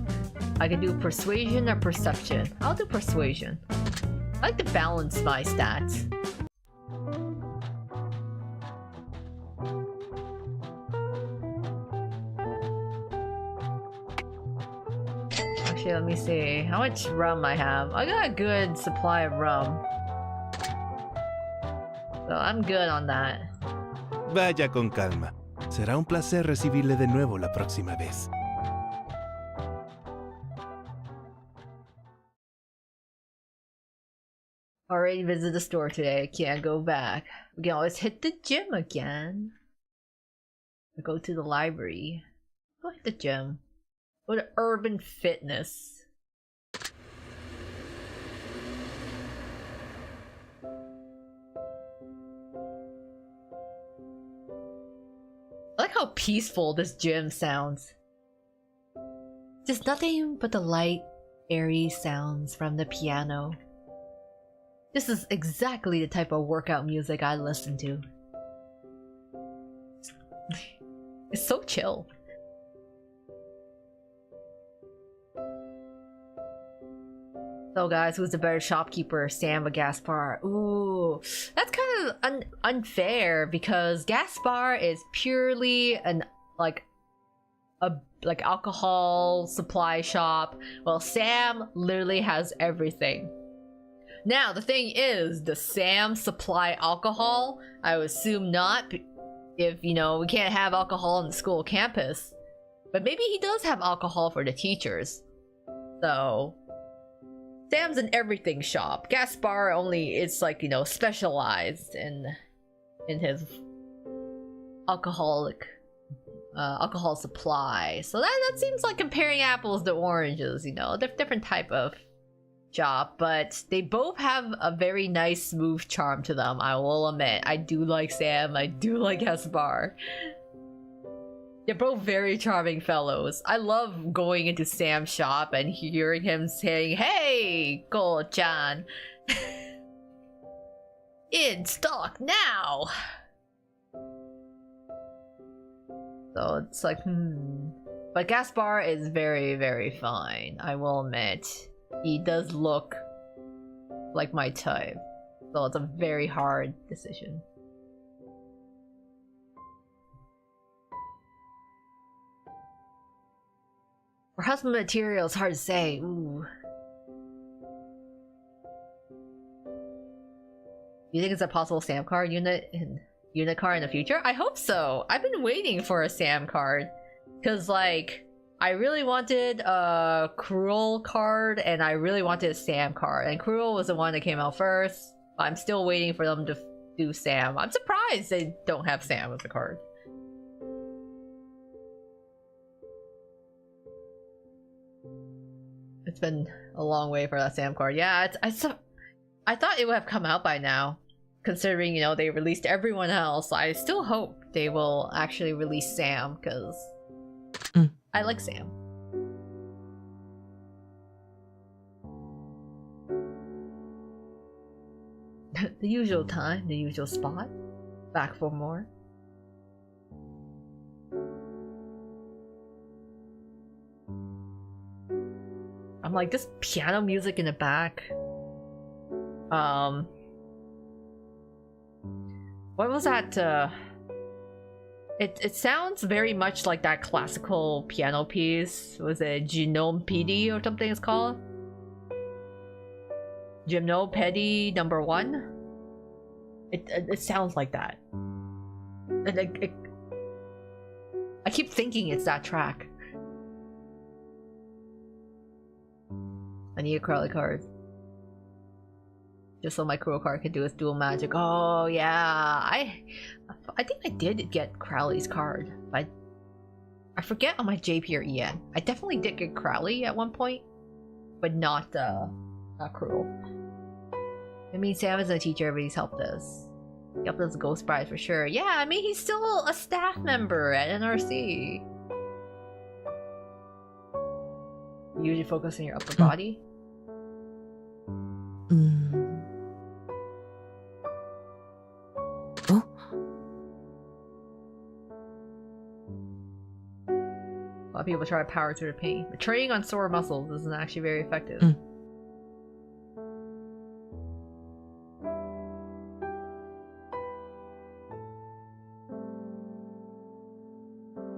I can do persuasion or perception. I'll do persuasion. I like to balance my stats. Actually, let me see how much rum I have. I got a good supply of rum. So I'm good on that. Vaya con calma. Será un placer recibirle de nuevo la próxima vez. Already visited the store today. Can't go back. We can always hit the gym again. Or go to the library. Go hit the gym. Go to Urban Fitness. I like how peaceful this gym sounds. Just nothing but the light, airy sounds from the piano. This is exactly the type of workout music I listen to. It's so chill. So guys, who's the better shopkeeper, Sam or Gaspar? Ooh, that's kind of unfair because Gaspar is purely an like alcohol supply shop, while Sam literally has everything. Now the thing is, does Sam supply alcohol? I would assume not, if you know we can't have alcohol on the school campus. But maybe he does have alcohol for the teachers. So Sam's an everything shop. Gaspar only is like, you know, specialized in his alcohol supply. So that seems like comparing apples to oranges, you know, different type of shop, but they both have a very nice smooth charm to them. I will admit, I do like Sam, I do like Gaspar. They're both very charming fellows. I love going into Sam's shop and hearing him saying, "Hey, Go-chan! In stock now!" So it's like, But Gaspar is very, very fine, I will admit. He does look like my type. So it's a very hard decision. For husband material, it's hard to say. Ooh. You think it's a possible Sam card unit card in the future? I hope so. I've been waiting for a Sam card. Cause like, I really wanted a Cruel card, and I really wanted a Sam card. And Cruel was the one that came out first. I'm still waiting for them to do Sam. I'm surprised they don't have Sam as a card. It's been a long way for that Sam card. Yeah, I thought it would have come out by now, considering, you know, they released everyone else. I still hope they will actually release Sam, because I like Sam. The usual time, the usual spot. Back for more. I'm like, this piano music in the back. What was that? It sounds very much like that classical piano piece. Was it Gymnopédie or something it's called? Gymnopédie number 1? It sounds like that. I keep thinking it's that track. I need a Crowley card. Just so my Cruel card can do its dual magic. Oh yeah, I think I did get Crowley's card. I forget on my JP or EN. I definitely did get Crowley at one point, but not Cruel. I mean, Sam is a teacher. Everybody's helped us. He helped us Ghost Bride for sure. Yeah, I mean, he's still a staff member at NRC. You usually focus on your upper body. Oh? A lot of people try to power through the pain, but training on sore muscles isn't actually very effective.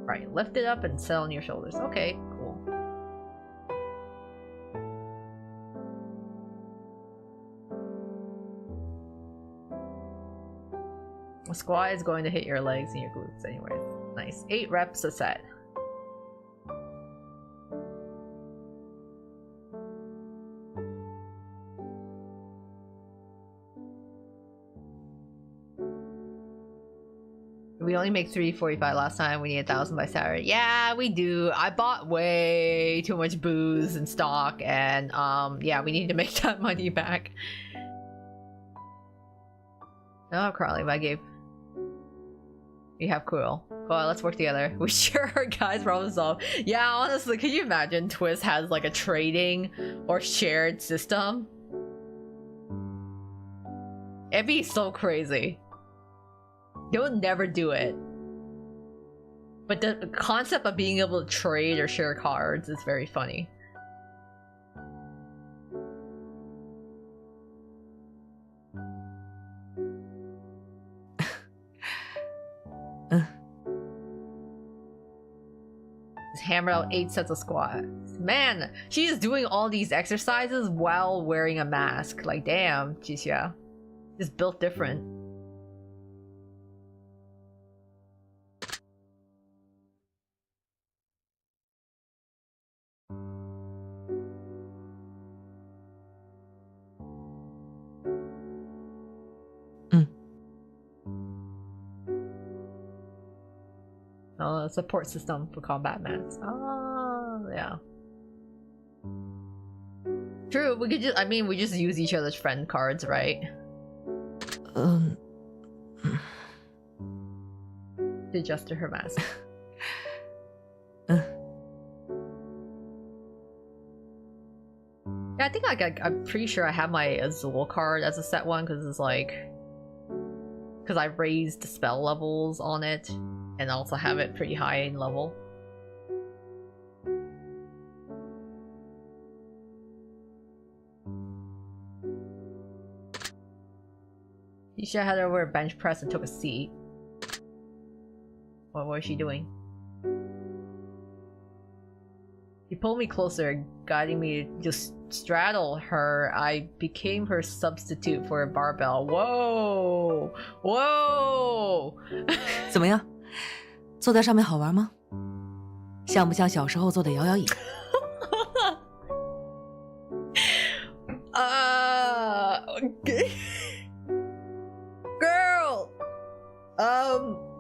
Right, lift it up and set on your shoulders. Okay, cool. A squat is going to hit your legs and your glutes anyways. Nice. 8 reps a set. We only make 345 last time. We need 1,000 by Saturday. Yeah, we do. I bought way too much booze in stock, and yeah, we need to make that money back. Oh, Crowley, but I gave. You have Cruel. Go on, let's work together. We sure are, guys. Problem solved. Yeah, honestly, can you imagine Twist has like a trading or shared system? It'd be so crazy. They would never do it. But the concept of being able to trade or share cards is very funny. Just hammered out 8 sets of squats. Man, she is doing all these exercises while wearing a mask. Like, damn, Jisha. Just built different. Oh, support system for combat mats. Oh, yeah. True, we could just, I mean, we just use each other's friend cards, right? To adjust to her mask. Yeah, I think like I'm pretty sure I have my Azul card as a set one because it's like, because I raised the spell levels on it and also have it pretty high in level. You should have had her wear a bench press and took a seat. What was she doing? He pulled me closer, guiding me to just straddle her. I became her substitute for a barbell. Whoa! Whoa! 怎么样？坐在上面好玩吗？像不像小时候坐的摇摇椅？Okay. Girl,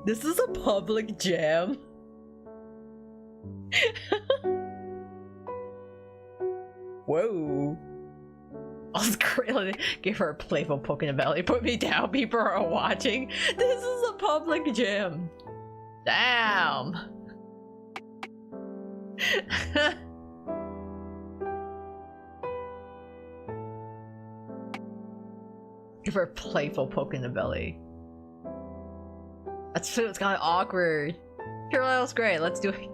this is a public gym. Whoa. I was crazy. Give her a playful poke in the belly. Put me down, people are watching. This is a public gym. Damn. Give her a playful poke in the belly. That's true, it's kind of awkward. Sure, that was great, let's do it.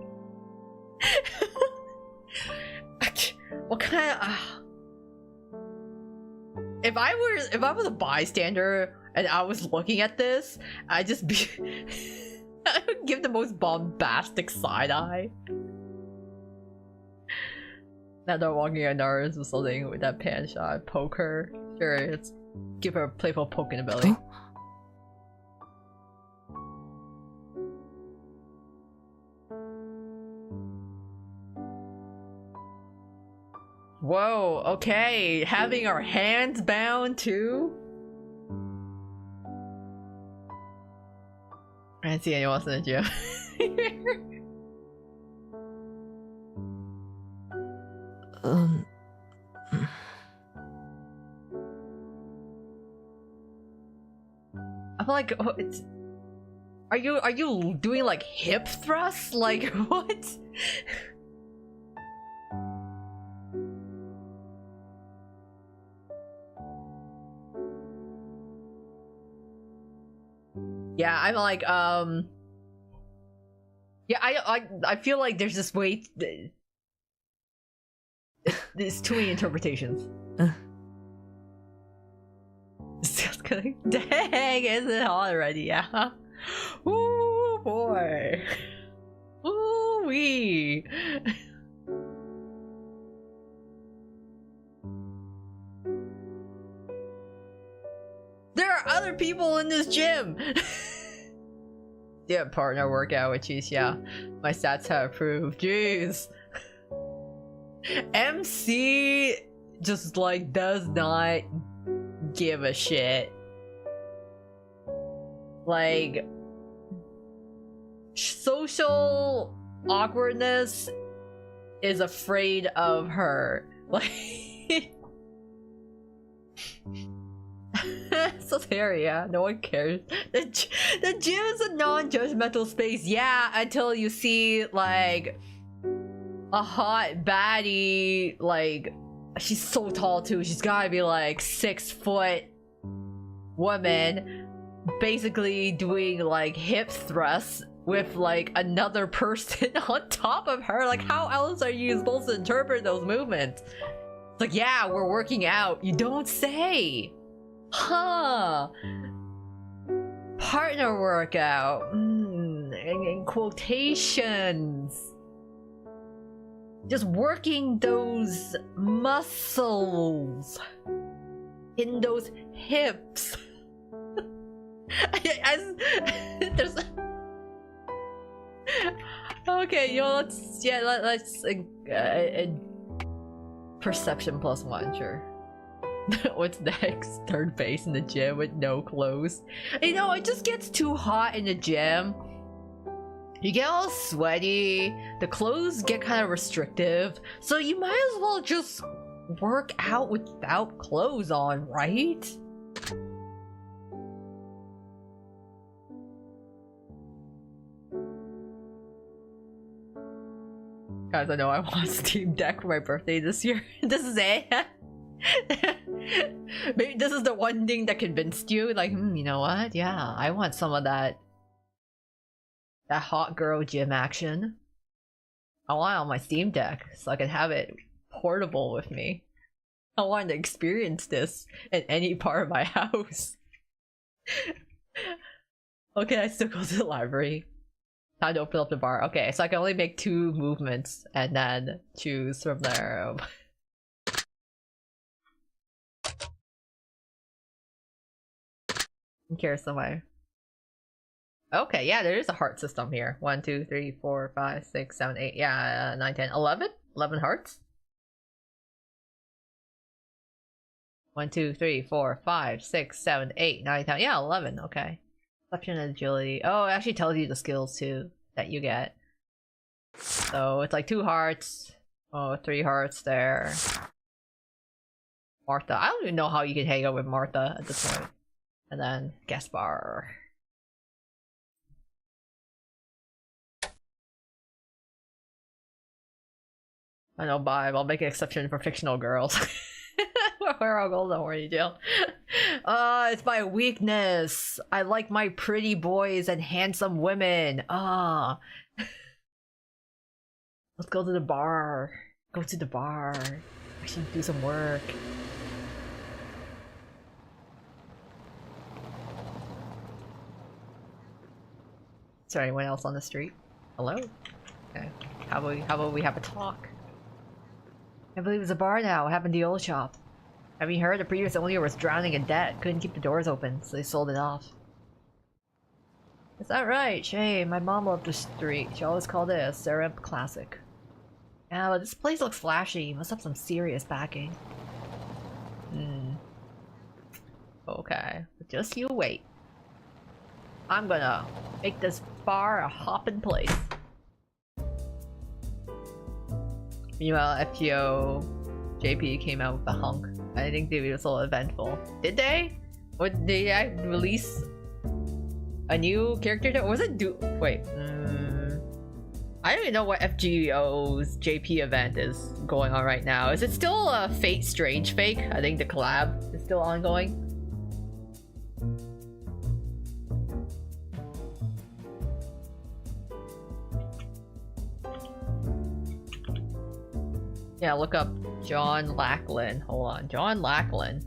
What kind of... If I was a bystander and I was looking at this, I'd just be... I would give the most bombastic side eye. Now they're walking on ours or something with that pan shot. Poke her. Sure, let's give her a playful poke in the belly. Huh? Whoa, okay. Having our hands bound too? I didn't see anyone else in the gym. I'm like, oh, it's... Are you doing like hip thrusts? Like what? Yeah, I'm like, yeah, I feel like there's this way. There's too many interpretations. It's just kidding. Dang, isn't it already? Yeah. Ooh boy. Ooh wee. There are other people in this gym. Yeah, partner workout with cheese. Yeah, my stats have approved. Jeez. MC just like does not give a shit. Like social awkwardness is afraid of her. Like so there, yeah, no one cares. The gym is a non-judgmental space, yeah, until you see like a hot baddie, like she's so tall too, she's gotta be like 6 foot woman basically doing like hip thrusts with like another person on top of her. Like how else are you supposed to interpret those movements? It's like, yeah, we're working out. You don't say. Huh. Partner workout. In quotations. Just working those muscles in those hips. There's okay, yo, let's perception +1, sure. What's next? Third base in the gym with no clothes. You know, it just gets too hot in the gym. You get all sweaty, the clothes get kind of restrictive, so you might as well just work out without clothes on, right? Guys, I know I want a Steam Deck for my birthday this year. This is it. Maybe this is the one thing that convinced you, like, you know what? Yeah, I want some of that hot girl gym action. I want it on my Steam Deck so I can have it portable with me. I want to experience this in any part of my house. Okay, I still go to the library. Time to open up the bar. Okay, so I can only make 2 movements and then choose from there. Who cares so much? Okay, yeah, there is a heart system here. 1, 2, 3, 4, 5, 6, 7, 8. Yeah, 9, 10, 11? 11 hearts? 1, 2, 3, 4, 5, 6, 7, 8, 9, 10. Yeah, 11. Okay. Perception and agility. Oh, it actually tells you the skills too that you get. So it's like 2 hearts. Oh, 3 hearts there. Martha. I don't even know how you can hang out with Martha at this point. And then Gaspar. I know, bye. I'll make an exception for fictional girls. Where I'll go, don't worry, Jill. It's my weakness. I like my pretty boys and handsome women. Let's go to the bar. Go to the bar. I should do some work. Is there anyone else on the street? Hello? Okay. How about we have a talk? I believe it's a bar now. What happened to the old shop? Have you heard the previous owner was drowning in debt? Couldn't keep the doors open, so they sold it off. Is that right? Shame. My mom loved the street. She always called it a Serenpt classic. Yeah, but this place looks flashy. Must have some serious backing. Okay. Just you wait. I'm gonna make this bar a hoppin' place. Meanwhile, FGO JP came out with a hunk. I think they were so eventful. Did they? Or did they release a new character? Was it wait. I don't even know what FGO's JP event is going on right now. Is it still a Fate Strange Fake? I think the collab is still ongoing. Yeah, look up John Lackland. Hold on, John Lackland.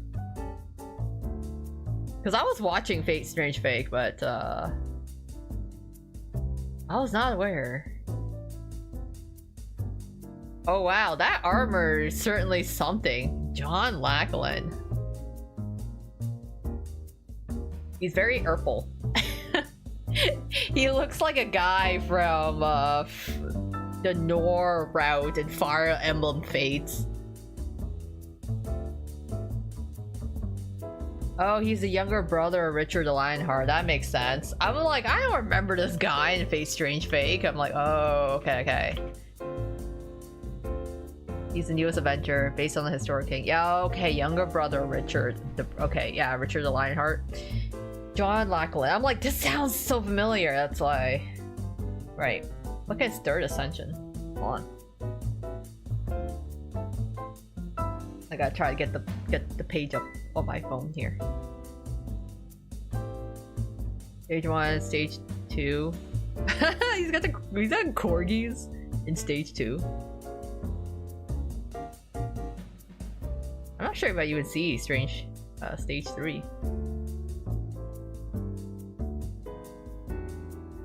Because I was watching Fate Strange Fake, but I was not aware. Oh wow, that armor is certainly something. John Lackland. He's very Urkel. He looks like a guy from the Nor route and Fire Emblem Fates. Oh, he's the younger brother of Richard the Lionheart. That makes sense. I'm like, I don't remember this guy in Fate Strange Fake. I'm like, oh, okay. He's the newest Avenger based on the historic king. Yeah, okay, younger brother Richard. Okay, yeah, Richard the Lionheart. John Lackland. I'm like, this sounds so familiar. That's why. Right. Look at his 3rd ascension. Hold on. I gotta try to get the page up on my phone here. Stage 1, stage 2. he's got corgis in stage 2. I'm not sure if I even see Strange stage 3.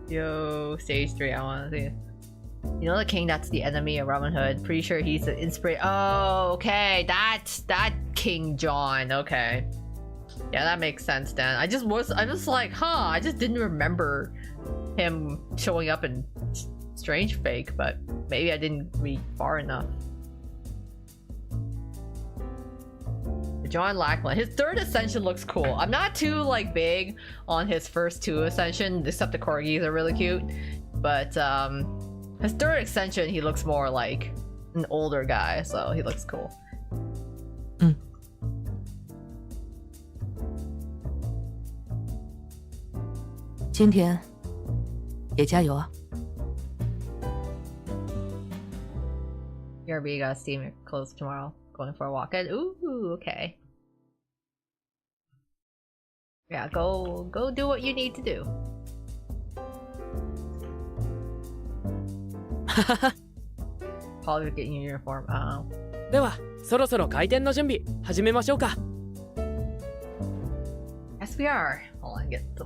Yo, stage 3, I wanna see it. You know the king that's the enemy of Robin Hood? Pretty sure he's the inspiration. Oh, okay, that's that King John. Okay, yeah, that makes sense then. I just like, huh, I just didn't remember him showing up in Strange Fake, but maybe I didn't read far enough. John Lackland. His 3rd ascension looks cool. I'm not too like big on his first 2 ascension, except the corgis are really cute. But his 3rd ascension, he looks more like an older guy, so he looks cool. 今天也加油啊！ JRPG got Steam closed tomorrow. Going for a walk. And ooh, okay. Yeah, go do what you need to do. Probably getting your uniform. Oh. では、そろそろ開店の準備始めましょうか。Yes, we are. Hold on, get the.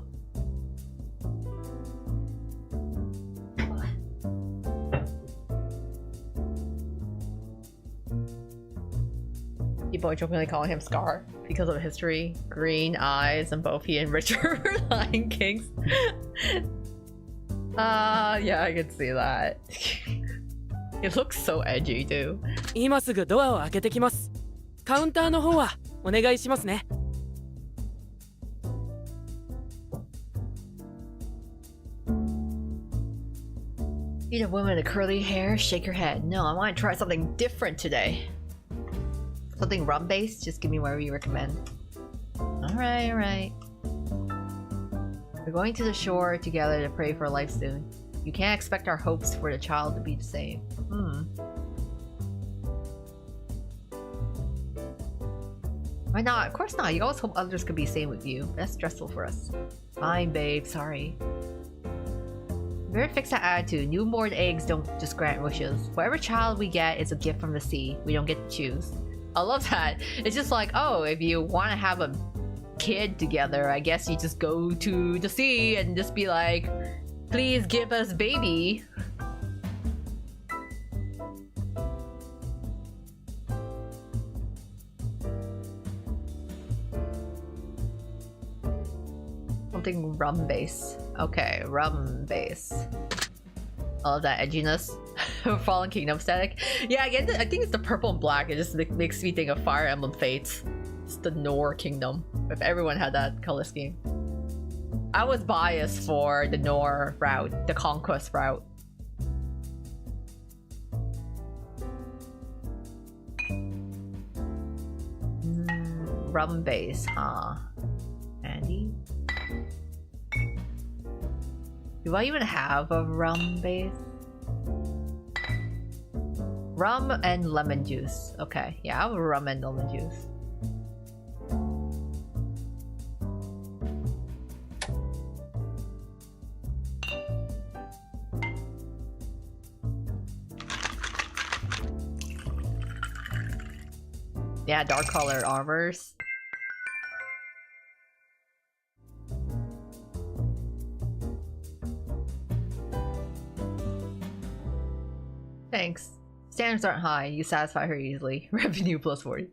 People are jokingly calling him Scar because of history. Green eyes, and both he and Richard were Lion Kings. Yeah, I can see that. It looks so edgy too. 今すぐドアを開けてきます。カウンターの方はお願いしますね。Need a woman with curly hair? Shake your head. No, I want to try something different today. Something rum-based? Just give me whatever you recommend. Alright, alright. We're going to the shore together to pray for life soon. You can't expect our hopes for the child to be the same. Why not? Of course not. You always hope others could be the same with you. That's stressful for us. Fine, babe. Sorry. Very fix that attitude. Newborn eggs don't just grant wishes. Whatever child we get is a gift from the sea. We don't get to choose. I love that. It's just like, oh, if you want to have a kid together, I guess you just go to the sea and just be like, please give us baby. Something rum base. Okay, rum base. All of that edginess. Fallen Kingdom static. Yeah, again, I think it's the purple and black. It just makes me think of Fire Emblem Fates. It's the Nor Kingdom. If everyone had that color scheme. I was biased for the Nor route, the Conquest route. Rum base, huh? Andy? Do I even have a rum base? Rum and lemon juice. Okay, yeah, I have a rum and lemon juice. Yeah, dark colored armors. Thanks. Standards aren't high. You satisfy her easily. Revenue plus 40.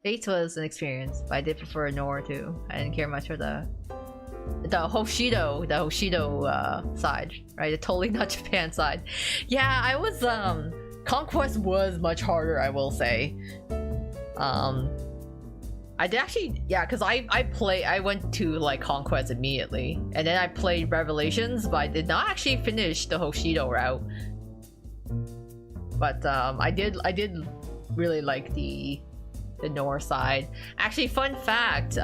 Fates was an experience, but I did prefer Nor too. I didn't care much for the Hoshido, side, right? The totally not Japan side. Yeah, I was Conquest was much harder, I will say. I did actually, yeah, because I went to like Conquest immediately, and then I played Revelations, but I did not actually finish the Hoshido route. But I did really like the Nor side. Actually, fun fact,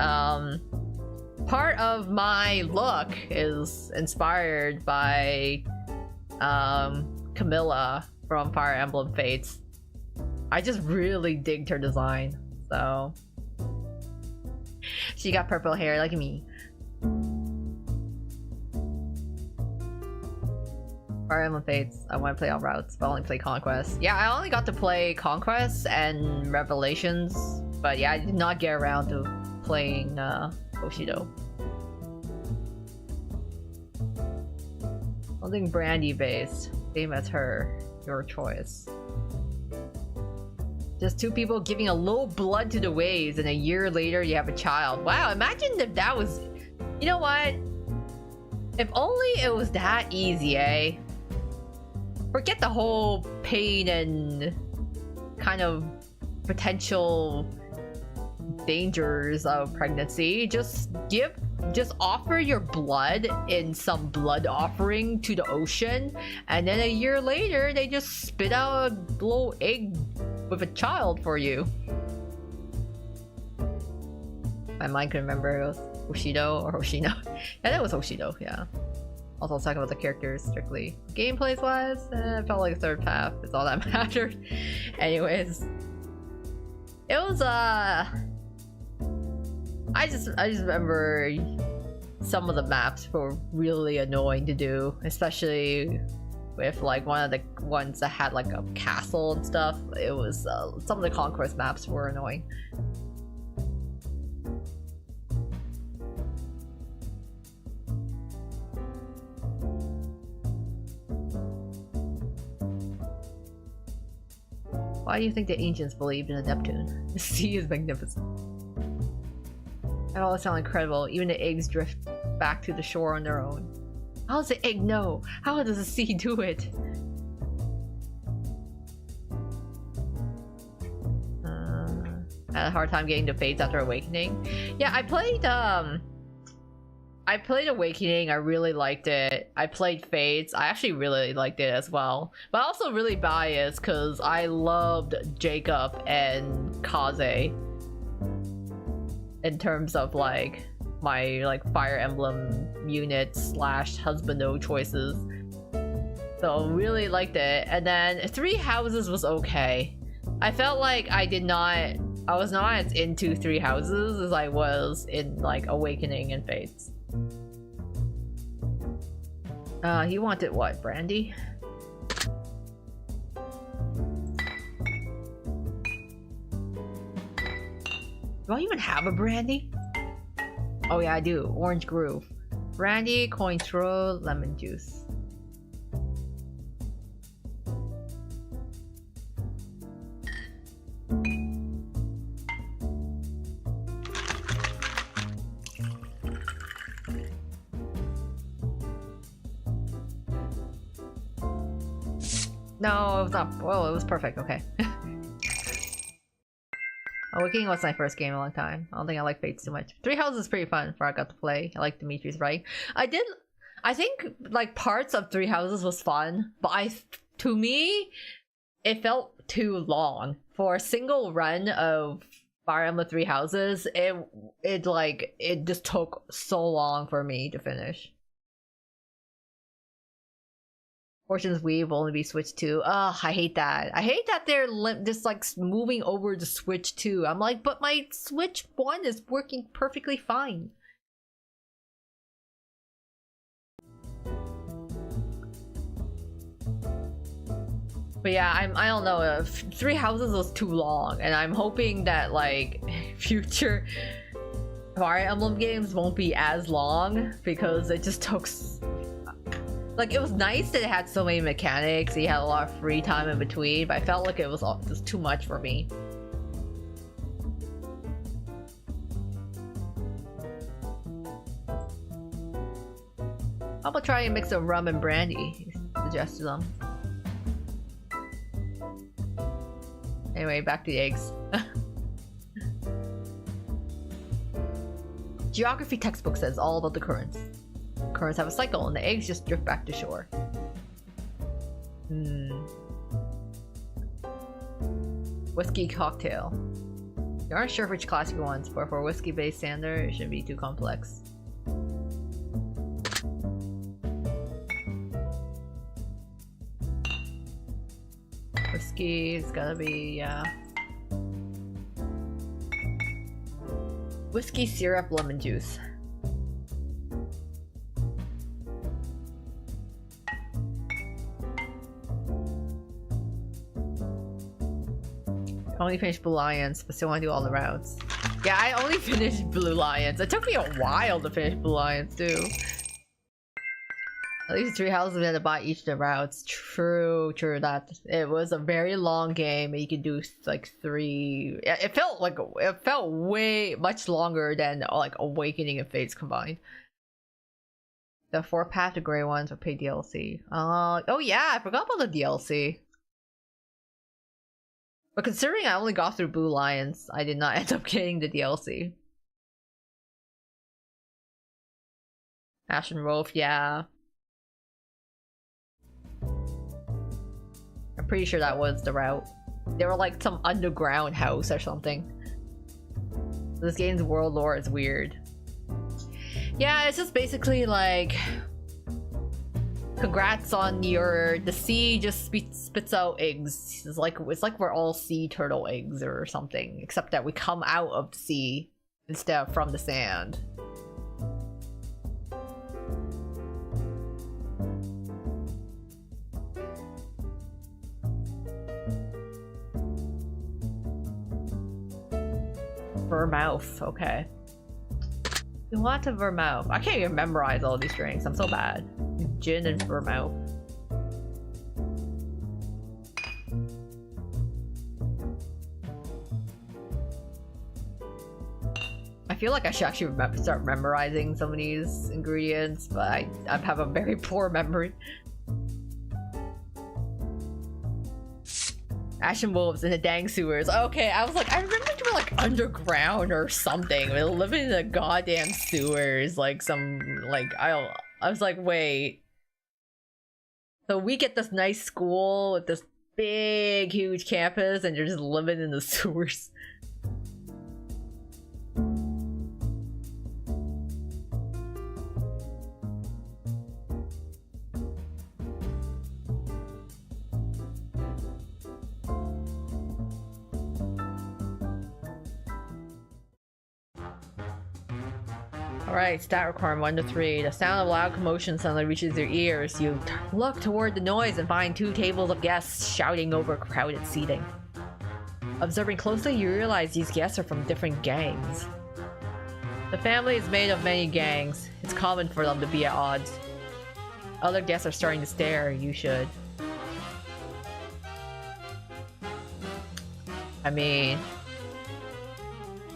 part of my look is inspired by Camilla from Fire Emblem Fates. I just really digged her design, so she got purple hair like me. Fire Emblem Fates, I want to play all routes, but I only play Conquest. Yeah, I only got to play Conquest and Revelations, but yeah, I did not get around to playing Hoshido. Something brandy based, same as her, your choice. Just two people giving a little blood to the waves, and a year later you have a child. Wow, imagine if that was... You know what? If only it was that easy, eh? Forget the whole pain and kind of potential dangers of pregnancy. Just offer your blood in some blood offering to the ocean, and then a year later they just spit out a little egg with a child for you. My mind can remember it was Hoshido or Hoshino. Yeah, that was Hoshido, yeah. Also, I was talking about the characters strictly. Gameplays wise, it felt like a third path is all that mattered. Anyways. It was I just remember some of the maps were really annoying to do, especially with like one of the ones that had like a castle and stuff. It was some of the Conquest maps were annoying. Why do you think the ancients believed in a Neptune? The sea is magnificent. It all sounds incredible. Even the eggs drift back to the shore on their own. How does the egg know? How does the sea do it? I had a hard time getting the Fates after Awakening. Yeah, I played Awakening, I really liked it. I played Fates, I actually really liked it as well. But also really biased because I loved Jacob and Kaze in terms of like my like Fire Emblem unit slash husbando choices. So really liked it. And then Three Houses was okay. I felt like I was not as into Three Houses as I was in like Awakening and Fates. He wanted what? Brandy? Do I even have a brandy? Oh yeah, I do. Orange Groove. Brandy, Cointreau, lemon juice. No, it was not. Well, it was perfect. Okay. Awakening was my first game in a long time. I don't think I like Fates too much. Three Houses is pretty fun before I got to play. I like Dimitri's writing. I think like parts of Three Houses was fun, but to me, it felt too long. For a single run of Fire Emblem Three Houses, it just took so long for me to finish. Fortune's Weave will only be Switch 2. Ugh, I hate that. I hate that they're just like moving over to Switch 2. I'm like, but my Switch 1 is working perfectly fine. But yeah, I don't know. If Three Houses was too long, and I'm hoping that like future Fire Emblem games won't be as long because it just took. Like, it was nice that it had so many mechanics, you had a lot of free time in between, but I felt like it was just too much for me. How about trying a mix of rum and brandy? He suggested them. Anyway, back to the eggs. Geography textbook says all about the currents. Currents have a cycle and the eggs just drift back to shore. Whiskey cocktail. You aren't sure which class you want, but for a whiskey-based standard, it shouldn't be too complex. Whiskey, it's gotta be, yeah. Whiskey syrup lemon juice. I only finished Blue Lions, but still want to do all the routes. Yeah, I only finished Blue Lions. It took me a while to finish Blue Lions too. At least 3 houses we had to buy each of the routes. True, that it was a very long game. And you could do like 3. It felt way much longer than like Awakening and Fates combined. The 4 path to gray ones are paid DLC. Oh yeah, I forgot about the DLC. But considering I only got through Blue Lions, I did not end up getting the DLC. Ashen Wolf, yeah. I'm pretty sure that was the route. They were like some underground house or something. This game's world lore is weird. Yeah, it's just basically like... Congrats on the sea just spits out eggs. It's like we're all sea turtle eggs or something, except that we come out of the sea instead of from the sand. Vermouth, okay. You want to vermouth. I can't even memorize all these drinks. I'm so bad. Gin and vermouth. feel like I should actually start memorizing some of these ingredients, but I have a very poor memory. Ashen wolves in the dang sewers. Okay, I was like, I remember they were like underground or something. They were living in the goddamn sewers, like some like I was like, wait. So we get this nice school with this big, huge campus, and you're just living in the sewers. Alright, stat requirement 1 to 3. The sound of loud commotion suddenly reaches your ears. You look toward the noise and find 2 tables of guests shouting over crowded seating. Observing closely, you realize these guests are from different gangs. The family is made of many gangs. It's common for them to be at odds. Other guests are starting to stare. You should. I mean...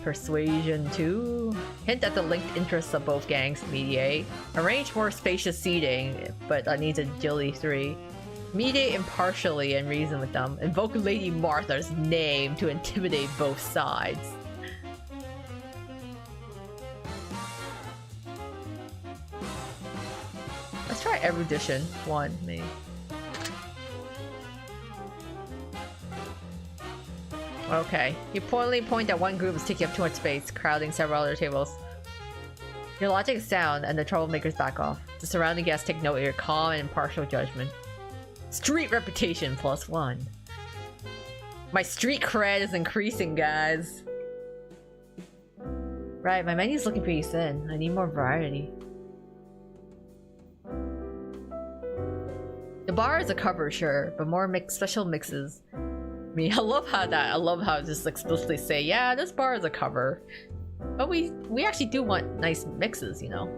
Persuasion 2. Hint at the linked interests of both gangs. Mediate. Arrange for spacious seating, but that needs agility 3. Mediate impartially and reason with them. Invoke Lady Martha's name to intimidate both sides. Let's try erudition 1, maybe. Okay. You pointedly point at one group is taking up too much space, crowding several other tables. Your logic is sound, and the troublemakers back off. The surrounding guests take note of your calm and impartial judgment. Street reputation +1. My street cred is increasing, guys. Right, my menu's looking pretty thin. I need more variety. The bar is a cover, sure, but more special mixes. I mean, I love how it just explicitly say, yeah, this bar is a cover. But we actually do want nice mixes, you know.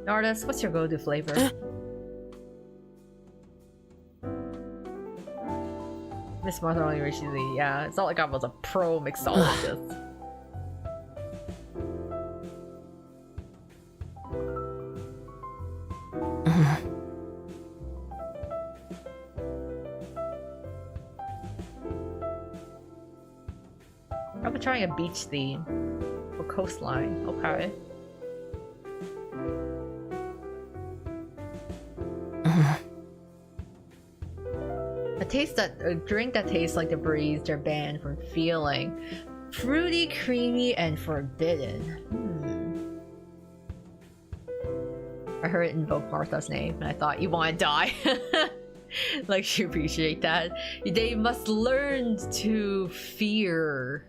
Nardus, what's your go-to flavor? Miss Martha only recently, yeah. It's not like I was a pro mixologist. I'm trying a beach theme for coastline. Okay. A drink that tastes like the breeze they're banned from feeling. Fruity, creamy, and forbidden. I heard it invoke Martha's name, and I thought, you want to die? Like, you appreciate that. They must learn to fear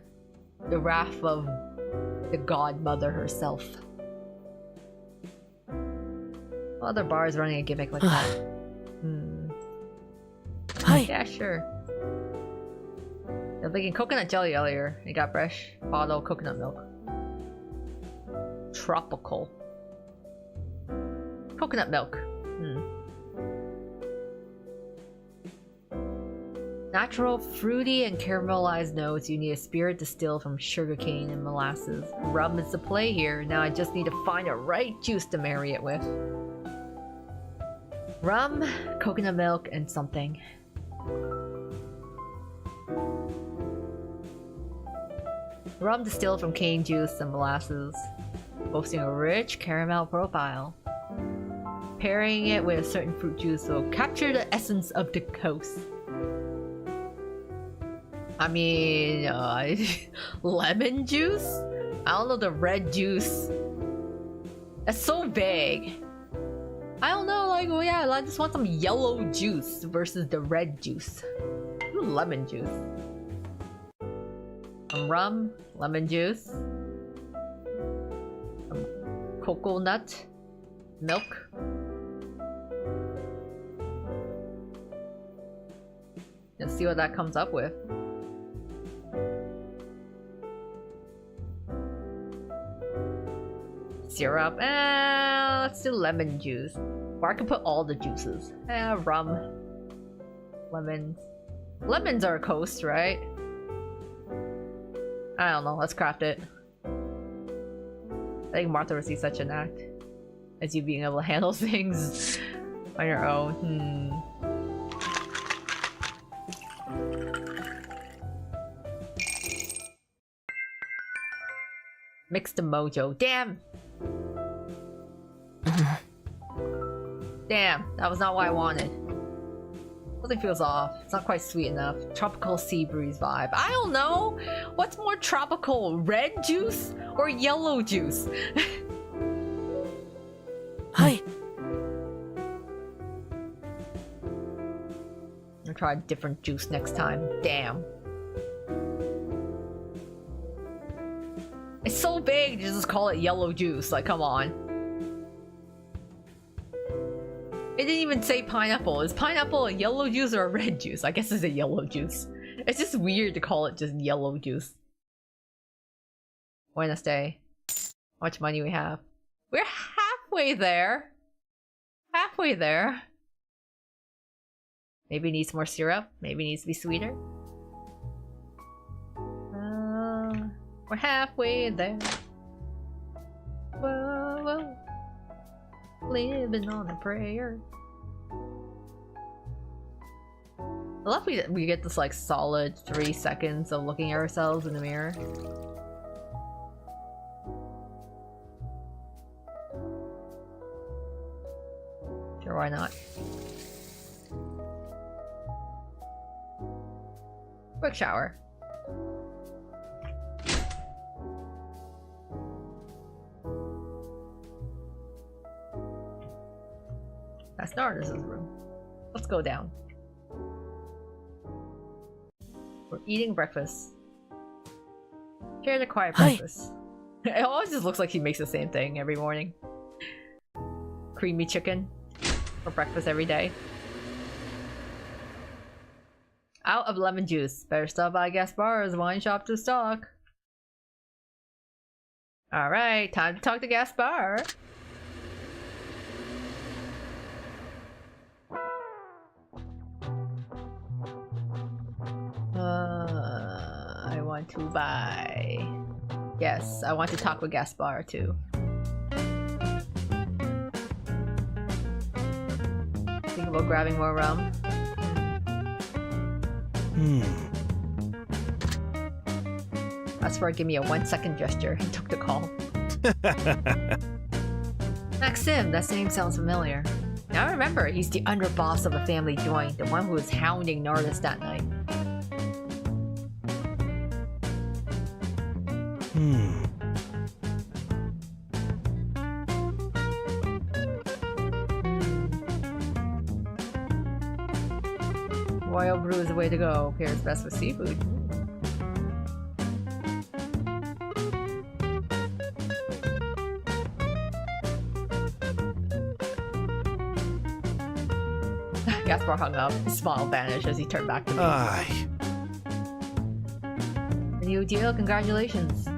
the wrath of the Godmother herself. What other bars running a gimmick like that? Yeah, sure. I was making coconut jelly earlier. I got fresh bottled coconut milk. Tropical. Coconut milk. Natural, fruity, and caramelized notes. You need a spirit distilled from sugarcane and molasses. Rum is the play here. Now I just need to find the right juice to marry it with. Rum, coconut milk, and something. Rum distilled from cane juice and molasses, boasting a rich caramel profile. Pairing it with a certain fruit juice will capture the essence of the coast. I mean, lemon juice? I don't know, the red juice. That's so vague. I don't know, like, well, yeah, I just want some yellow juice versus the red juice. Ooh, lemon juice. Some rum, lemon juice, some coconut milk. Let's see what that comes up with. Syrup. Let's do lemon juice. Or I can put all the juices. Rum. Lemons. Lemons are a coast, right? I don't know. Let's craft it. I think Martha would see such an act as you being able to handle things on your own. Mix the mojo. Damn! Damn, that was not what I wanted. Something feels off. It's not quite sweet enough. Tropical sea breeze vibe. I don't know! What's more tropical? Red juice or yellow juice? Hi. I'll try a different juice next time. Damn. It's so big to just call it yellow juice. Like, come on. It didn't even say pineapple. Is pineapple a yellow juice or a red juice? I guess it's a yellow juice. It's just weird to call it just yellow juice. Wednesday. How much money we have? We're halfway there. Halfway there. Maybe it needs more syrup. Maybe it needs to be sweeter. We're halfway there. Whoa, whoa. Living on a prayer. I love we get this like solid 3 seconds of looking at ourselves in the mirror. Sure, why not? Quick shower. That's the artist's room. Let's go down. We're eating breakfast. Share the quiet breakfast. It always just looks like he makes the same thing every morning. Creamy chicken for breakfast every day. Out of lemon juice. Better stop by Gaspar's wine shop to stock. Alright, time to talk to Gaspar. I want to buy... Yes, I want to talk with Gaspar too. Think about grabbing more rum. Gaspar gave me a 1-second gesture and took the call. Maxim, that name sounds familiar. Now I remember, he's the underboss of a family joint, the one who was hounding Nardis that night. Royal brew is the way to go. Pairs best with seafood. Gaspar hung up. His smile vanished as he turned back to me. Ay. A new deal? Congratulations.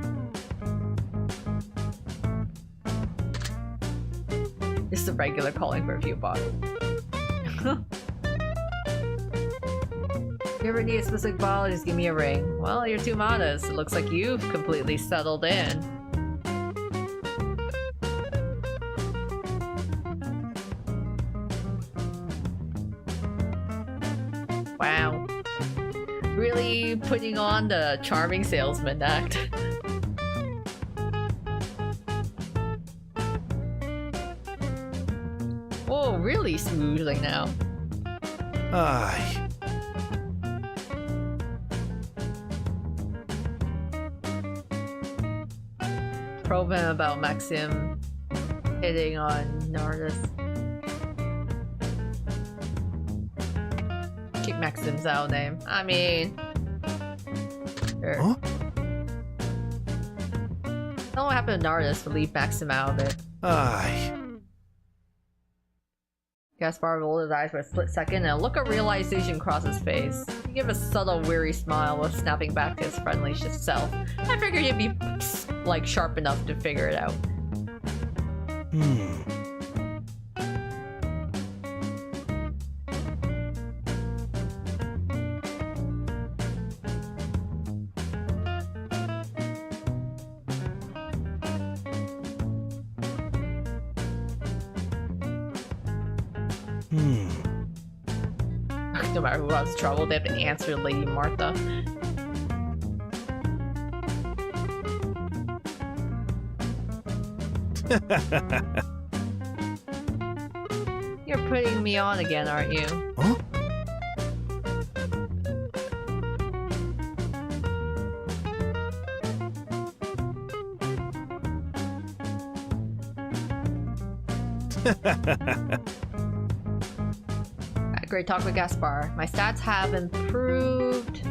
Just a regular calling for a few bucks. If you ever need a specific bottle, just give me a ring. Well, you're too modest. It looks like you've completely settled in. Wow. Really putting on the charming salesman act. Oh, really smoothly now. Ay. Probe him about Maxim hitting on Nardis. Keep Maxim's out name. I mean... Sure. Huh? Don't know what happened to Nardis, but leave Maxim out of it. Ay. Gaspar rolled his eyes for a split second and a look of realization crossed his face. He gave a subtle, weary smile while snapping back to his friendly self. I figured he'd be, like, sharp enough to figure it out. No matter who has trouble, they have to answer Lady Martha. You're putting me on again, aren't you? Huh? Great talk with Gaspar. My stats have improved.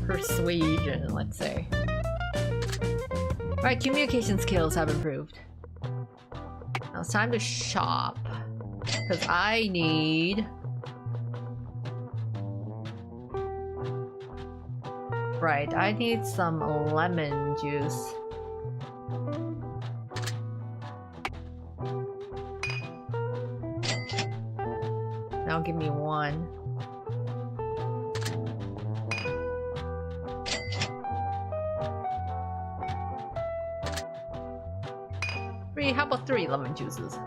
Persuasion, let's say. Alright, communication skills have improved. Now it's time to shop. Because I need... Right, I need some lemon juice. Now give me one. Three, how about 3 lemon juices?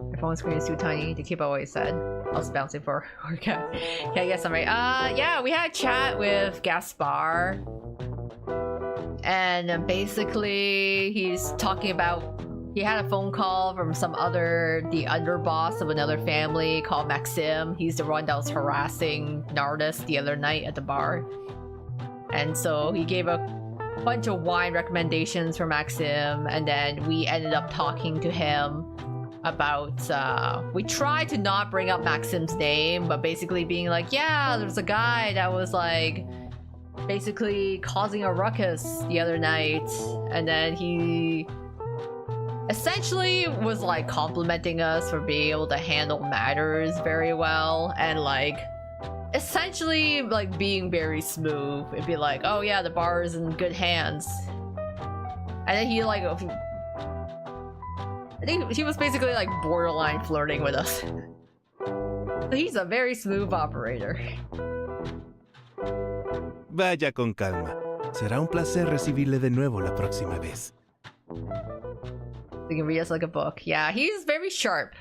Your phone screen is too tiny to keep, I always said. I was bouncing for okay. Yeah, I guess I'm right. Yeah, we had a chat with Gaspar. And basically he's talking about he had a phone call from the underboss of another family called Maxim. He's the one that was harassing Nardus the other night at the bar. And so he gave a bunch of wine recommendations for Maxim, and then we ended up talking to him about we tried to not bring up Maxim's name, but basically being like, yeah, there's a guy that was like basically causing a ruckus the other night, and then he essentially was like complimenting us for being able to handle matters very well, and like essentially like being very smooth. It'd be like, oh yeah, the bar is in good hands, and then he like I think he was basically like borderline flirting with us. He's a very smooth operator. Vaya con calma. Será un placer recibirle de nuevo la próxima vez. He can read us like a book. Yeah, he's very sharp.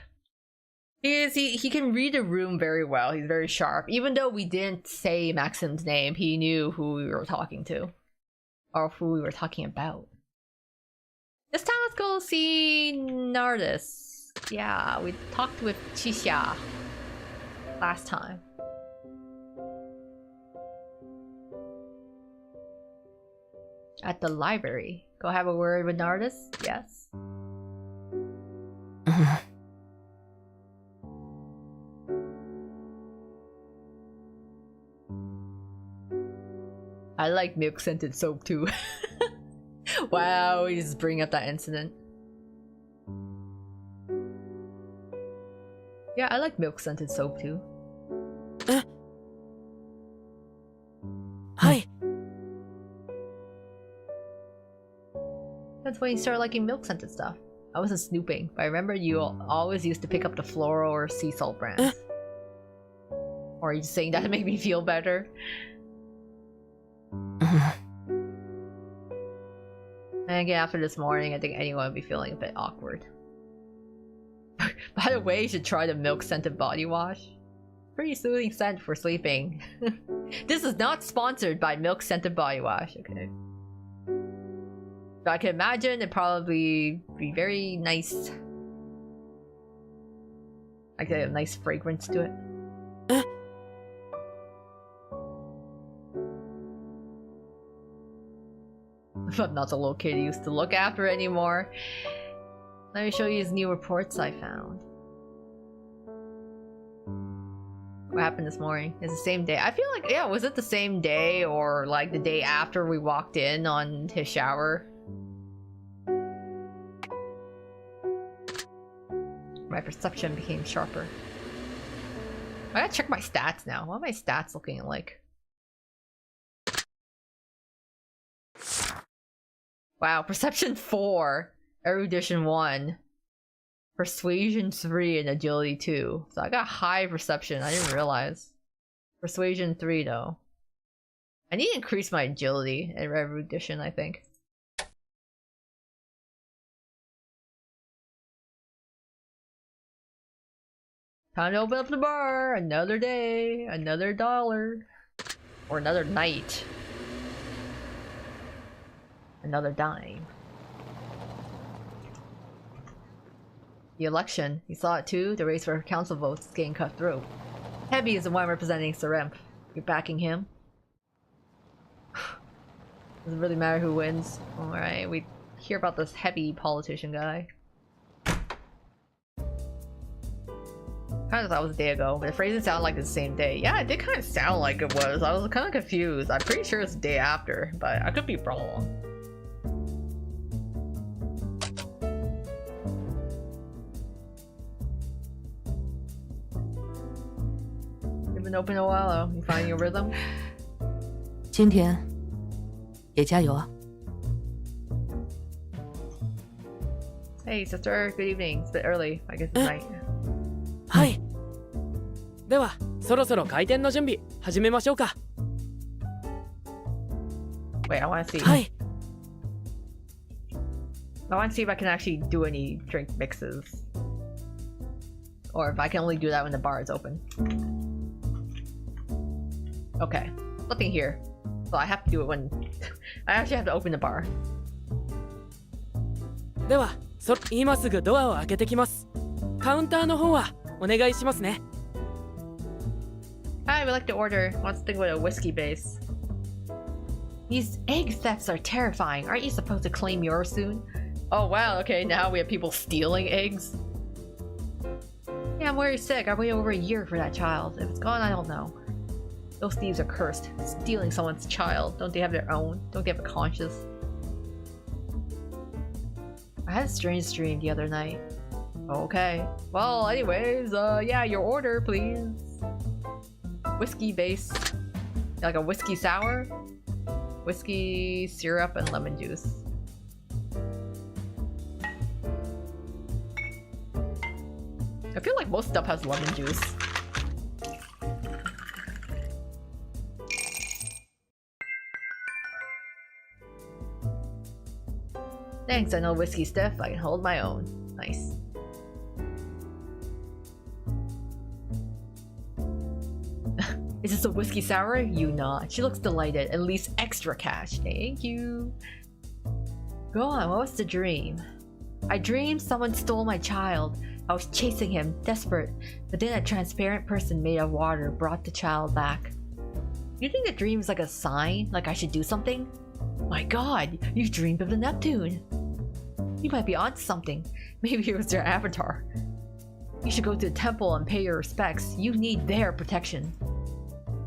He can read a room very well. He's very sharp. Even though we didn't say Maxim's name, he knew who we were talking to. Or who we were talking about. This time let's go see Nardus. Yeah, we talked with Chisha last time. At the library. Go have a word with Nardus? Yes. I like milk scented soap too. Wow, we just bring up that incident. Yeah, I like milk scented soap too. Hi. That's when you start liking milk scented stuff. I wasn't snooping, but I remember you always used to pick up the floral or sea salt brands. Or are you just saying that to make me feel better? And again, after this morning, I think anyone would be feeling a bit awkward. By the way, you should try the milk scented body wash. Pretty soothing scent for sleeping. This is not sponsored by milk scented body wash, okay? But I can imagine it'd probably be very nice. Like a nice fragrance to it. But not the little kid he used to look after anymore. Let me show you his new reports I found. What happened this morning? It's the same day. I feel like, yeah, was it the same day or like the day after we walked in on his shower? My perception became sharper. I gotta check my stats now. What are my stats looking like? Wow, perception 4, erudition 1, persuasion 3, and agility 2. So I got high perception. I didn't realize. Persuasion 3 though. I need to increase my agility in erudition, I think. Time to open up the bar. Another day, another dollar, or another night, another dime. The election. You saw it too? The race for council votes is getting cut through. Heavy is the one representing Serenpt. You're backing him? Doesn't really matter who wins. Alright, we hear about this heavy politician guy. Kind of thought it was a day ago, but the phrasing sounded like the same day. Yeah, it did kind of sound like it was. I was kind of confused. I'm pretty sure it's the day after, but I could be wrong. You've been open a while. You finding your rhythm? 今天也加油啊！ Hey, sister. Good evening. It's a bit early. I guess it's night. はい。では、そろそろ開店の準備始めましょうか。Wait, I want to see. はい。I want to see if I can actually do any drink mixes. Or if I can only do that when the bar is open. Okay. Nothing here. So I have to do it when... I actually have to open the bar. では、今すぐドアを開けてきます。カウンターの方はお願いしますね。Hi, we'd like to order. Want something with a whiskey base. These egg thefts are terrifying. Aren't you supposed to claim yours soon? Oh wow, okay, now we have people stealing eggs. Yeah, I'm worried sick. I waited over a year for that child. If it's gone, I don't know. Those thieves are cursed. Stealing someone's child. Don't they have their own? Don't they have a conscience? I had a strange dream the other night. Okay. Well, anyways, yeah, your order, please. Whiskey base. Like a whiskey sour? Whiskey, syrup, and lemon juice. I feel like most stuff has lemon juice. Thanks, I know whiskey stuff. I can hold my own. Nice. Is this a whiskey sour? You not. She looks delighted. At least extra cash. Thank you. Go on, what was the dream? I dreamed someone stole my child. I was chasing him, desperate. But then a transparent person made of water brought the child back. You think the dream is like a sign? Like I should do something? My god, you dreamed of the Neptune. You might be onto something. Maybe it was their avatar. You should go to the temple and pay your respects. You need their protection.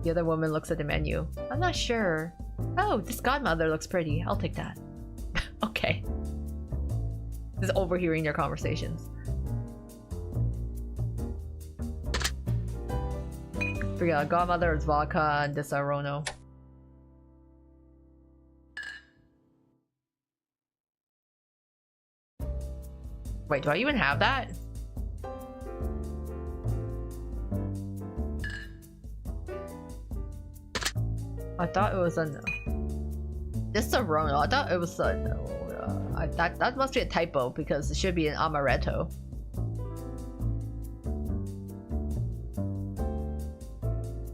The other woman looks at the menu. I'm not sure. Oh, this Godmother looks pretty. I'll take that. Okay. Just overhearing their conversations. Forget Godmother is vodka and this Arono. Wait, do I even have that? I thought it was a no. This is a Rono. I thought it was a no. That must be a typo because it should be an amaretto.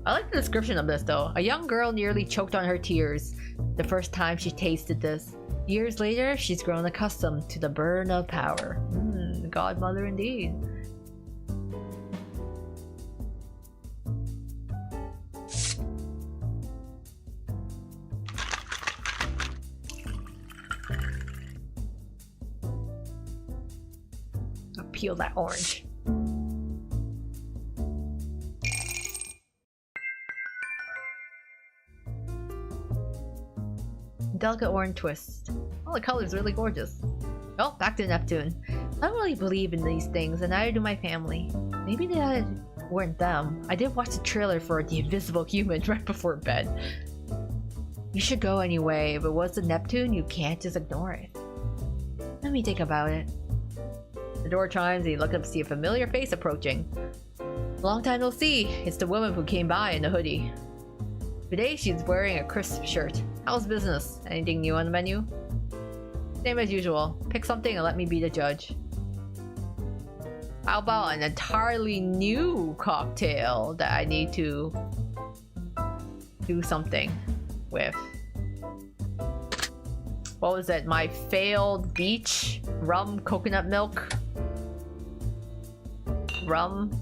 I like the description of this though. A young girl nearly choked on her tears the first time she tasted this. Years later, she's grown accustomed to the burn of power. Godmother indeed. I'll peel that orange. Delicate orange twist. Oh, the color's really gorgeous. Oh, back to Neptune. I don't really believe in these things, and neither do my family. Maybe they weren't them. I did watch the trailer for The Invisible Human right before bed. You should go anyway. If it was the Neptune, you can't just ignore it. Let me think about it. The door chimes and you look up to see a familiar face approaching. Long time no see. It's the woman who came by in the hoodie. Today she's wearing a crisp shirt. How's business? Anything new on the menu? Same as usual. Pick something and let me be the judge. How about an entirely new cocktail that I need to do something with? What was it? My failed beach? Rum, coconut milk? Rum?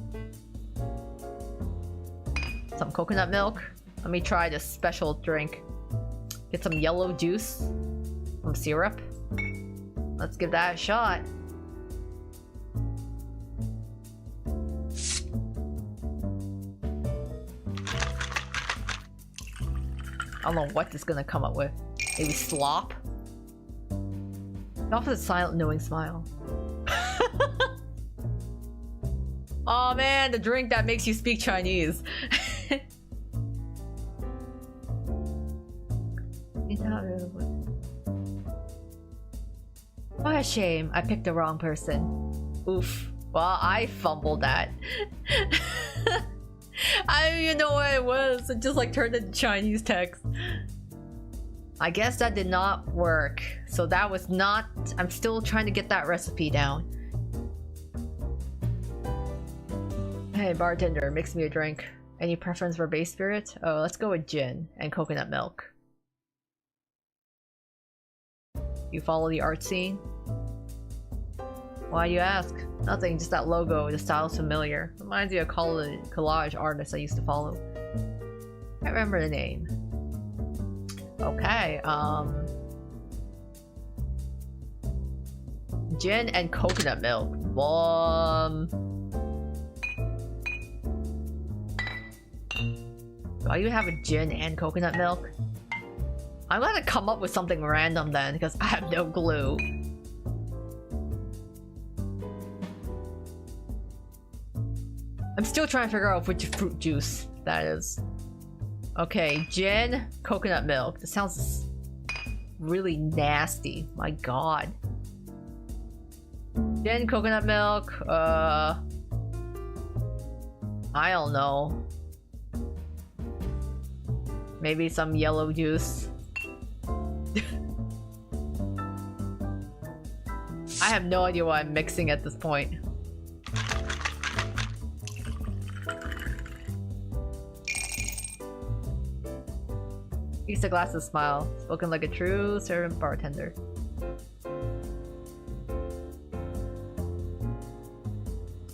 Some coconut milk? Let me try this special drink. Get some yellow juice. Some syrup. Let's give that a shot. I don't know what this is gonna come up with. Maybe slop? It offers a silent, knowing smile. Oh man, the drink that makes you speak Chinese. What a shame, I picked the wrong person. Oof. Well, I fumbled that. I don't even know what it was. It just like turned into Chinese text. I guess that did not work. So that was not... I'm still trying to get that recipe down. Hey bartender, mix me a drink. Any preference for base spirit? Oh, let's go with gin and coconut milk. You follow the art scene? Why you ask? Nothing, just that logo. The style's familiar. Reminds me of a collage artist I used to follow. Can't remember the name. Okay, gin and coconut milk. Do I even have a gin and coconut milk? I'm gonna come up with something random then, because I have no clue. I'm still trying to figure out which fruit juice that is. Okay, gin, coconut milk. This sounds really nasty. My god. Gin, coconut milk, I don't know. Maybe some yellow juice. I have no idea what I'm mixing at this point. Eats a glass of smile, spoken like a true Serenpt bartender.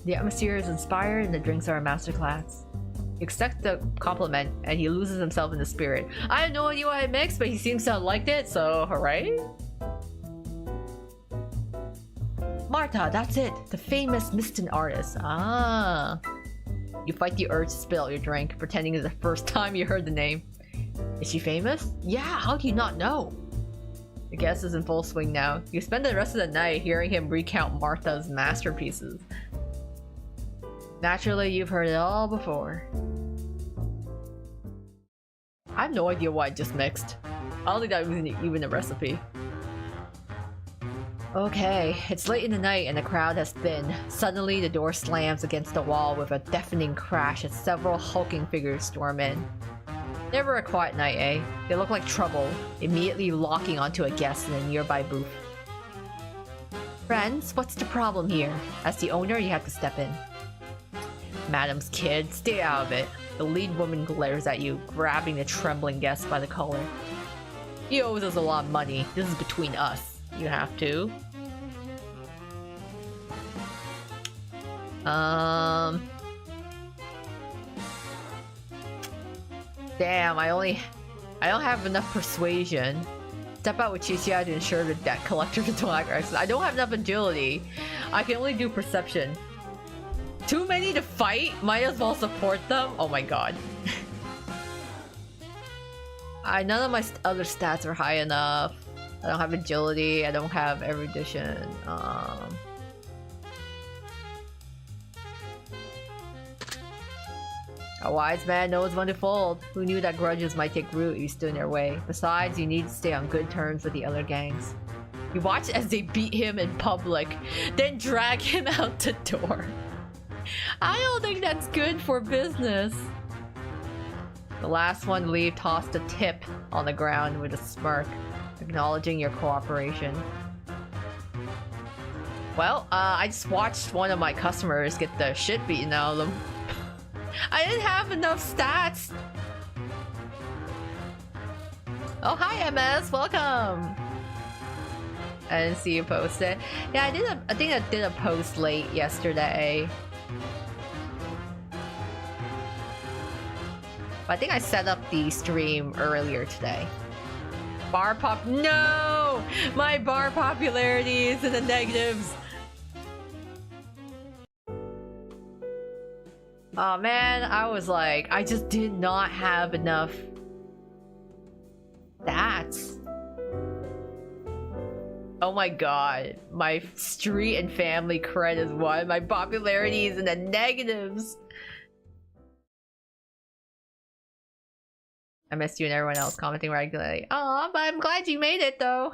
The atmosphere is inspired and the drinks are a masterclass. He accepts the compliment and he loses himself in the spirit. I have no idea what I mixed, but he seems to have liked it, so hooray! Marta, that's it! The famous Mistin artist. Ah. You fight the urge to spill out your drink, pretending it's the first time you heard the name. Is she famous? Yeah, how do you not know? The guest is in full swing now. You spend the rest of the night hearing him recount Martha's masterpieces. Naturally, you've heard it all before. I have no idea what I just mixed. I don't think that was even a recipe. Okay, it's late in the night and the crowd has thinned. Suddenly, the door slams against the wall with a deafening crash as several hulking figures storm in. Never a quiet night, eh? They look like trouble, immediately locking onto a guest in a nearby booth. Friends, what's the problem here? As the owner, you have to step in. Madam's kid, stay out of it. The lead woman glares at you, grabbing the trembling guest by the collar. He owes us a lot of money. This is between us. You have to. Damn, I don't have enough persuasion. Step out with Chichia to ensure the debt collector is black. I don't have enough agility. I can only do perception. Too many to fight? Might as well support them? Oh my god. None of my other stats are high enough. I don't have agility. I don't have erudition. A wise man knows when to fold. Who knew that grudges might take root if you stood in their way? Besides, you need to stay on good terms with the other gangs. You watch as they beat him in public, then drag him out the door. I don't think that's good for business. The last one to leave tossed a tip on the ground with a smirk, acknowledging your cooperation. Well, I just watched one of my customers get the shit beaten out of them. I didn't have enough stats. Oh, hi MS, welcome. I didn't see you post it. Yeah, I think I did a post late yesterday. But I think I set up the stream earlier today. Bar pop— no! My bar popularity is in the negatives. Oh man, I was like, I just did not have enough stats. Oh my god, my street and family cred is 1, my popularity is in the negatives. I missed you and everyone else commenting regularly. Aw, but I'm glad you made it though.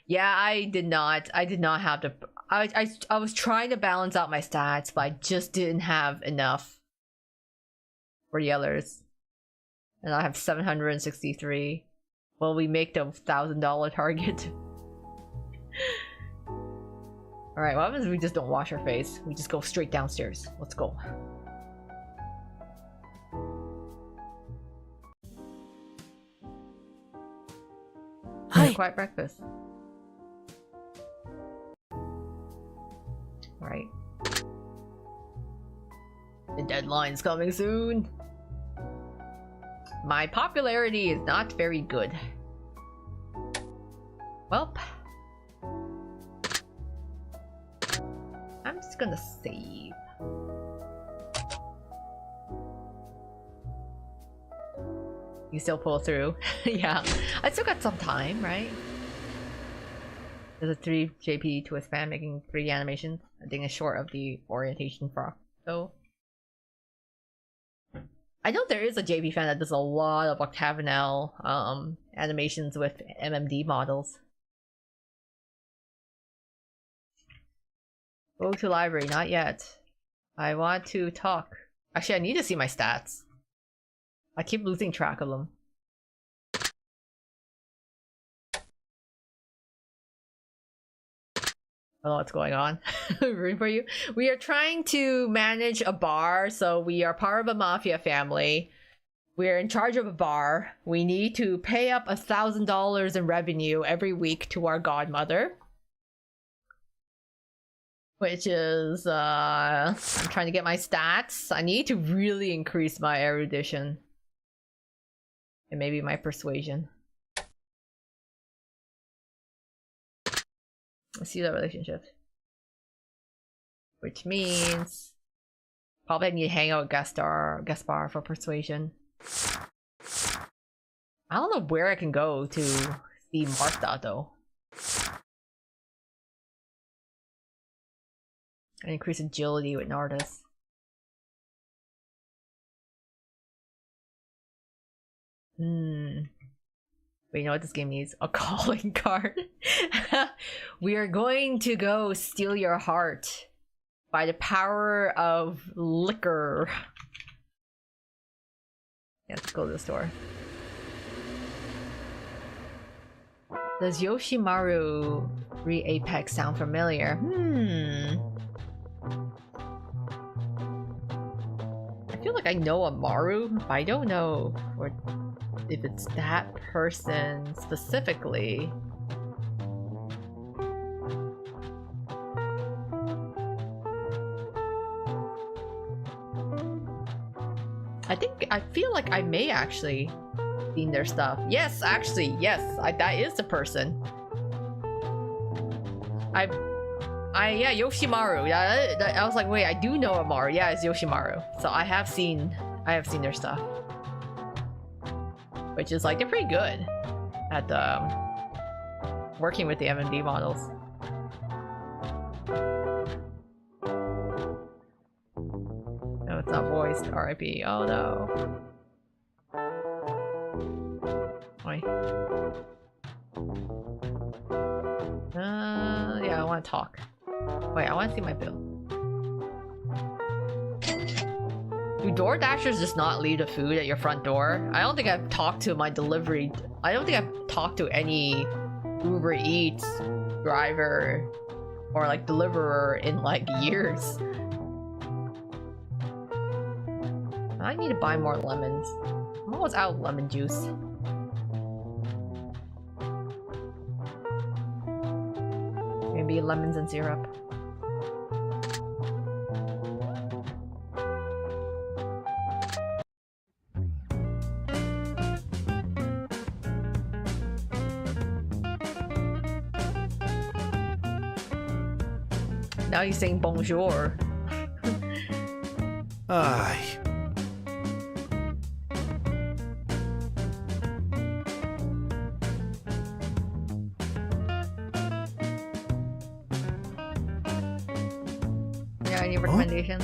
Yeah, I did not have to— I was trying to balance out my stats, but I just didn't have enough for the others. And I have 763. Well, we make the $1,000 target. Alright, what happens if we just don't wash our face? We just go straight downstairs. Let's go. Hi. Quiet breakfast. Right. The deadline's coming soon. My popularity is not very good. Welp. I'm just gonna save. You still pull through? Yeah. I still got some time, right? There's a 3 JP twist fan making 3 animations. I think it's short of the orientation frock, though. I know there is a JP fan that does a lot of octagonal animations with MMD models. Go to library, not yet. I want to talk. Actually, I need to see my stats. I keep losing track of them. I don't know what's going on. Rooting for you. We are trying to manage a bar, so we are part of a Mafia family. We're in charge of a bar. We need to pay up $1,000 in revenue every week to our Godmother. Which is, I'm trying to get my stats. I need to really increase my erudition. And maybe my persuasion. Let's see the relationship. Which means probably I need to hang out with guest bar for persuasion. I don't know where I can go to see Martha though. And increase agility with Nardus. But you know what this game needs? A calling card. We are going to go steal your heart by the power of liquor. Yeah, let's go to the store. Does Yoshimaru re-Apex sound familiar? I feel like I know a Maru, but I don't know if it's that person specifically. I feel like I may actually seen their stuff. Yes, actually, yes, that is the person. Yeah, Yoshimaru. Yeah, I was like, wait, I do know a Maru. Yeah, it's Yoshimaru. So I have seen their stuff. Which is like, they're pretty good at working with the MMD models. No, it's not voiced. RIP. Oh no. Oi. Yeah, I want to talk. Wait, I want to see my bill. Do DoorDashers just not leave the food at your front door? I don't think I've talked to my delivery. I don't think I've talked to any Uber Eats driver or like deliverer in like years. I need to buy more lemons. I'm almost out of lemon juice. Maybe lemons and syrup. Now he's saying bonjour. Ay. Yeah, any recommendations?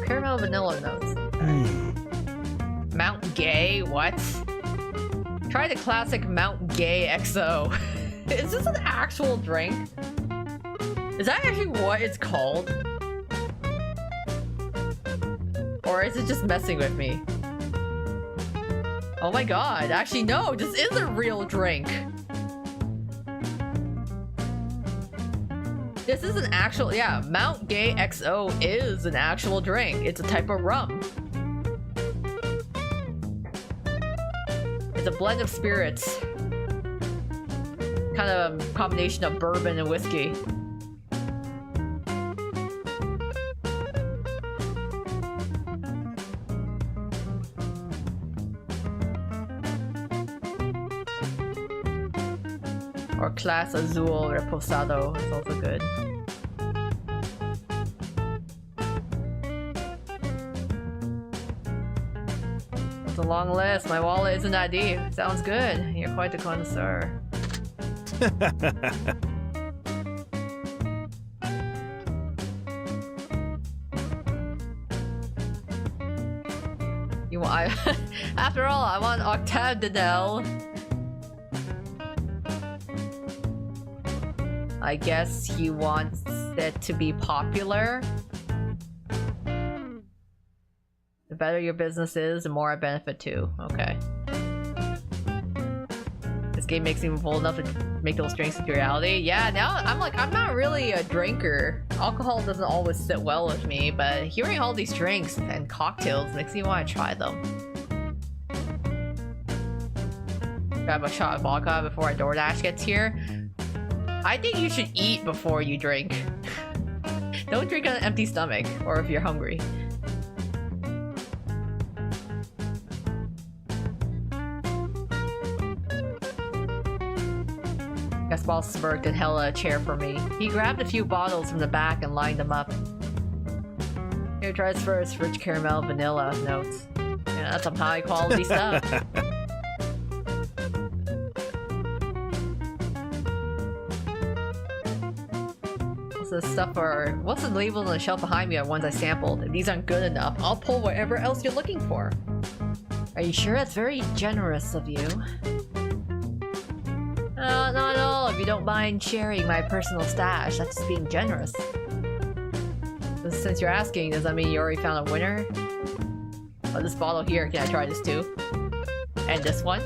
Caramel vanilla notes. Mount Gay? What? Try the classic Mount Gay XO. Is this an actual drink? Is that actually what it's called? Or is it just messing with me? Oh my god, actually no, this is a real drink. This is an actual, yeah, Mount Gay XO is an actual drink. It's a type of rum. It's a blend of spirits. Kind of a combination of bourbon and whiskey. Or Class Azul Reposado is also good. It's a long list. My wallet isn't that deep. Sounds good. You're quite the connoisseur. You want? After all, I want Octave Didel. I guess he wants it to be popular. The better your business is, the more I benefit too. Okay. This game makes me bold enough to make those drinks into reality. Yeah, now I'm like, I'm not really a drinker. Alcohol doesn't always sit well with me, but hearing all these drinks and cocktails makes me want to try them. Grab a shot of vodka before a DoorDash gets here. I think you should eat before you drink. Don't drink on an empty stomach, or if you're hungry. Gaspar smirked and held a chair for me. He grabbed a few bottles from the back and lined them up. Here, tries first, rich caramel vanilla notes. Yeah, that's some high quality stuff. This stuff are what's the label on the shelf behind me are ones I sampled. If these aren't good enough, I'll pull whatever else you're looking for. Are you sure? That's very generous of you. Not at all. If you don't mind sharing my personal stash, that's just being generous. Since you're asking, does that mean you already found a winner? Oh, this bottle here, can I try this too? And this one?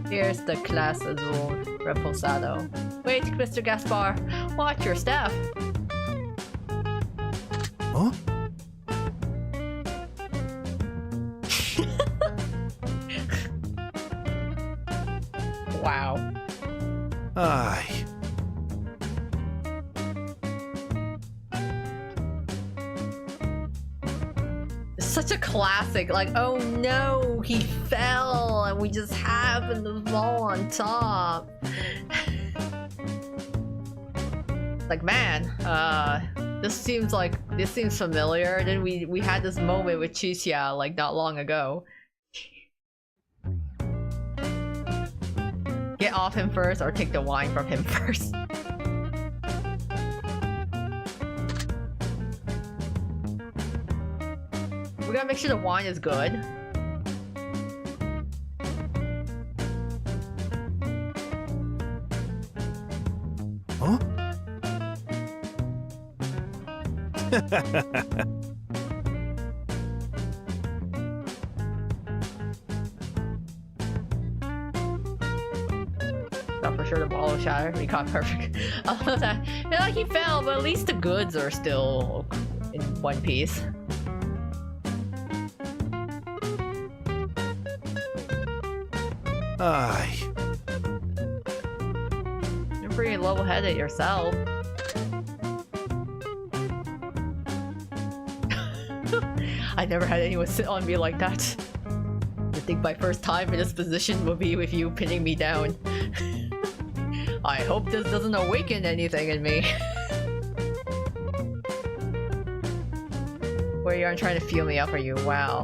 Here's the Class Azul Reposado. Wait, Mr. Gaspar, watch your step. Huh? Wow. Ay. Such a classic, like, oh no, he fell and we just happened to fall on top. Like, man, this seems familiar. Then we had this moment with Chixia like not long ago. Get off him first or take the wine from him first. We gotta make sure the wine is good. Not for sure the ball will shatter. We caught perfect. Yeah, like he fell, but at least the goods are still in one piece. Ay. You're pretty level-headed yourself. I never had anyone sit on me like that. I think my first time in this position will be with you pinning me down. I hope this doesn't awaken anything in me. Where you aren't trying to feel me up, are you? Wow.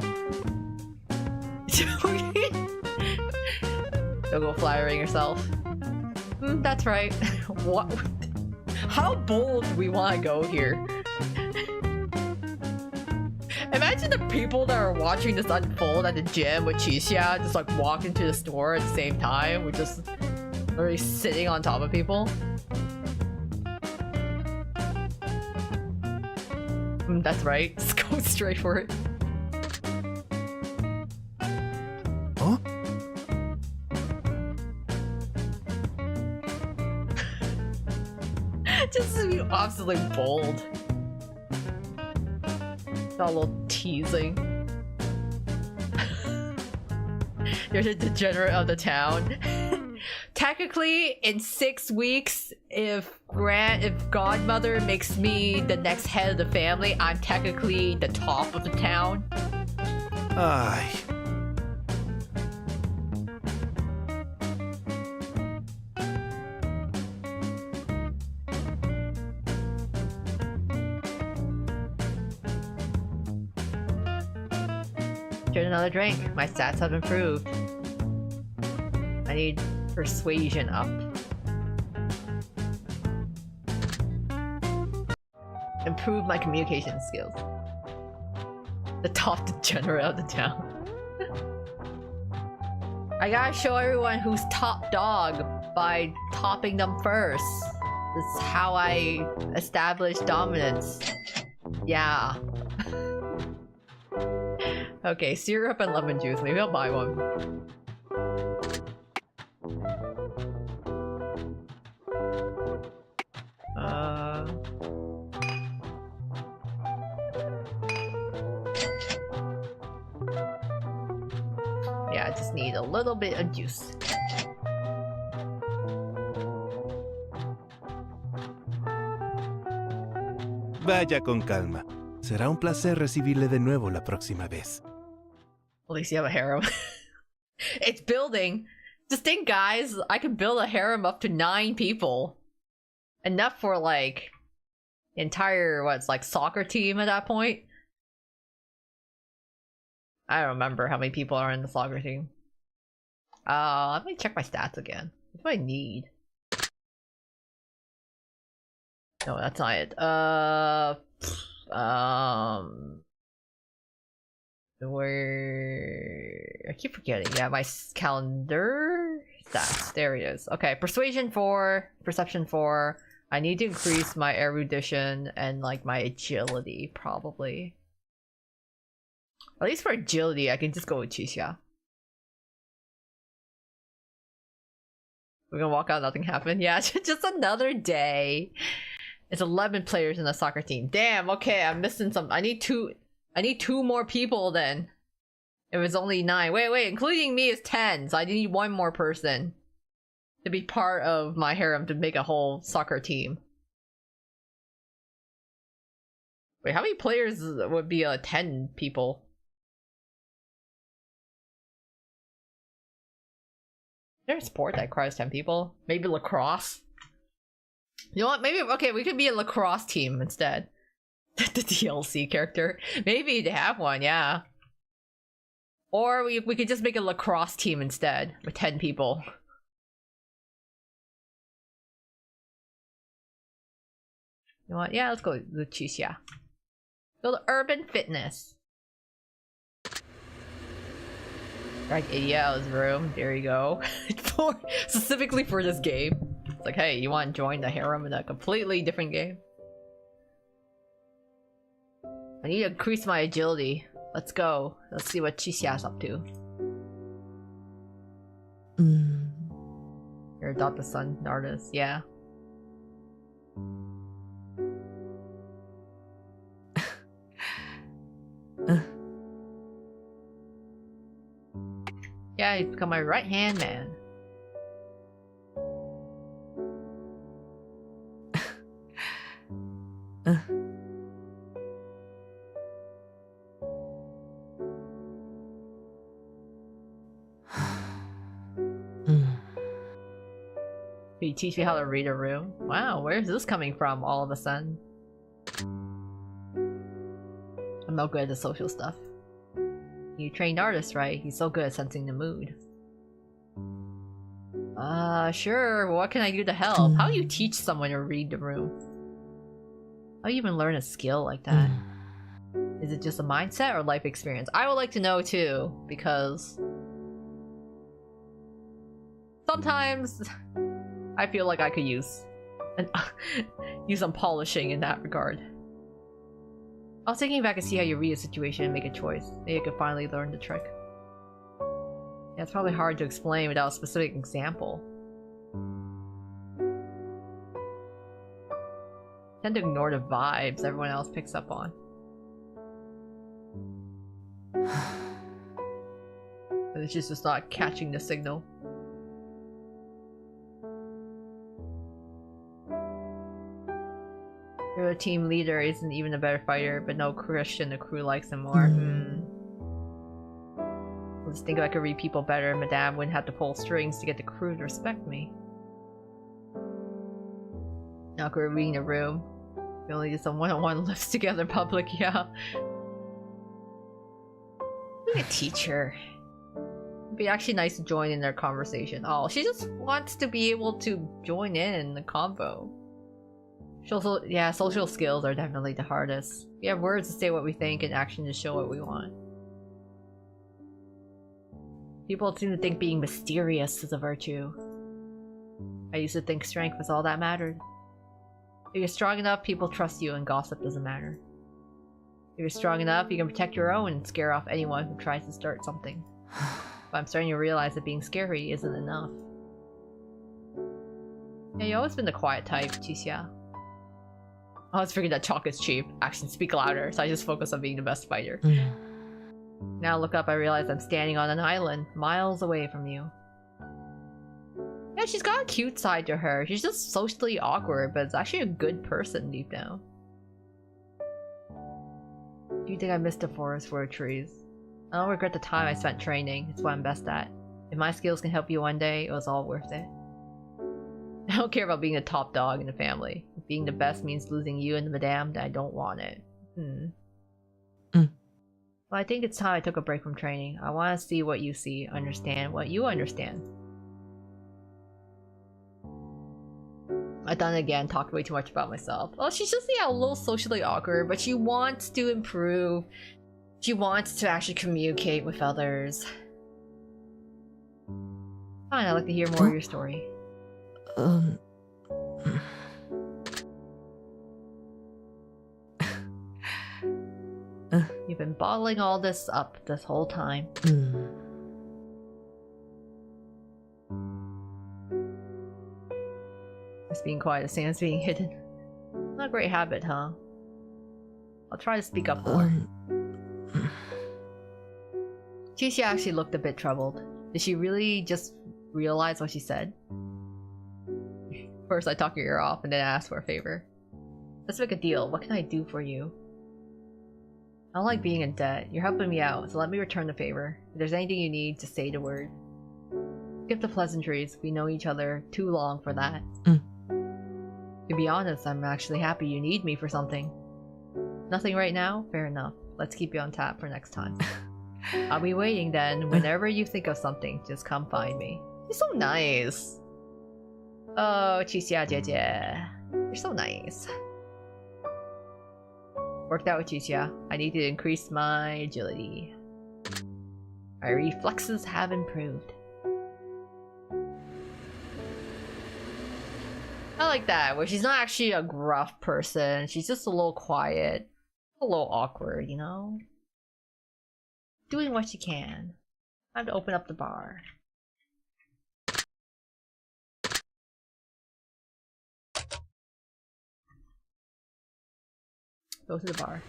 Don't go flattering yourself. That's right. What? How bold do we want to go here? Imagine the people that are watching this unfold at the gym with Chisha just like walk into the store at the same time. We're just literally sitting on top of people. That's right. Just go straight for it. Huh? Just to be absolutely bold. Not a little teasing. You're the degenerate of the town. Technically, in 6 weeks, if Godmother makes me the next head of the family, I'm technically the top of the town. Ay. Get another drink. My stats have improved. I need persuasion up. Improve my communication skills. The top degenerate of the town. I gotta show everyone who's top dog by topping them first. This is how I establish dominance. Yeah. Okay, syrup and lemon juice. Maybe I'll buy one. Yeah, I just need a little bit of juice. Vaya con calma. Será un placer recibirle de nuevo la próxima vez. At least you have a harem. It's building. Just think, guys, I can build a harem up to 9 people. Enough for, like, entire, what's like, soccer team at that point? I don't remember how many people are in the soccer team. Let me check my stats again. What do I need? No, that's not it. Where I keep forgetting. Yeah, my calendar stats. There it is. Okay, persuasion 4, perception 4. I need to increase my erudition and like my agility, probably. At least for agility, I can just go with Chisha. We're gonna walk out, nothing happened. Yeah, just another day. It's 11 players in the soccer team. Damn, okay, I'm missing some. I need 2 more people then. It was only 9. Wait, including me is 10, so I need 1 more person to be part of my harem to make a whole soccer team. Wait, how many players would be 10 people? Is there a sport that requires 10 people? Maybe lacrosse? You know what? Maybe, okay, we could be a lacrosse team instead. The DLC character. Maybe they have one, yeah. Or we could just make a lacrosse team instead with 10 people. You know what? Yeah, let's go with Chisha. Build urban fitness. Drag idiot out of his room. There you go. Specifically for this game. It's like, hey, you want to join the harem in a completely different game? I need to increase my agility. Let's go. Let's see what Chisia's up to. Your adopted son, Nardus. Yeah. Yeah, he's become my right-hand man. Can you teach me how to read a room? Wow, where's this coming from all of a sudden? I'm not good at the social stuff. You trained artist, right? He's so good at sensing the mood. Sure. What can I do to help? How do you teach someone to read the room? How do you even learn a skill like that? Is it just a mindset or life experience? I would like to know too, because sometimes I feel like I could use some polishing in that regard. I was thinking if I could see how you read a situation and make a choice. Maybe I could finally learn the trick. Yeah, it's probably hard to explain without a specific example. I tend to ignore the vibes everyone else picks up on. And it's just not catching the signal. Your team leader isn't even a better fighter, but no Christian, the crew likes him more. I just think if I could read people better, Madame wouldn't have to pull strings to get the crew to respect me. Now we're reading a room. We only did some one-on-one lives together in public, yeah. Be a teacher. It'd be actually nice to join in their conversation. Oh, she just wants to be able to join in the convo. Social skills are definitely the hardest. We have words to say what we think and action to show what we want. People seem to think being mysterious is a virtue. I used to think strength was all that mattered. If you're strong enough, people trust you and gossip doesn't matter. If you're strong enough, you can protect your own and scare off anyone who tries to start something. But I'm starting to realize that being scary isn't enough. Yeah, you've always been the quiet type, Chisia. I always figured that talk is cheap, actions speak louder, so I just focus on being the best fighter. Now I look up, I realize I'm standing on an island, miles away from you. Yeah, she's got a cute side to her. She's just socially awkward, but it's actually a good person deep down. Do you think I missed the forest for the trees? I don't regret the time I spent training. It's what I'm best at. If my skills can help you one day, it was all worth it. I don't care about being a top dog in the family. If being the best means losing you and the madame, then I don't want it. Well, I think it's time I took a break from training. I want to see what you see, understand what you understand. I've done it again, talked way too much about myself. Well, she's just, a little socially awkward, but she wants to improve. She wants to actually communicate with others. Fine, I'd like to hear more of your story. You've been bottling all this up this whole time. It's being quiet, the same as being hidden. Not a great habit, huh? I'll try to speak up more. Chisia actually looked a bit troubled. Did she really just realize what she said? First I talk your ear off and then I ask for a favor. Let's make a deal. What can I do for you? I don't like being in debt. You're helping me out, so let me return the favor. If there's anything you need, just say the word. Skip the pleasantries. We know each other too long for that. To be honest, I'm actually happy you need me for something. Nothing right now? Fair enough. Let's keep you on tap for next time. I'll be waiting then. Whenever you think of something, just come find me. You're so nice. Oh, Chisia Jie. You're so nice. Worked out with Chisia. I need to increase my agility. My reflexes have improved. I like that, where she's not actually a gruff person. She's just a little quiet. A little awkward, you know? Doing what you can. Time to open up the bar. Go to the bar.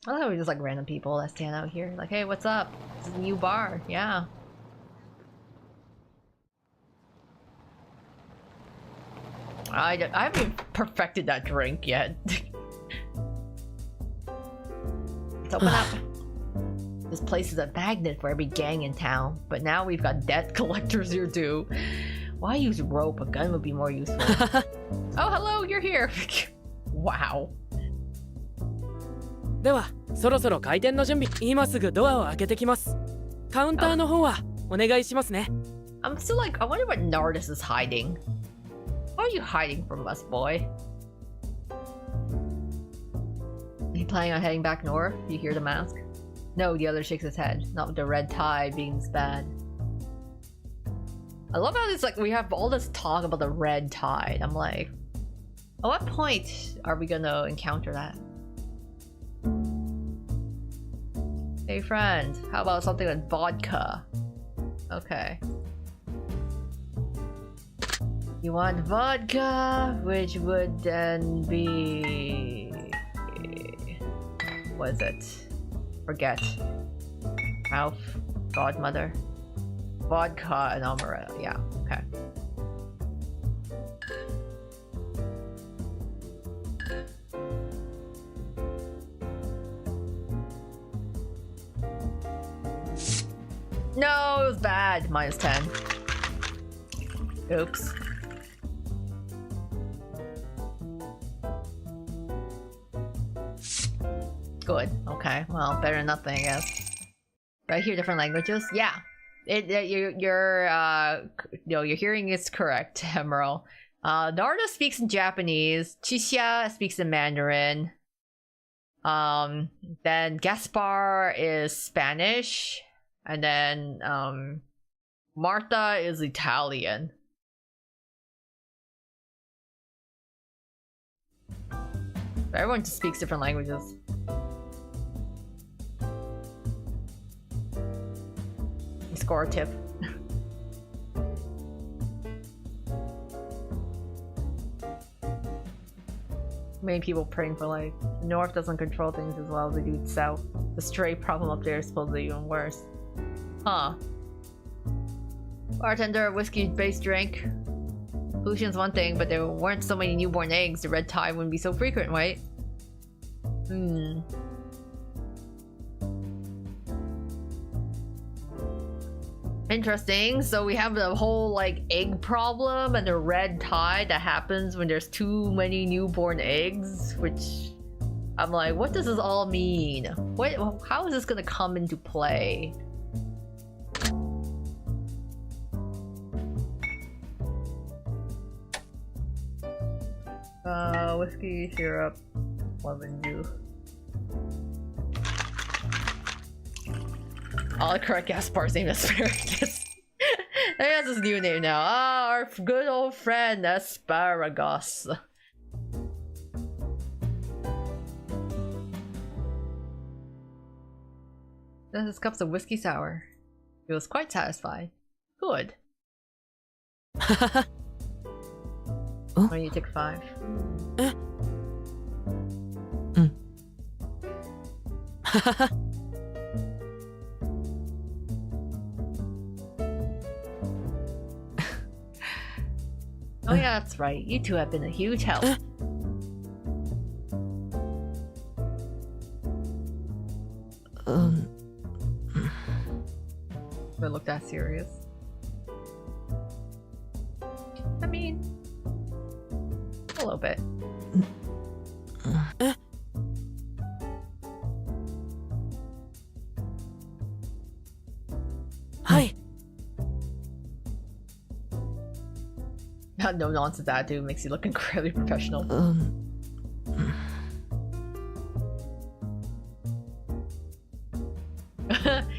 I love how we just like random people that stand out here. Like, hey, what's up? This is a new bar. Yeah. I haven't even perfected that drink yet. Let's open up. This place is a magnet for every gang in town, but now we've got debt collectors here too. Why use rope? A gun would be more useful. Oh, hello, you're here. Wow. ではそろそろ開店の準備今すぐドアを開けてきますカウンターの方はお願いしますね I'm still like, I wonder what Nardus is hiding. What are you hiding from us, boy? Are you planning on heading back north? You hear the mask? No, the other shakes his head. Not with the red tie being this bad. I love how it's like we have all this talk about the red tide. I'm like, at what point are we gonna encounter that? Hey friend, how about something with vodka? Okay. You want vodka, which would then be... What is it? Forget. Ralph, Godmother. Vodka and amaretto. Yeah, okay. No, it was bad. Minus 10. Oops. Good. Okay. Well, better than nothing, I guess. Do I hear different languages? Yeah. Your hearing is correct, Emerald. Narda speaks in Japanese. Chisha speaks in Mandarin. Then Gaspar is Spanish. And then Martha is Italian. Everyone just speaks different languages. You score a tip. Many people praying for like the North doesn't control things as well as they do South. The stray problem up there is supposedly even worse. Huh. Bartender, whiskey-based drink. Pollution's one thing, but there weren't so many newborn eggs, the red tide wouldn't be so frequent, right? Interesting. So we have the whole like egg problem and the red tide that happens when there's too many newborn eggs, which I'm like, what does this all mean? How is this gonna come into play? Whiskey, syrup, lemon juice. I'll correct Gaspar's name, Asparagus. That's his new name now. Ah, our good old friend, Asparagus. Then his cup's of whiskey sour. He was quite satisfied. Good. Why you take 5? Oh yeah, that's right. You two have been a huge help. They look that serious. I mean, a little bit. Hi. No nonsense attitude makes you look incredibly professional. You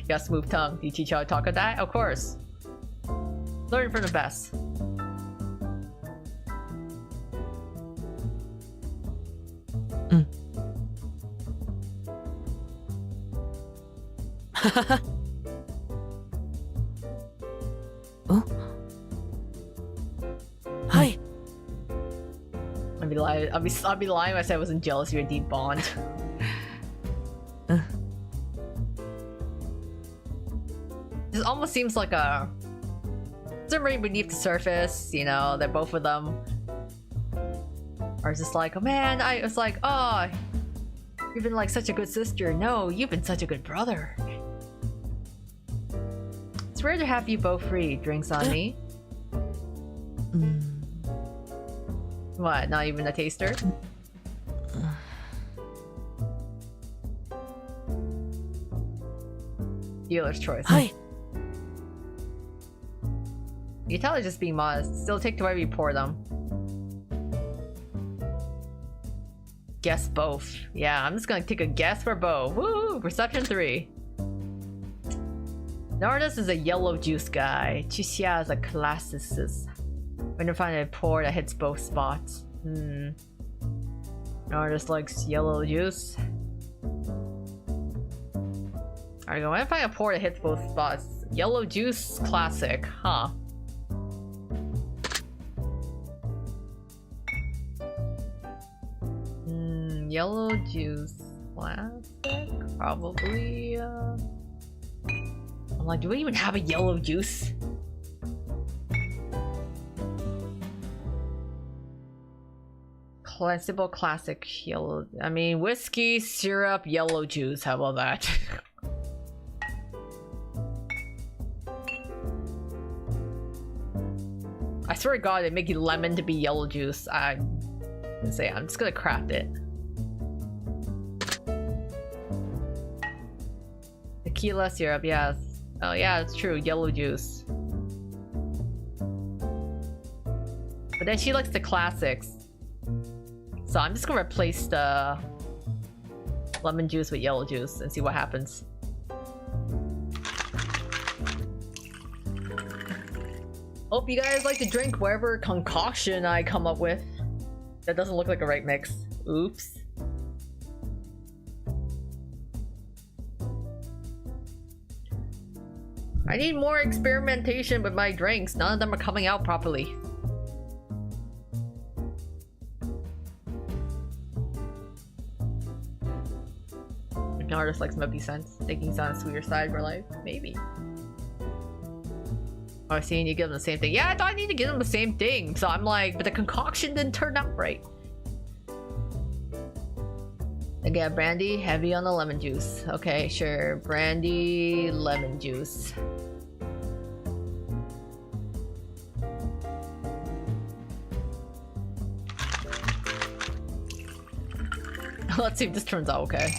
got a smooth tongue. Do you teach how to talk like that? Of course. Learn from the best. Oh? Hi. I'd be lying. I'd be lying if I said I wasn't jealous of your deep bond. This almost seems like a simmering beneath the surface. You know, that both of them are just like, oh man. I was like, oh, you've been like such a good sister. No, you've been such a good brother. It's rare to have you both free. Drinks on me. What? Not even a taster? Dealer's choice. Hi. You tell her just being modest. Still take the way we pour them. Guess both. Yeah, I'm just gonna take a guess for both. Woo! Perception 3. Nardus is a yellow juice guy. Chixia is a classicist. When you find a pour that hits both spots. Nardus likes yellow juice. Alright, go. When I find a pour that hits both spots. Yellow juice classic, huh? Yellow juice classic? Probably, I'm like, do we even have a yellow juice? Simple classic yellow. I mean, whiskey, syrup, yellow juice. How about that? I swear to God, they make you lemon to be yellow juice. I'm just gonna craft it. Tequila syrup, yes. Oh yeah, it's true. Yellow juice. But then she likes the classics. So I'm just gonna replace the lemon juice with yellow juice and see what happens. Hope you guys like to drink whatever concoction I come up with. That doesn't look like a right mix. Oops. I need more experimentation with my drinks. None of them are coming out properly. An artist likes maybe sense. Thinking he's on a sweeter side of her life. Maybe. Oh, seeing you give them the same thing. Yeah, I thought I need to give them the same thing. So I'm like, but the concoction didn't turn out right. Again, brandy, heavy on the lemon juice. Okay, sure. Brandy, lemon juice. Let's see if this turns out okay.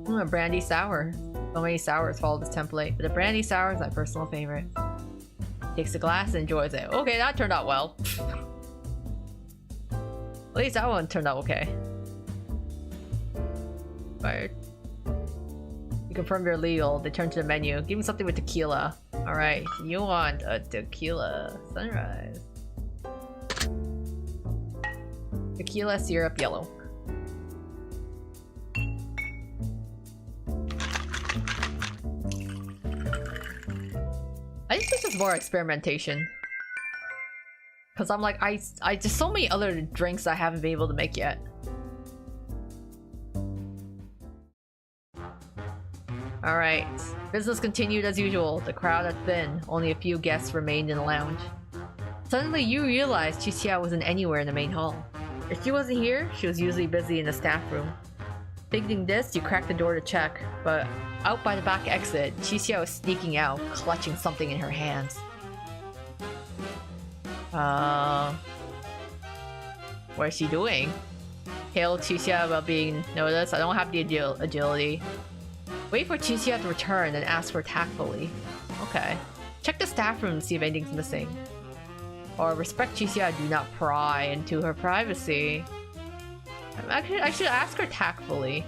A brandy sour. So many sours follow this template, but the brandy sour is my personal favorite. Takes a glass and enjoys it. Okay, that turned out well. At least that one turned out okay. Right. You confirm you're legal. They turn to the menu. Give me something with tequila. Alright, you want a tequila sunrise. Tequila syrup yellow. I just think there's more experimentation. Cause I'm like, I just so many other drinks I haven't been able to make yet. Alright, business continued as usual. The crowd had thinned. Only a few guests remained in the lounge. Suddenly you realized Chixia wasn't anywhere in the main hall. If she wasn't here, she was usually busy in the staff room. Thinking this, you cracked the door to check, but out by the back exit, Chixia was sneaking out, clutching something in her hands. What is she doing? Hail Chixia about being noticed. I don't have the agility. Wait for Chixia to return and ask her tactfully. Okay. Check the staff room to see if anything's missing. Or respect Chixia, do not pry into her privacy. Actually, I should ask her tactfully.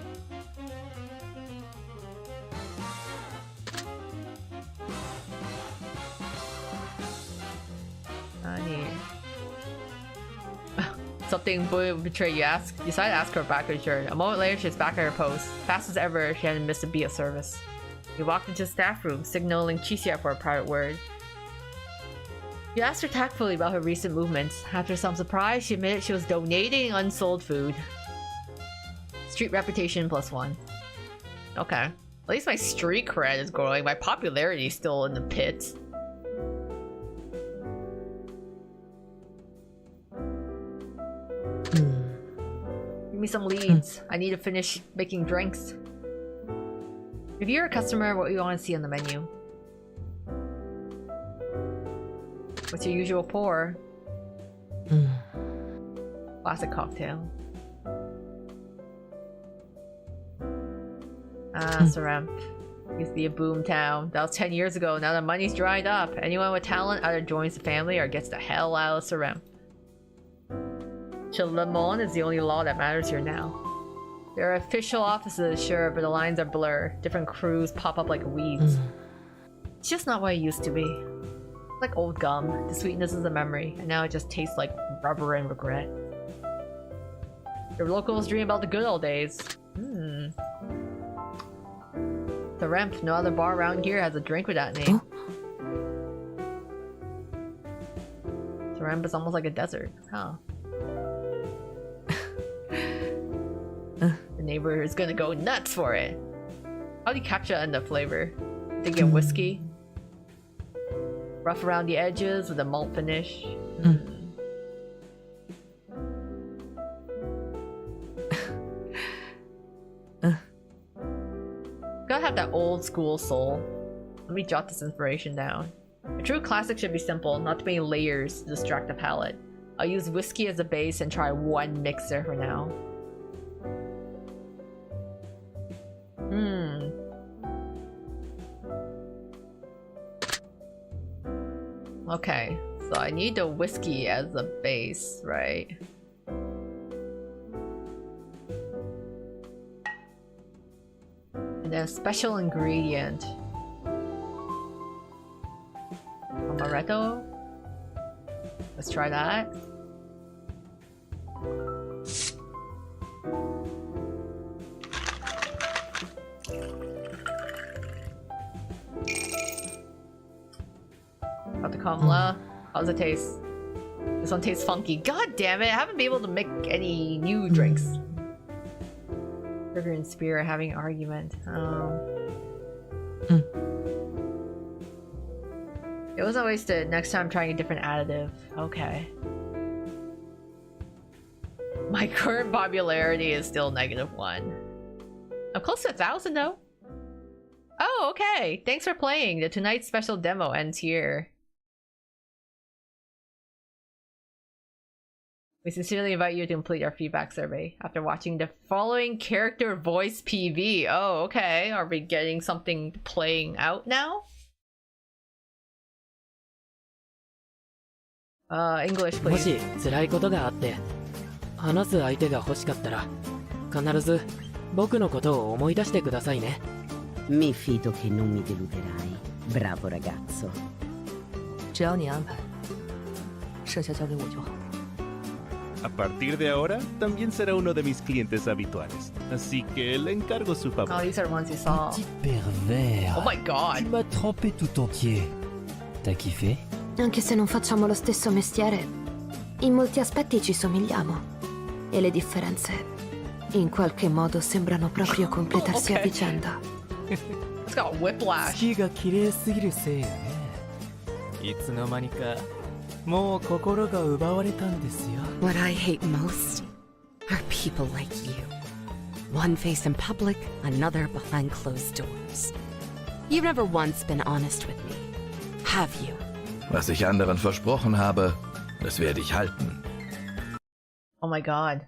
something would betray you. You decided to ask her back her shirt. A moment later, she's back at her post. Fast as ever, she hadn't missed a beat of service. You walked into the staff room, signaling Chicia for a private word. You asked her tactfully about her recent movements. After some surprise, she admitted she was donating unsold food. Street reputation +1. Okay. At least my street cred is growing. My popularity is still in the pits. Give me some leads. I need to finish making drinks. If you're a customer, what do you want to see on the menu? What's your usual pour? Classic cocktail. Serenpt. Used to be a boom town. That was 10 years ago. Now the money's dried up. Anyone with talent either joins the family or gets the hell out of Serenpt. Cheleamon is the only law that matters here now. There are official offices, sure, but the lines are blurred. Different crews pop up like weeds. It's just not what it used to be. It's like old gum. The sweetness is a memory, and now it just tastes like rubber and regret. Your locals dream about the good old days. Serenpt, no other bar around here has a drink with that name. Serenpt is almost like a desert, huh? The neighbor is gonna go nuts for it. How do you capture in the flavor? Thinking whiskey? Rough around the edges with a malt finish. Gotta have that old school soul. Let me jot this inspiration down. A true classic should be simple, not too many layers to distract the palate. I'll use whiskey as a base and try one mixer for now. Okay, so I need the whiskey as a base, right? And then a special ingredient. Amaretto? Let's try that. Got the Kamla. How's it taste? This one tastes funky. God damn it, I haven't been able to make any new drinks. Sugar and Spear having an argument. It wasn't wasted. Next time trying a different additive. Okay. My current popularity is still -1. I'm close to 1,000 though. Oh, okay. Thanks for playing. The tonight's special demo ends here. We sincerely invite you to complete our feedback survey after watching the following character voice PV. Oh, okay. Are we getting something playing out now? English, も please. し辛いことがあって話す相手が欲しかったら必ず僕のことを思い出してくださいね。 Mi fido che non mi deluderai, bravo ragazzo. 只要你安排，剩下交给我就好。 A partir de ahora, también será uno de mis clientes habituales. Así que le encargo su Oh, favor. these are the ones you saw. Petit pervers. Oh my god. Tu m'as trempé tout entier. T'as kiffé? Anche se non facciamo lo stesso mestiere, in molti aspetti ci somigliamo. E le differenze, in qualche modo, sembrano proprio completarsi a Okay. vicenda. It's got whiplash. 月が綺麗すぎるせいよね。いつの間にかもう心が奪われたんですよ。 What I hate most are people like you. One face in public, another behind closed doors. You've never once been honest with me, have you? Was ich anderen versprochen habe, das werde ich halten. Oh my god.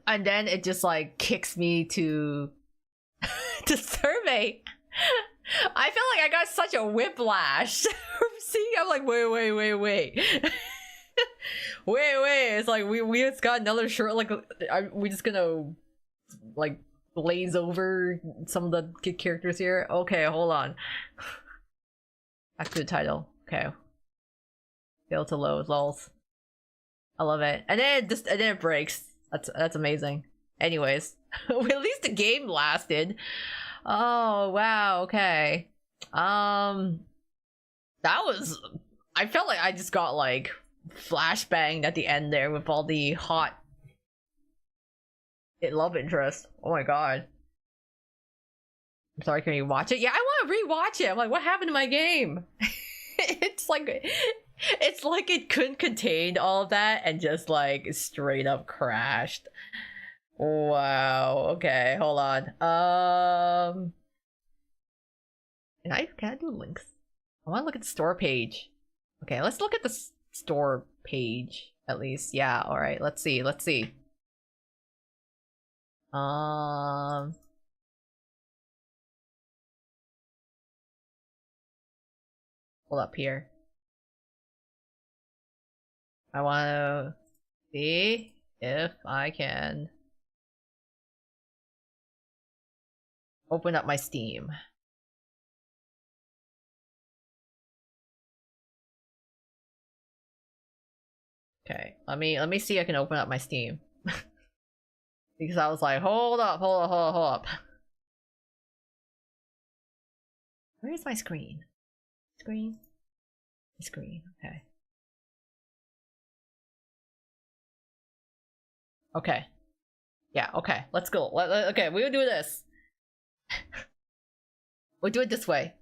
And then it just like kicks me to to survey. I feel like I got such a whiplash. See, I'm like, wait. wait. It's like we just got another short. Like, we just gonna like glaze over some of the characters here. Okay, hold on. Back to the title. Okay. Fail to load. Lols. I love it. And then it breaks. That's amazing. Anyways, at least the game lasted. Oh wow, okay. That was, I felt like I just got like flashbanged at the end there with all the hot love interest. Oh my god. I'm sorry, can you watch it? Yeah, I want to rewatch it. I'm like, what happened to my game? It's like it couldn't contain all of that and just like straight up crashed. Wow. Okay, hold on. Can I do links? I want to look at the store page. Okay, let's look at the store page at least. Yeah. All right. Let's see. Hold up here. I want to see if I can open up my Steam. Okay, let me see if I can open up my Steam. Because I was like, hold up. Where's my screen? Screen, okay. Okay. Yeah, okay, let's go. Okay, we'll do this. We'll do it this way.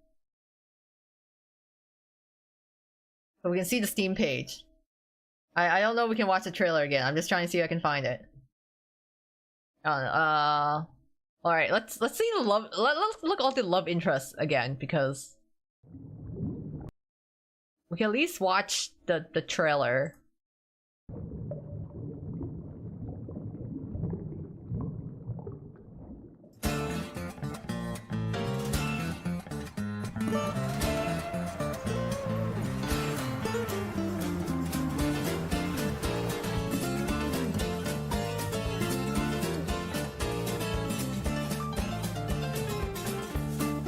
So we can see the Steam page. I don't know if we can watch the trailer again. I'm just trying to see if I can find it. Alright, let's see the love. Let's look at the love interest again, because we can at least watch the trailer.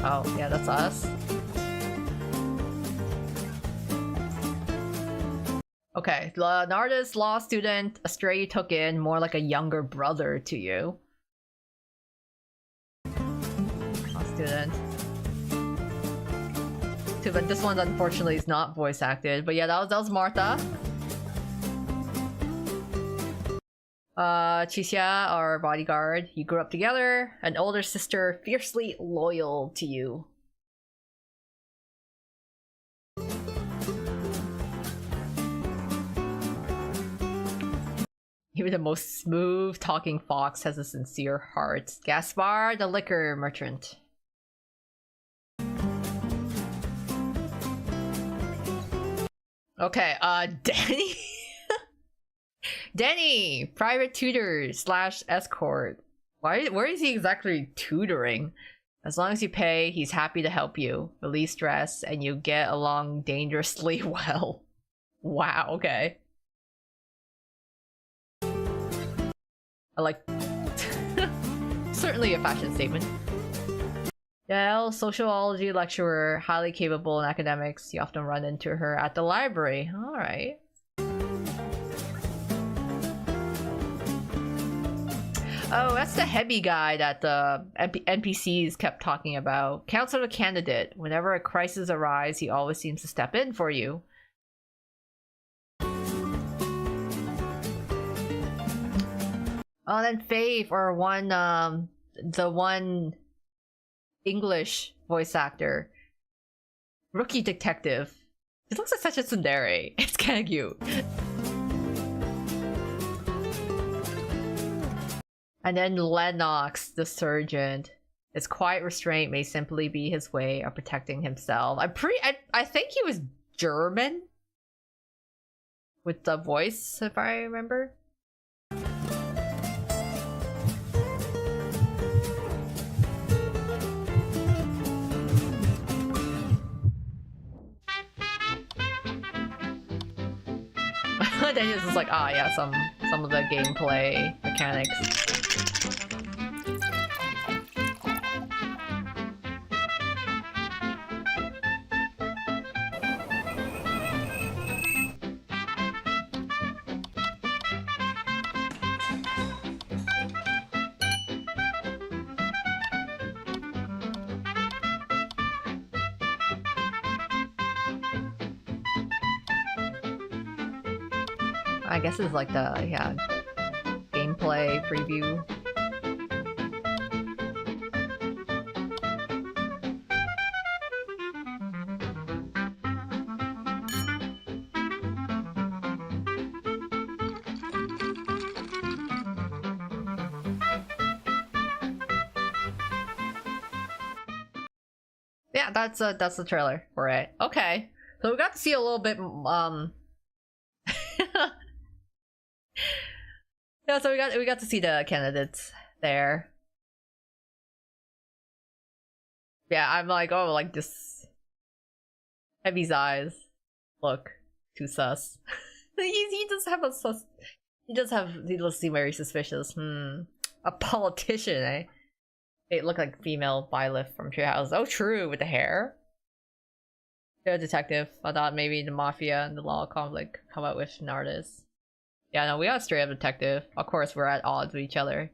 Oh, yeah, that's us. Okay, an artist, law student, a stray took in, more like a younger brother to you. Law student. But this one unfortunately is not voice acted. But yeah, that was Martha. Chicia, our bodyguard. You grew up together. An older sister, fiercely loyal to you. Even the most smooth-talking fox has a sincere heart. Gaspar, the liquor merchant. Okay, Danny? Danny, private tutor / escort. Where is he exactly tutoring? As long as you pay, he's happy to help you. Release stress, and you get along dangerously well. Wow, okay. I like... Certainly a fashion statement. Dell, sociology lecturer, highly capable in academics. You often run into her at the library. Alright. Oh, that's the heavy guy that the NPCs kept talking about. Counselor candidate. Whenever a crisis arises, he always seems to step in for you. Oh, then Faith, or the one English voice actor. Rookie detective. He looks like such a tsundere. It's kind of cute. And then Lennox, the surgeon. His quiet restraint may simply be his way of protecting himself. I think he was German with the voice, if I remember. Then it's just like, ah, yeah, some of the gameplay mechanics. I guess it's like the gameplay preview. Yeah, that's the trailer for it. Okay, so we got to see a little bit. Yeah, so we got to see the candidates there. Yeah, I'm like, oh, like this. Heavy's eyes look too sus. he does have a sus. He does seem very suspicious. A politician, eh? It looked like female Byleth from Treehouse. Oh, true, with the hair. They're a detective. I thought maybe the Mafia and the law conflict come out with an artist. Yeah, no, we got a straight up detective. Of course, we're at odds with each other.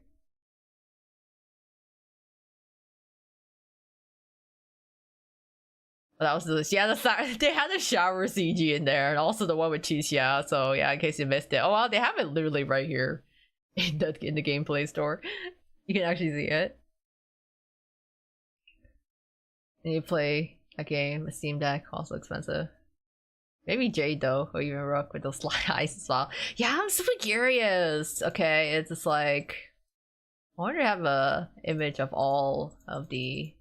But that was delicious. Yeah, they had the shower CG in there, and also the one with Chixia. So yeah, in case you missed it. Oh wow, they have it literally right here in the gameplay store. You can actually see it. And you play a game, a Steam Deck, also expensive. Maybe Jade though, or even Rook with those slide eyes as well. Yeah, I'm super curious. Okay, it's just like I wonder to have a image of all of the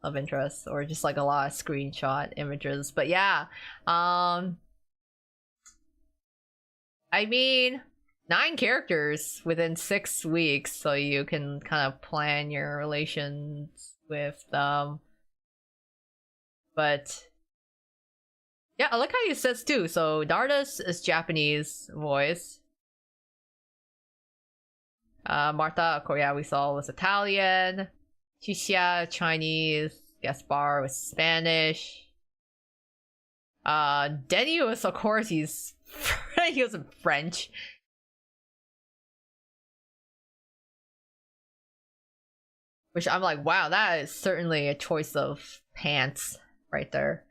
of interest, or just like a lot of screenshot images. But yeah, I mean 9 characters within 6 weeks, so you can kind of plan your relations with them. But yeah, I like how it says too. So Darda's is Japanese voice. Martha, of course, yeah, we saw was Italian. Chixia, Chinese. Gaspar was Spanish. Denny was, of course, he was French. Which I'm like, wow, that is certainly a choice of pants right there.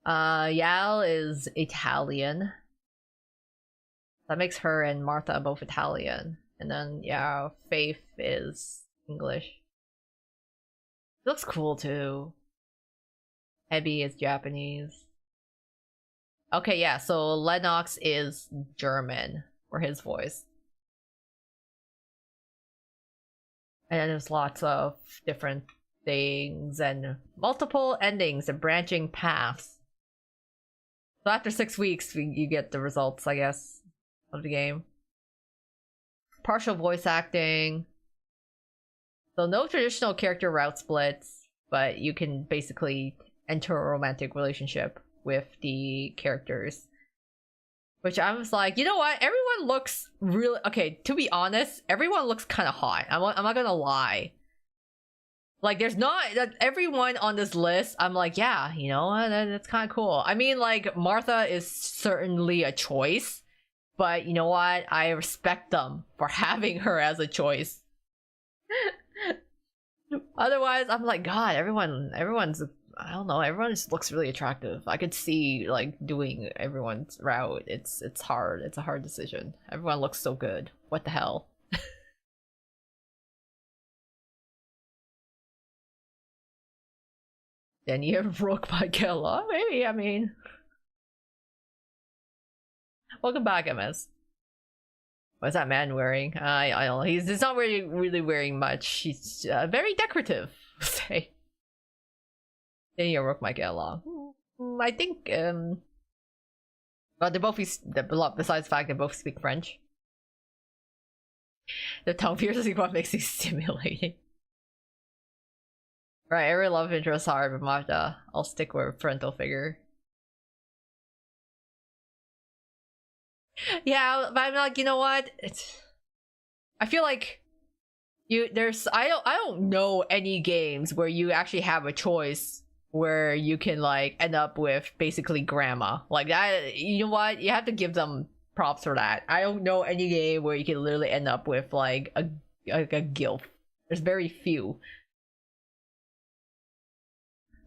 Yal is Italian. That makes her and Martha both Italian. And then, yeah, Faith is English. It looks cool too. Heavy is Japanese. Okay, yeah, so Lennox is German for his voice. And there's lots of different things and multiple endings and branching paths. So after 6 weeks, you get the results, I guess, of the game. Partial voice acting. So no traditional character route splits, but you can basically enter a romantic relationship with the characters. Which I was like, you know what? Everyone looks really... Okay, to be honest, everyone looks kind of hot. I'm not gonna lie. Like, there's not... Everyone on this list, I'm like, yeah, you know, that's kind of cool. I mean, like, Martha is certainly a choice. But you know what? I respect them for having her as a choice. Otherwise, I'm like, God, everyone's... I don't know, everyone just looks really attractive. I could see like doing everyone's route. It's hard. It's a hard decision. Everyone looks so good. What the hell? Then you have Rook by Kella. Maybe, I mean. Welcome back, MS. What's that man wearing? I don't know. He's not really wearing much. He's very decorative, say. Then your Rook might get along. I think, well, they both, besides the fact they both speak French. The tongue piercing one makes it stimulating. Right, every love interest hard, but Mazda, I'll stick with parental figure. Yeah, but I'm like, you know what? I feel like I don't know any games where you actually have a choice where you can like end up with basically grandma. Like that, you know what? You have to give them props for that. I don't know any game where you can literally end up with like a gilf. There's very few.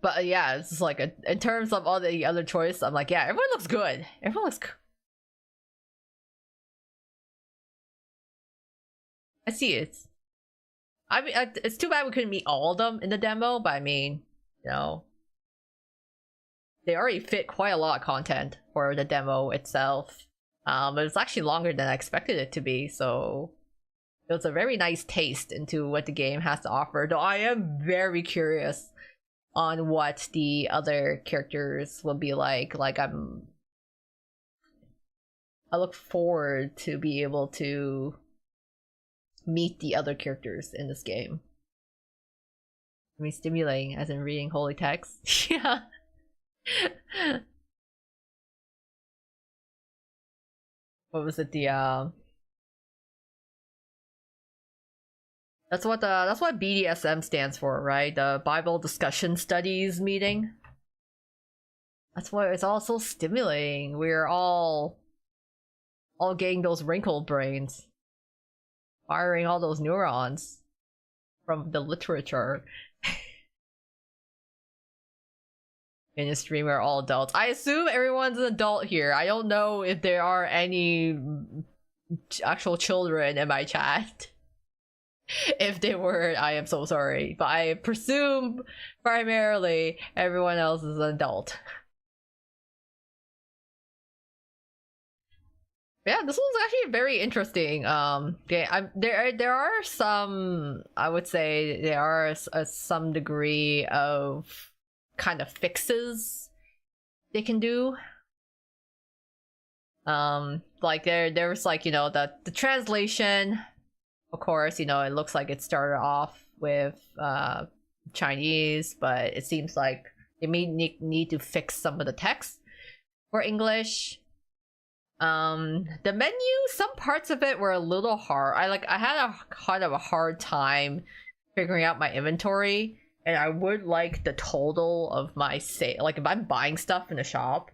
But yeah, it's just like in terms of all the other choice, I'm like, yeah, everyone looks good. Everyone looks I see it. I mean, it's too bad we couldn't meet all of them in the demo, but I mean, you know, they already fit quite a lot of content for the demo itself. But it's actually longer than I expected it to be, so it was a very nice taste into what the game has to offer. Though I am very curious on what the other characters will be like. Like I look forward to be able to meet the other characters in this game. I mean, stimulating as in reading holy text. Yeah. What was it? That's what BDSM stands for, right? The Bible Discussion Studies meeting. That's why it's all so stimulating. We're all getting those wrinkled brains, firing all those neurons from the literature. In the stream, we're all adults. I assume everyone's an adult here. I don't know if there are any actual children in my chat. If they were, I am so sorry. But I presume primarily everyone else is an adult. Yeah, this was actually very interesting. Okay, there are some, I would say there are some degree of kind of fixes they can do. Like there's like, you know, the translation, of course, you know, it looks like it started off with Chinese, but it seems like they may need to fix some of the text for English. The menu, some parts of it were a little hard. I had a kind of a hard time figuring out my inventory, and I would like the total of my sale. Like if I'm buying stuff in the shop,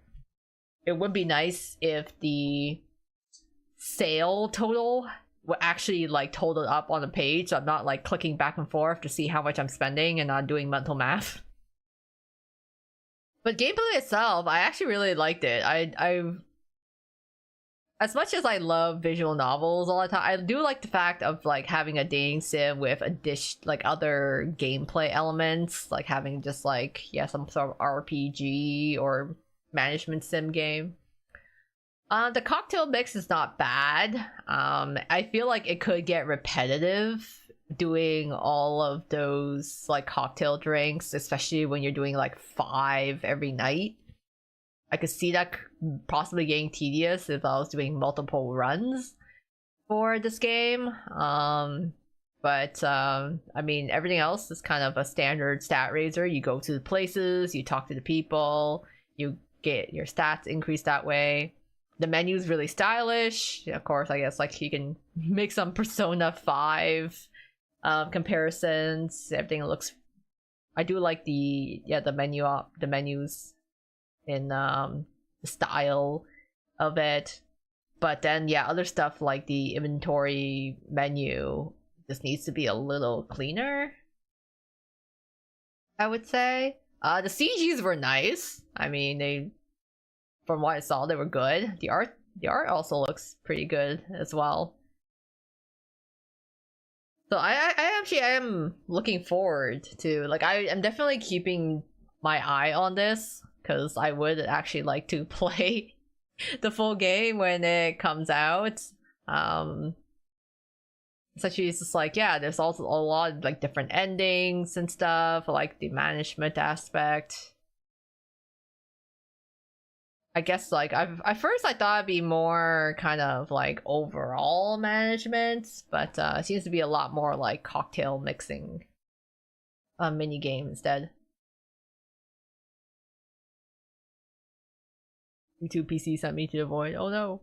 it would be nice if the sale total would actually like total up on the page, so I'm not like clicking back and forth to see how much I'm spending and not doing mental math. But gameplay itself, I actually really liked it. I as much as I love visual novels all the time, I do like the fact of like having a dating sim with like other gameplay elements, like having just like, yeah, some sort of RPG or management sim game. The cocktail mix is not bad. I feel like it could get repetitive doing all of those like cocktail drinks, especially when you're doing like 5 every night. I could see that possibly getting tedious if I was doing multiple runs for this game. But I mean, everything else is kind of a standard stat raiser. You go to the places, you talk to the people, you get your stats increased that way. The menu is really stylish. Of course, I guess like you can make some Persona 5 comparisons. Everything looks. I do like the menus in the style of it, but then yeah, other stuff like the inventory menu just needs to be a little cleaner, I would say. The CGs were nice. I mean, they, from what I saw, they were good. The art also looks pretty good as well. So I actually am looking forward to, like, I am definitely keeping my eye on this, because I would actually like to play the full game when it comes out. Essentially, it's just like, yeah, there's also a lot of like different endings and stuff, like the management aspect. I guess like at first I thought it'd be more kind of like overall management, but it seems to be a lot more like cocktail mixing mini game instead. YouTube PC sent me to the void. Oh no.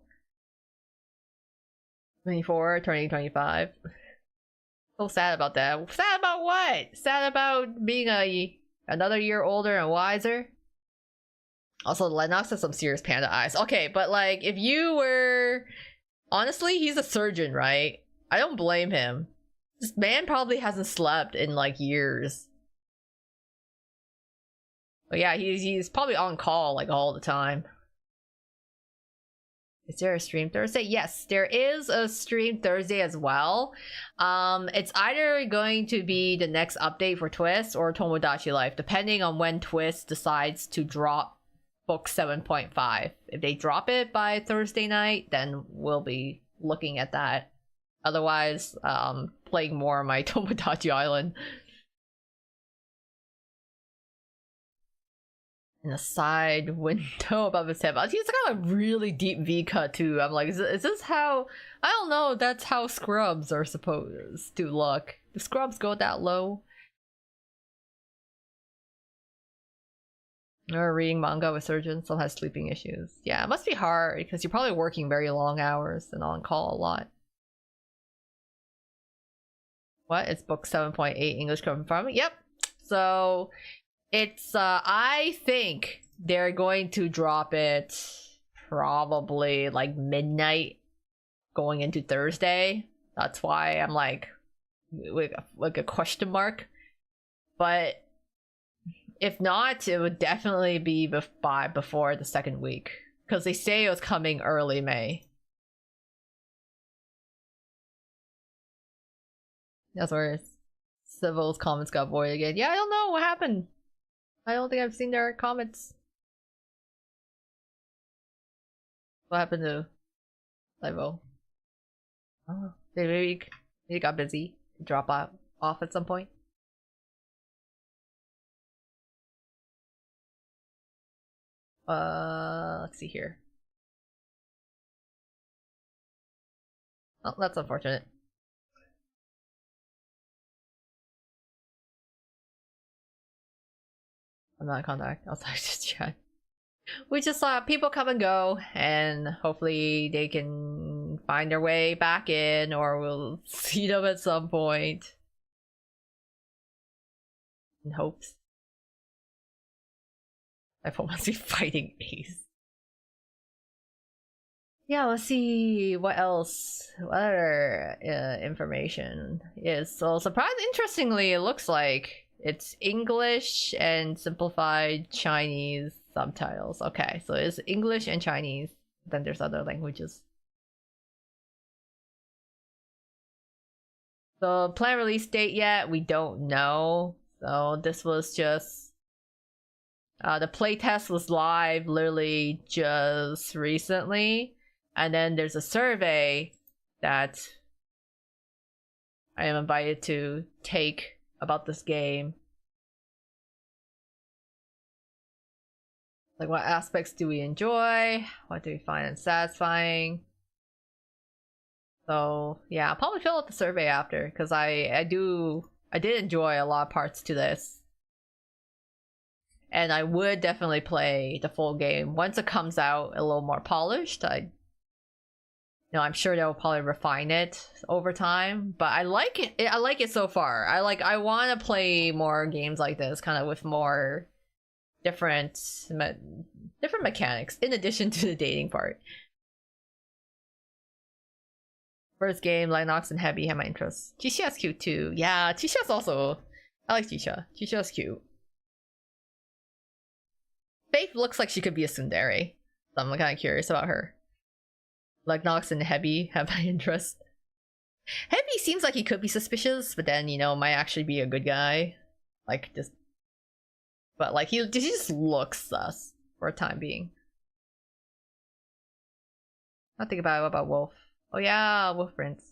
24, turning 25. So sad about that. Sad about what? Sad about being another year older and wiser? Also, Lennox has some serious panda eyes. Okay, but like, if you were... Honestly, he's a surgeon, right? I don't blame him. This man probably hasn't slept in like years. But yeah, he's probably on call like all the time. Is there a stream Thursday? Yes, there is a stream Thursday as well. It's either going to be the next update for Twist or Tomodachi Life, depending on when Twist decides to drop book 7.5. If they drop it by Thursday night, then we'll be looking at that. Otherwise, playing more on my Tomodachi Island. In a side window above his head. He's got a really deep V cut too. I'm like, is this how? I don't know. That's how scrubs are supposed to look. Do scrubs go that low? Or reading manga with surgeons, some has sleeping issues. Yeah, it must be hard because you're probably working very long hours and on call a lot. What? It's book 7.8 English confirmed? Yep. So it's I think they're going to drop it probably like midnight going into Thursday. That's why I'm like a question mark. But if not, it would definitely be before the second week, because they say it was coming early May. That's where Civil's comments got void again. Yeah, I don't know what happened. I don't think I've seen their comments. What happened to Livo? Oh, they maybe got busy. Drop off at some point. Let's see here. Oh, that's unfortunate. I'm not in contact. I'll just chat. We just saw people come and go, and hopefully they can find their way back in, or we'll see them at some point. In hopes. I must be fighting Ace. Yeah, let's see what else. What other information is so surprisingly, interestingly, it looks like it's English and simplified Chinese subtitles. Okay, so it's English and Chinese. Then there's other languages. So planned release date yet? We don't know. So this was just the playtest was live literally just recently, and then there's a survey that I am invited to take about this game. Like, what aspects do we enjoy? What do we find unsatisfying? So yeah, I'll probably fill out the survey after, because I did enjoy a lot of parts to this. And I would definitely play the full game once it comes out a little more polished. I'm sure they'll probably refine it over time, but I like it. I like it so far. I want to play more games like this, kind of with more different mechanics in addition to the dating part. First game, Lennox and Heavy have my interest. Chisha's cute too. Yeah, Chisha's also. I like Chisha. Chisha's cute. Faith looks like she could be a tsundere, so I'm kind of curious about her. Lennox and Heavy have my interest. Heavy seems like he could be suspicious, but then, might actually be a good guy. But he just looks sus for a time being. I'll think about Wolf. Oh yeah, Wolf Prince.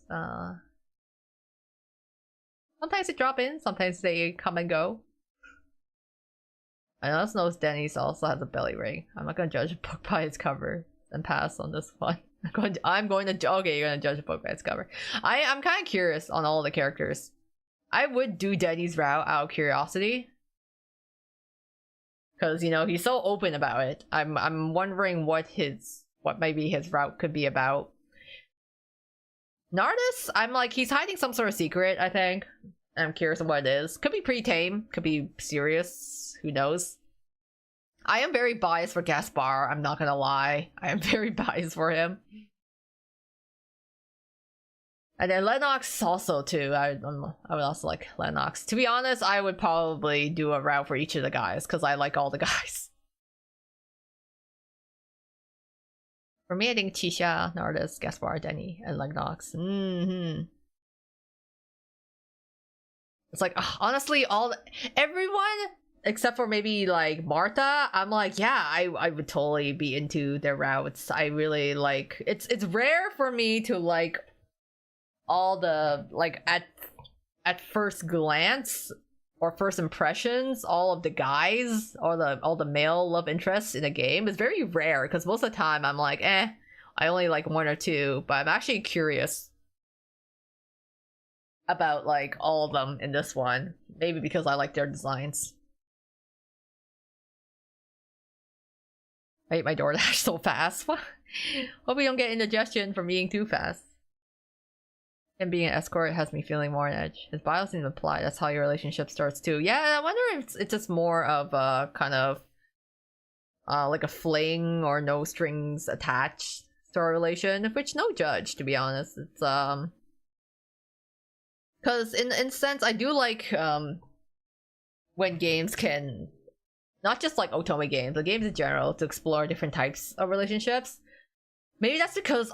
Sometimes they drop in, sometimes they come and go. I also know Denny's also has a belly ring. I'm not gonna judge a book by its cover and pass on this one. I'm going to okay, you're gonna judge a book by its cover. I'm kind of curious on all the characters. I would do Denny's route out of curiosity, because he's so open about it. I'm wondering what maybe his route could be about. Nardus, I'm like, he's hiding some sort of secret, I think. I'm curious of what it is. Could be pretty tame, could be serious. Who knows? I am very biased for Gaspar, I'm not gonna lie. I am very biased for him. And then Lennox also too. I would also like Lennox. To be honest, I would probably do a route for each of the guys, because I like all the guys. For me, I think Tisha, Nardis, Gaspar, Denny, and Legnox. It's like, honestly, everyone except for maybe like Martha, I'm like, yeah, I would totally be into their routes. I really like it's rare for me to like all the like at first glance or first impressions, all of the guys or all the male love interests in a game is very rare because most of the time I'm like, I only like one or two, but I'm actually curious about like all of them in this one. Maybe because I like their designs. I ate my DoorDash so fast. Hope we don't get indigestion from eating too fast. And being an escort has me feeling more on edge. His bio seems to imply that's how your relationship starts too. Yeah, I wonder if it's just more of a kind of like a fling or no strings attached sort of relation, which no judge, to be honest. It's because in a sense I do like when games can, not just like otome games, but games in general, to explore different types of relationships. Maybe that's because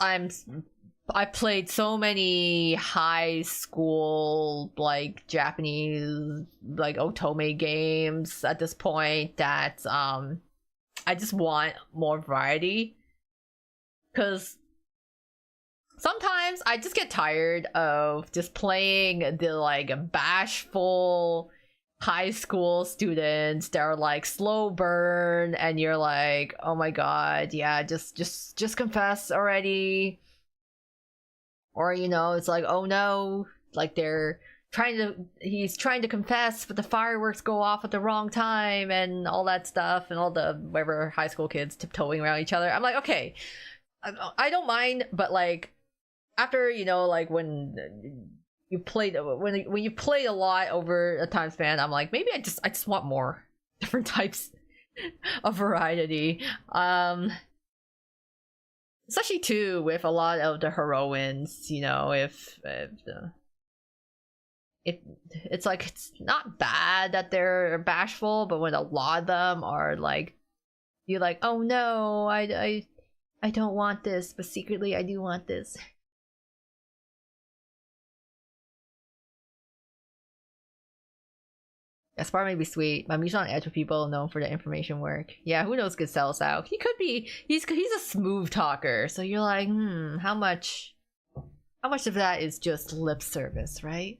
I played so many high school like Japanese like otome games at this point that I just want more variety. Because sometimes I just get tired of just playing the like bashful high school students that are like slow burn and you're like, oh my god, yeah, just confess already. Or you know, it's like, oh no, like he's trying to confess but the fireworks go off at the wrong time and all that stuff, and all the whatever high school kids tiptoeing around each other. I'm like, okay, I don't mind, but like after, you know, like when you played a lot over a time span, I'm like, maybe I just want more different types of variety. Especially too with a lot of the heroines, you know, if it's like, it's not bad that they're bashful, but when a lot of them are like, you're like, oh no, I don't want this, but secretly I do want this. Gaspar may be sweet. Mami's on edge with people known for their information work. Yeah, who knows could sell us out. He could be. He's a smooth talker. So you're like, how much of that is just lip service, right?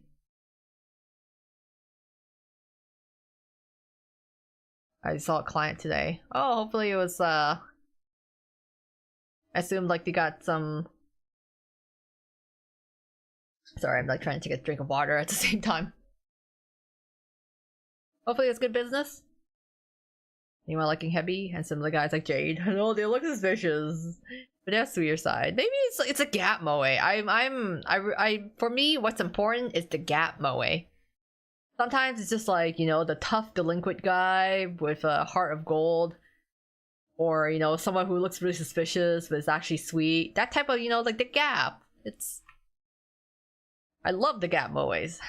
I saw a client today. Oh, hopefully it was I assumed like they got some. Sorry, I'm like trying to take a drink of water at the same time. Hopefully it's good business. Anyone liking heavy? And some of the guys like Jade. No, they look suspicious. But that's sweeter side. Maybe it's a gap moe. For me, what's important is the gap moe. Sometimes it's just like, you know, the tough delinquent guy with a heart of gold. Or, you know, someone who looks really suspicious but is actually sweet. That type of, you know, like the gap. I love the gap moes.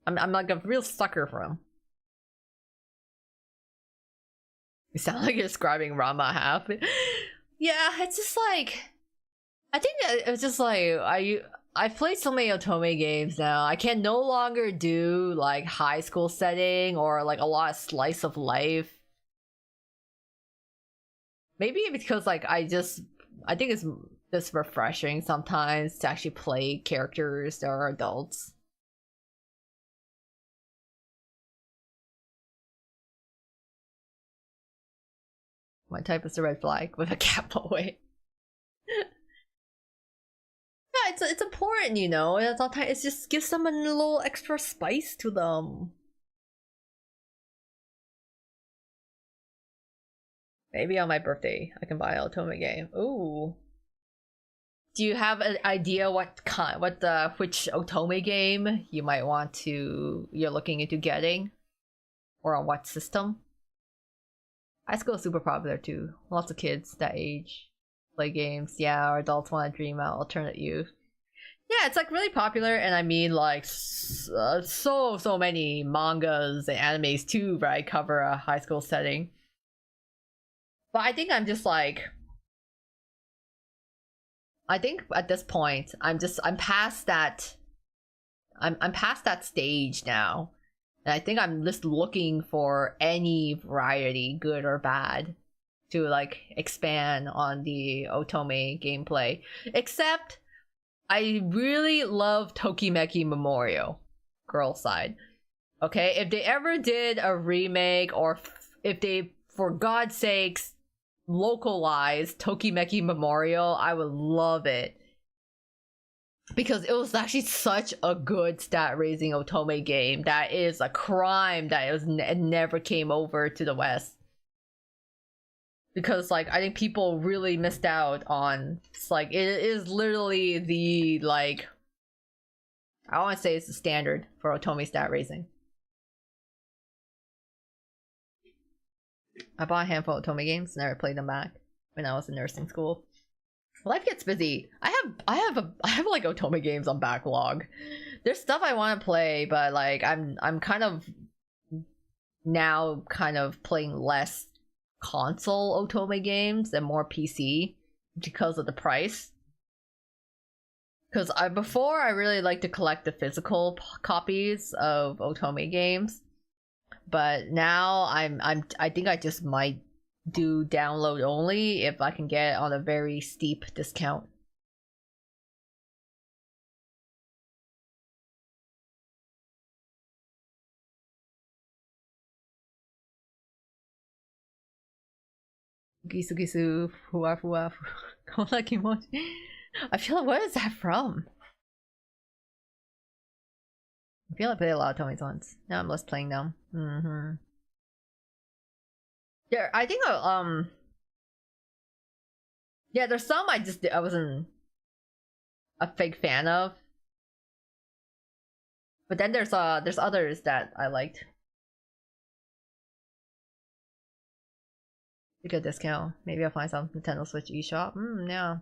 I'm like a real sucker for them. You sound like you're describing Rama half. Yeah, it's just like, I think it's just like I've played so many otome games now. I can no longer do like high school setting or like a lot of slice of life. Maybe because like I think it's just refreshing sometimes to actually play characters that are adults. My type is a red flag with a cap away. Yeah, it's important, you know. It's just gives someone a little extra spice to them. Maybe on my birthday I can buy an otome game. Ooh. Do you have an idea which otome game you might you're looking into getting? Or on what system? High school is super popular too. Lots of kids that age play games. Yeah, or adults want to dream out alternate youth. Yeah, it's like really popular, and I mean like so many mangas and animes too, right, cover a high school setting. But I think I'm just like, I think at this point I'm past that. I'm past that stage now. And I think I'm just looking for any variety, good or bad, to like expand on the Otome gameplay. Except I really love Tokimeki Memorial, girl side. Okay, if they ever did a remake, or if they, for God's sakes, localized Tokimeki Memorial, I would love it. Because it was actually such a good stat raising Otome game that is a crime that it never came over to the West. Because like I think people really missed out on, it's like it is literally the, like, I want to say it's the standard for Otome stat raising. I bought a handful of Otome games, never played them back when I was in nursing school. Life gets busy. I have like Otome games on backlog. There's stuff I want to play, but like I'm kind of now playing less console Otome games and more PC because of the price. Because before I really liked to collect the physical copies of Otome games, but now I think I just might do download only if I can get it on a very steep discount. Gisu gisu fuwa fuwa kona kimochi. I feel like, what is that from? I feel like I played a lot of Tome's ones. Now I'm less playing them. Yeah, I think yeah, there's some I wasn't a big fan of, but then there's others that I liked. A good discount. Maybe I'll find some Nintendo Switch eShop. Yeah.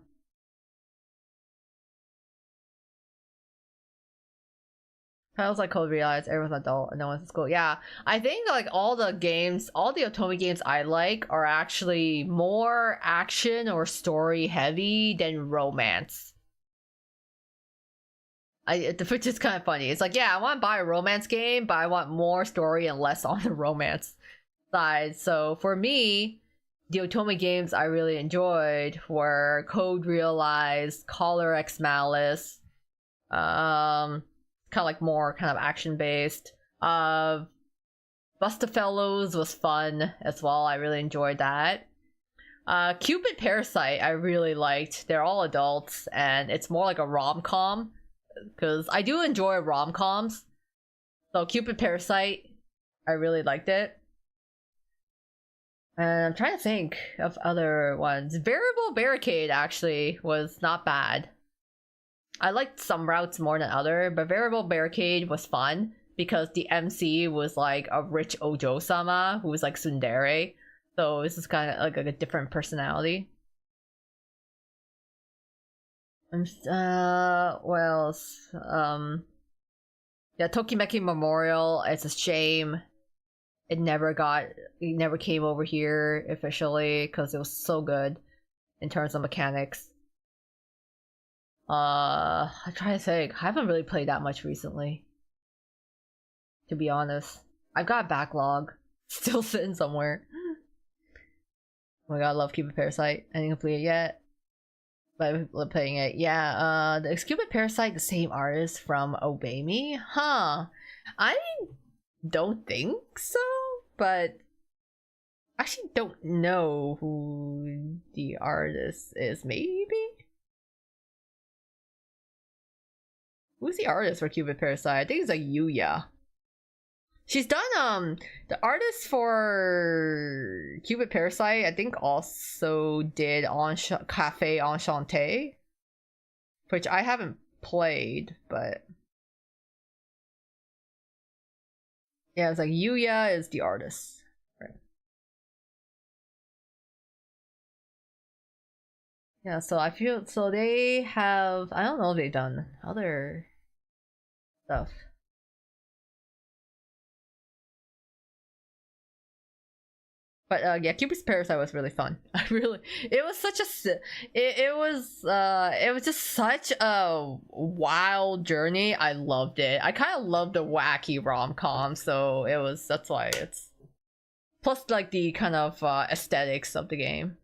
I was like Code Realize, everyone's adult and no one's in school. Yeah, I think like all the Otome games I like are actually more action or story heavy than romance. Which is kind of funny. It's like, yeah, I want to buy a romance game, but I want more story and less on the romance side. So for me, the Otome games I really enjoyed were Code Realize, Collar X Malice, kind of like more kind of action based. Busta Fellows was fun as well. I really enjoyed that. Cupid Parasite I really liked. They're all adults and it's more like a rom-com, because I do enjoy rom-coms. So Cupid Parasite, I really liked it. And I'm trying to think of other ones. Variable Barricade actually was not bad. I liked some routes more than other, but Variable Barricade was fun because the MC was like a rich Ojo-sama who was like tsundere. So this is kind of like a different personality. What else? Yeah, Tokimeki Memorial. It's a shame it never came over here officially because it was so good in terms of mechanics. I try to think. I haven't really played that much recently, to be honest. I've got a backlog still sitting somewhere. Oh my god, I love Cupid Parasite. I didn't complete it yet, but I'm playing it. Yeah, is Cupid Parasite the same artist from Obey Me? Huh. I don't think so, but I actually don't know who the artist is. Maybe? Who's the artist for Cupid Parasite? I think it's like Yuya. She's done the artist for Cupid Parasite I think also did Cafe Enchanté, which I haven't played, but yeah, it's like Yuya is the artist. Right. Yeah, so I feel so they have, I don't know if they've done other stuff. But yeah, Cupid's Parasite was really fun. It was such a, it was just such a wild journey. I loved it. I kind of love the wacky rom-com, so that's why it's, plus like the kind of aesthetics of the game.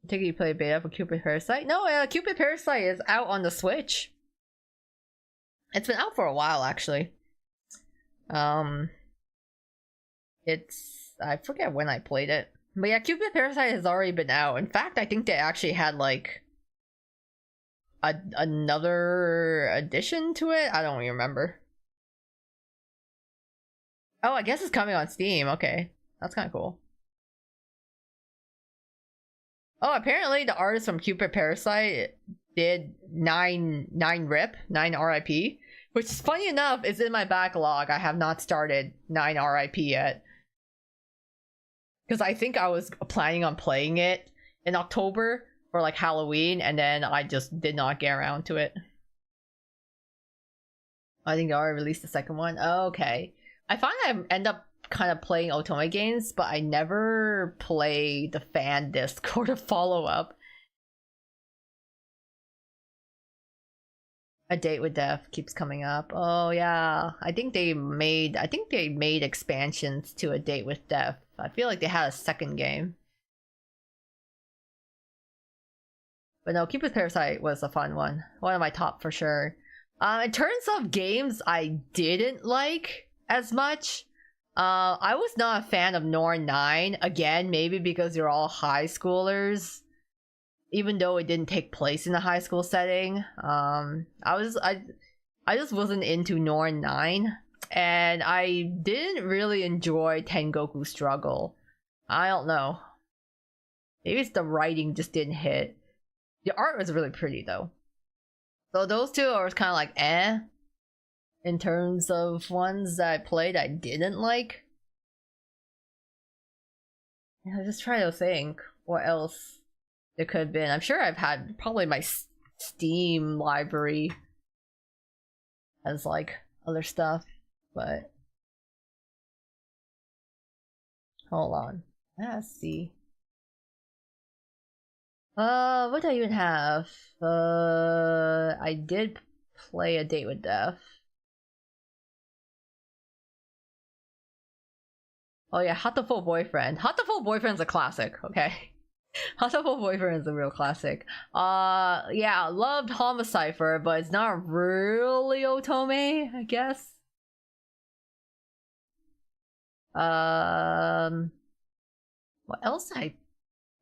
I think you play beta for Cupid Parasite? No, Cupid Parasite is out on the Switch. It's been out for a while actually. I forget when I played it, but yeah, Cupid Parasite has already been out. In fact, I think they actually had like another addition to it. I don't really remember. Oh, I guess it's coming on Steam. Okay, that's kind of cool. Oh, apparently the artist from Cupid Parasite did 9 RIP, which is funny enough is in my backlog. I have not started 9 RIP yet, because I think I was planning on playing it in October for like Halloween, and then I just did not get around to it. I think they already released the second one. Oh, okay. I find I end up kind of playing Otome games, but I never play the fan disc or the follow-up. A Date with Death keeps coming up. Oh yeah, I think they made expansions to A Date with Death. I feel like they had a second game. But no, Cupid Parasite was a fun one. One of my top for sure. In terms of games I didn't like as much, I was not a fan of Norn 9. Again, maybe because you're all high schoolers. Even though it didn't take place in a high school setting. I just wasn't into Norn 9. And I didn't really enjoy Tengoku Struggle. I don't know. Maybe it's the writing just didn't hit. The art was really pretty though. So those two are kind of like eh. In terms of ones that I played I didn't like. Yeah, just try to think what else it could have been. I'm sure I've had probably my Steam library as like other stuff, but hold on. Let's see. What do I even have? I did play A Date with Death. Oh yeah, Hatoful Boyfriend. Hatoful Boyfriend's a classic, okay? Hatoful Boyfriend is a real classic. Yeah, loved Homicipher, but it's not really Otome, I guess. What else did I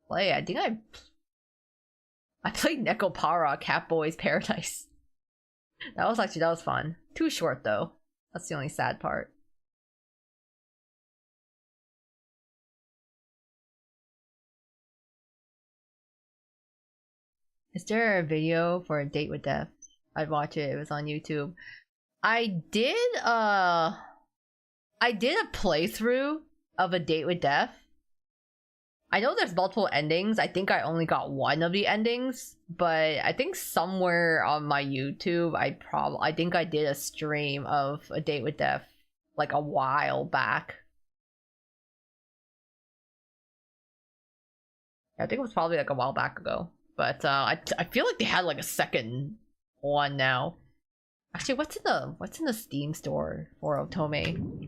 play? I think I played Nekopara, Catboy's Paradise. That was fun. Too short though. That's the only sad part. Is there a video for A Date with Death? I'd watch it. It was on YouTube. I did a playthrough of A Date with Death. I know there's multiple endings. I think I only got one of the endings, but I think somewhere on my YouTube I think I did a stream of A Date with Death like a while back. I think it was probably like a while back ago. But I feel like they had like a second one now. Actually, what's in the Steam store for Otome?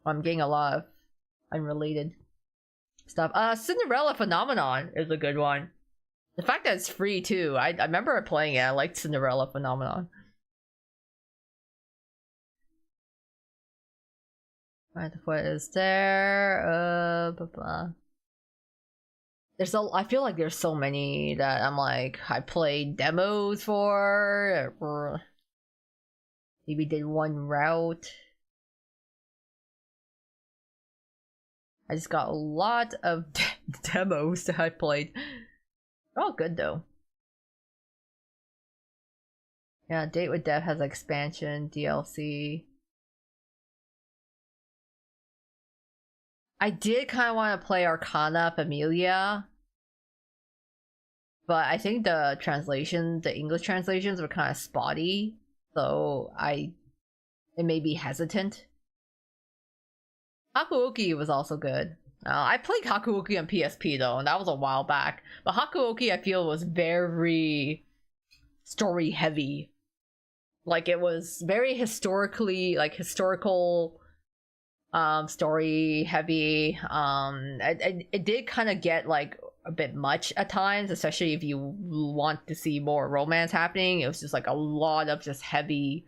I'm getting a lot of unrelated stuff. Cinderella Phenomenon is a good one. The fact that it's free too. I remember playing it. I liked Cinderella Phenomenon. Alright, what is there? There's I feel like there's so many that I'm like I played demos for, or maybe did one route. I just got a lot of demos that I played. They're all good though. Yeah, Date with Death has expansion, DLC. I did kind of want to play Arcana Familia. but I think the English translations were kind of spotty, so it made me hesitant. Hakuoki was also good. I played Hakuoki on PSP though, and that was a while back. But Hakuoki, I feel, was very story heavy. Like, it was very historical story heavy. It did kind of get like a bit much at times, especially if you want to see more romance happening. It was just like a lot of just heavy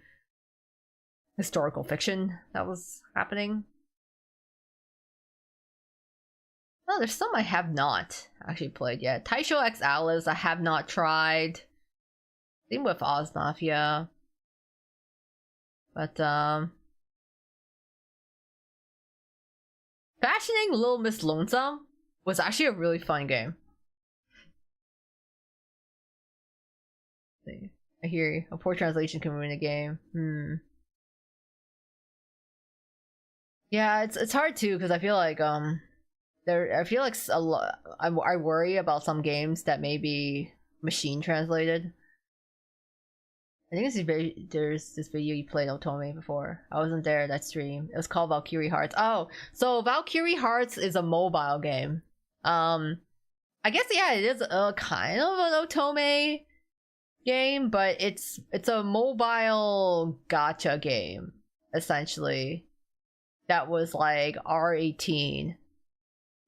historical fiction that was happening. Oh, there's some I have not actually played yet. Taisho X Alice I have not tried. Same with Oz Mafia. But Fashioning Little Miss Lonesome was actually a really fun game. I hear a poor translation can ruin a game. Yeah, it's hard too, because I feel like a lot. I worry about some games that may be machine translated. I think there's this video you played Otome before. I wasn't there at that stream. It was called Valkyrie Hearts. Oh, so Valkyrie Hearts is a mobile game. I guess, yeah, it is a kind of an Otome game, but it's a mobile gacha game essentially. That was like R18,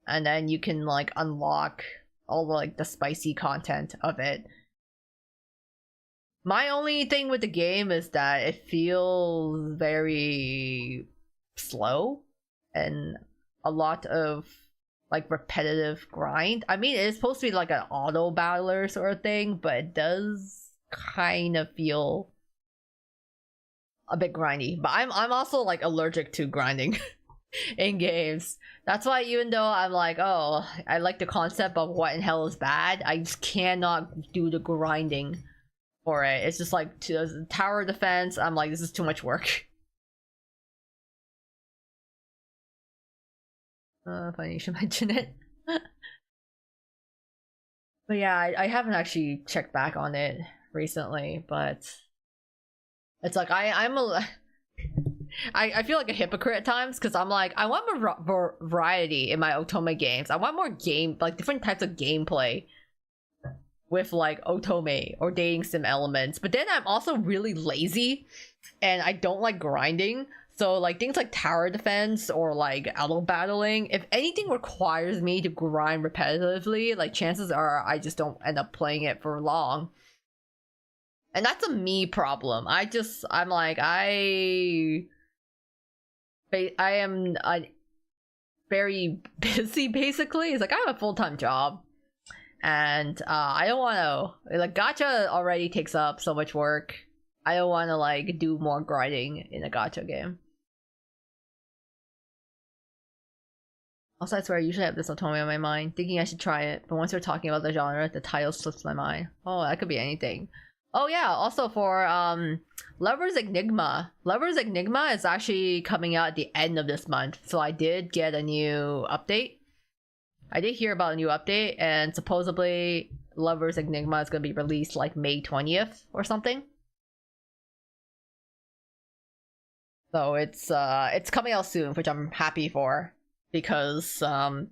and then you can like unlock all the spicy content of it. My only thing with the game is that it feels very slow and a lot of like repetitive grind. I mean, it's supposed to be like an auto battler sort of thing, but it does kind of feel a bit grindy. But I'm also like allergic to grinding in games. That's why even though I'm like, oh, I like the concept of what in hell is bad, I just cannot do the grinding for it. It's just like tower defense. I'm like, this is too much work. Funny you should mention it. But yeah, I haven't actually checked back on it recently, but it's like I feel like a hypocrite at times, because I'm like, I want more variety in my Otome games. I want more different types of gameplay with like Otome or dating sim elements. But then I'm also really lazy and I don't like grinding. So like things like tower defense or like auto battling, if anything requires me to grind repetitively, like chances are I just don't end up playing it for long. And that's a me problem. I'm like, I am very busy basically. It's like I have a full-time job. And I don't want to, like, gacha already takes up so much work. I don't want to like do more grinding in a gacha game. Also, I swear I usually have this Otome on my mind, thinking I should try it, but once we're talking about the genre, the title slips my mind. Oh, that could be anything. Oh yeah, also for Lover's Enigma. Lover's Enigma is actually coming out at the end of this month, so I did get a new update. I did hear about a new update, and supposedly Lover's Enigma is going to be released like May 20th or something. So it's coming out soon, which I'm happy for, because I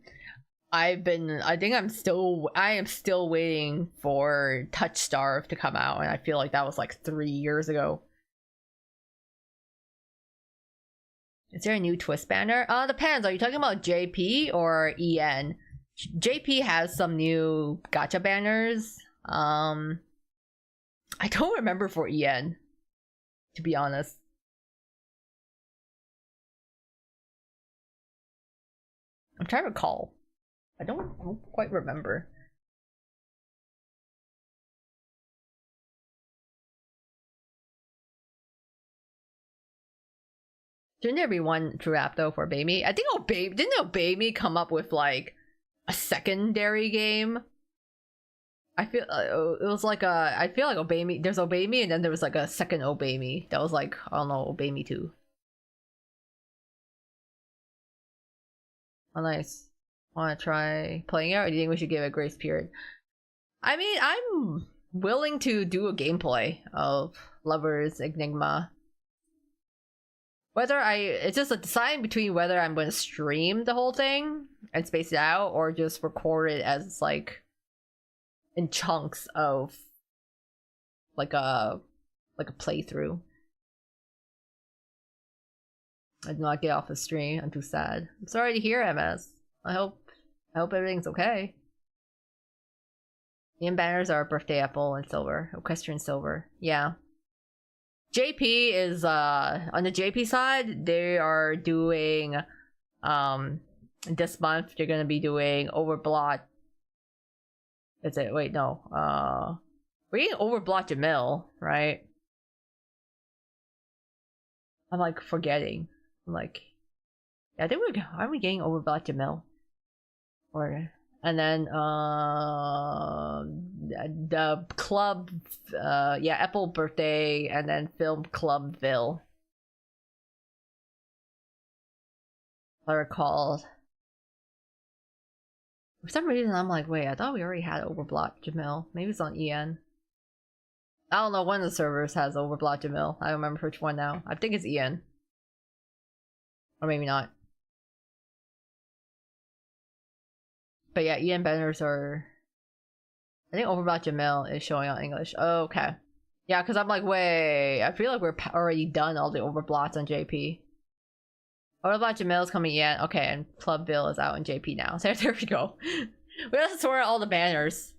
am still waiting for Touch Starve to come out, and I feel like that was like 3 years ago. Is there a new twist banner? Depends. Are you talking about JP or EN? JP has some new gacha banners. I don't remember for EN, to be honest. I'm trying to recall. I don't quite remember. Shouldn't there be one true app though for Obey Me? I think didn't Obey Me come up with like a secondary game? I feel it was like I feel like Obey Me. There's Obey Me, and then there was like a second Obey Me that was like, I don't know, Obey Me 2. Oh, nice. Want to try playing it, or do you think we should give it a grace period? I mean, I'm willing to do a gameplay of Lover's Enigma. Whether it's just a deciding between whether I'm going to stream the whole thing and space it out, or just record it as like in chunks of like a playthrough. I did not get off the stream. I'm too sad. I'm sorry to hear, MS. I hope everything's okay. Ian banners are birthday apple and silver, equestrian silver. Yeah. JP is on the JP side. They are doing this month. They're gonna be doing Overblot. Is it? Wait, no. We're getting Overblot Jamil, right? I'm like forgetting. I'm like, yeah, I think are we getting Overblot Jamil? Or and then the club, yeah, Apple birthday, and then film Clubville. I recall. For some reason, I'm like, wait, I thought we already had Overblot Jamil. Maybe it's on EN. I don't know. One of the servers has Overblot Jamil. I don't remember which one now. I think it's EN, or maybe not. But yeah, EN banners are. I think Overblot Jamil is showing on English. Oh, okay. Yeah, because I'm like, wait, I feel like we're already done all the Overblots on JP. Overblot Jamil is coming in. Okay, and Clubville is out in JP now. So there we go. We have to sort out all the banners.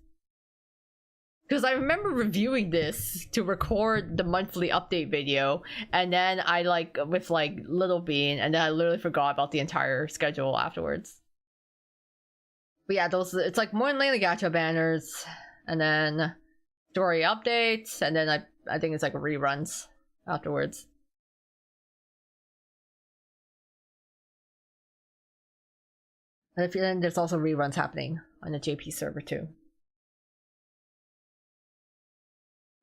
Because I remember reviewing this to record the monthly update video, and then I like with like Little Bean, and then I literally forgot about the entire schedule afterwards. But yeah, those, it's like more than Lane Gacha banners, and then story updates, and then I think it's like reruns afterwards. And then there's also reruns happening on the JP server too.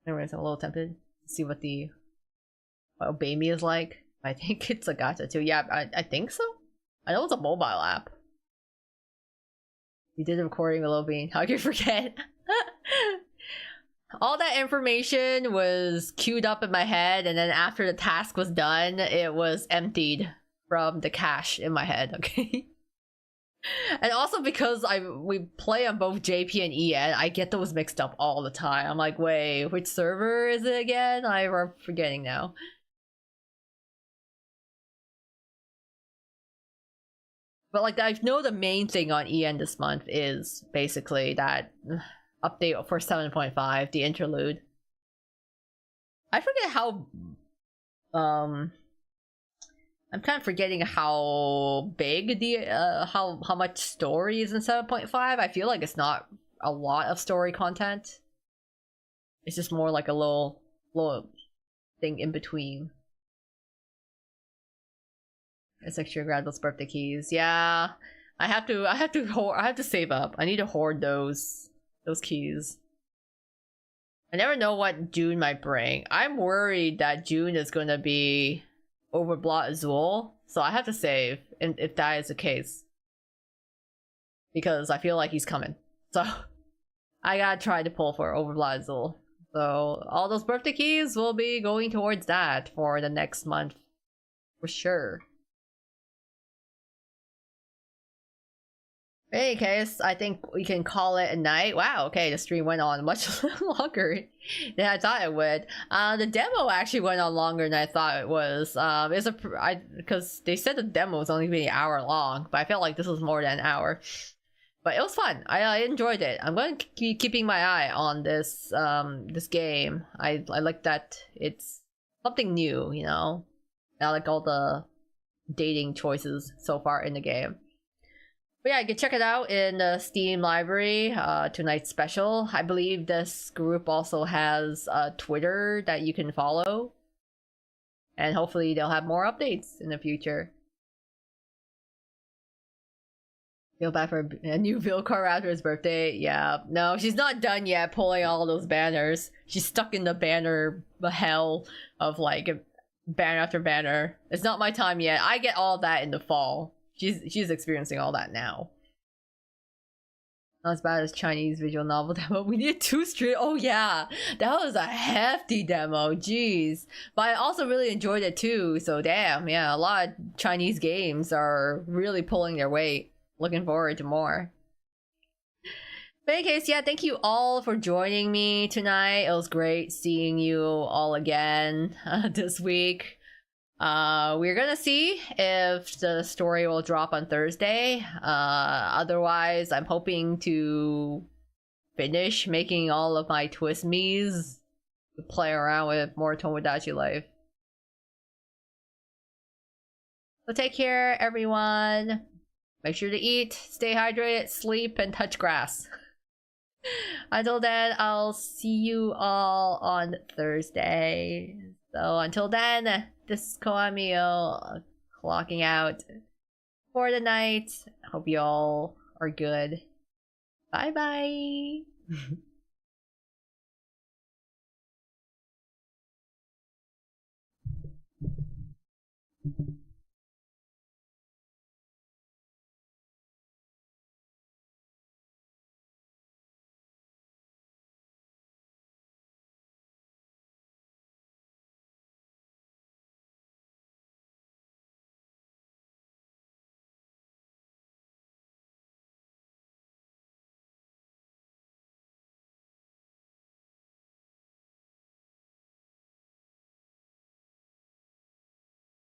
Anyways, I'm a little tempted to see what Obey Me is like. I think it's a gacha too. Yeah, I think so. I know it's a mobile app. You did the recording with Little Bean. How could you forget? All that information was queued up in my head, and then after the task was done, it was emptied from the cache in my head, okay? And also because we play on both JP and EN, I get those mixed up all the time. I'm like, wait, which server is it again? I'm forgetting now. But like, I know the main thing on EN this month is basically that update for 7.5, the interlude. I forget how I'm kind of forgetting how big the how much story is in 7.5. I feel like it's not a lot of story content. It's just more like a little thing in between. It's like sure grab those birthday keys. Yeah, I have to save up. I need to hoard those keys. I never know what June might bring. I'm worried that June is going to be Overblot Azul, so I have to save, and if that is the case, because I feel like he's coming. So I gotta try to pull for Overblot Azul. So all those birthday keys will be going towards that for the next month, for sure. In any case, I think we can call it a night. Wow, okay, the stream went on much longer than I thought it would. The demo actually went on longer than I thought it was. Because they said the demo was only be an hour long, but I felt like this was more than an hour. But it was fun. I enjoyed it. I'm going to keep keeping my eye on this this game. I like that it's something new, you know. I like all the dating choices so far in the game. But yeah, you can check it out in the Steam library, tonight's special. I believe this group also has a Twitter that you can follow. And hopefully they'll have more updates in the future. Feel bad for a new build car after his birthday. Yeah, no, she's not done yet pulling all those banners. She's stuck in the banner hell of like banner after banner. It's not my time yet. I get all that in the fall. She's experiencing all that now. Not as bad as Chinese visual novel demo. We need 2 stream. Oh yeah, that was a hefty demo. Jeez, but I also really enjoyed it too. So damn, yeah, a lot of Chinese games are really pulling their weight. Looking forward to more. But in any case, yeah, thank you all for joining me tonight. It was great seeing you all again this week. We're gonna see if the story will drop on Thursday. Otherwise, I'm hoping to finish making all of my twist me's to play around with more Tomodachi Life. So take care, everyone. Make sure to eat, stay hydrated, sleep, and touch grass. Until then, I'll see you all on Thursday. So until then, this is Koamio clocking out for the night. Hope you all are good. Bye bye.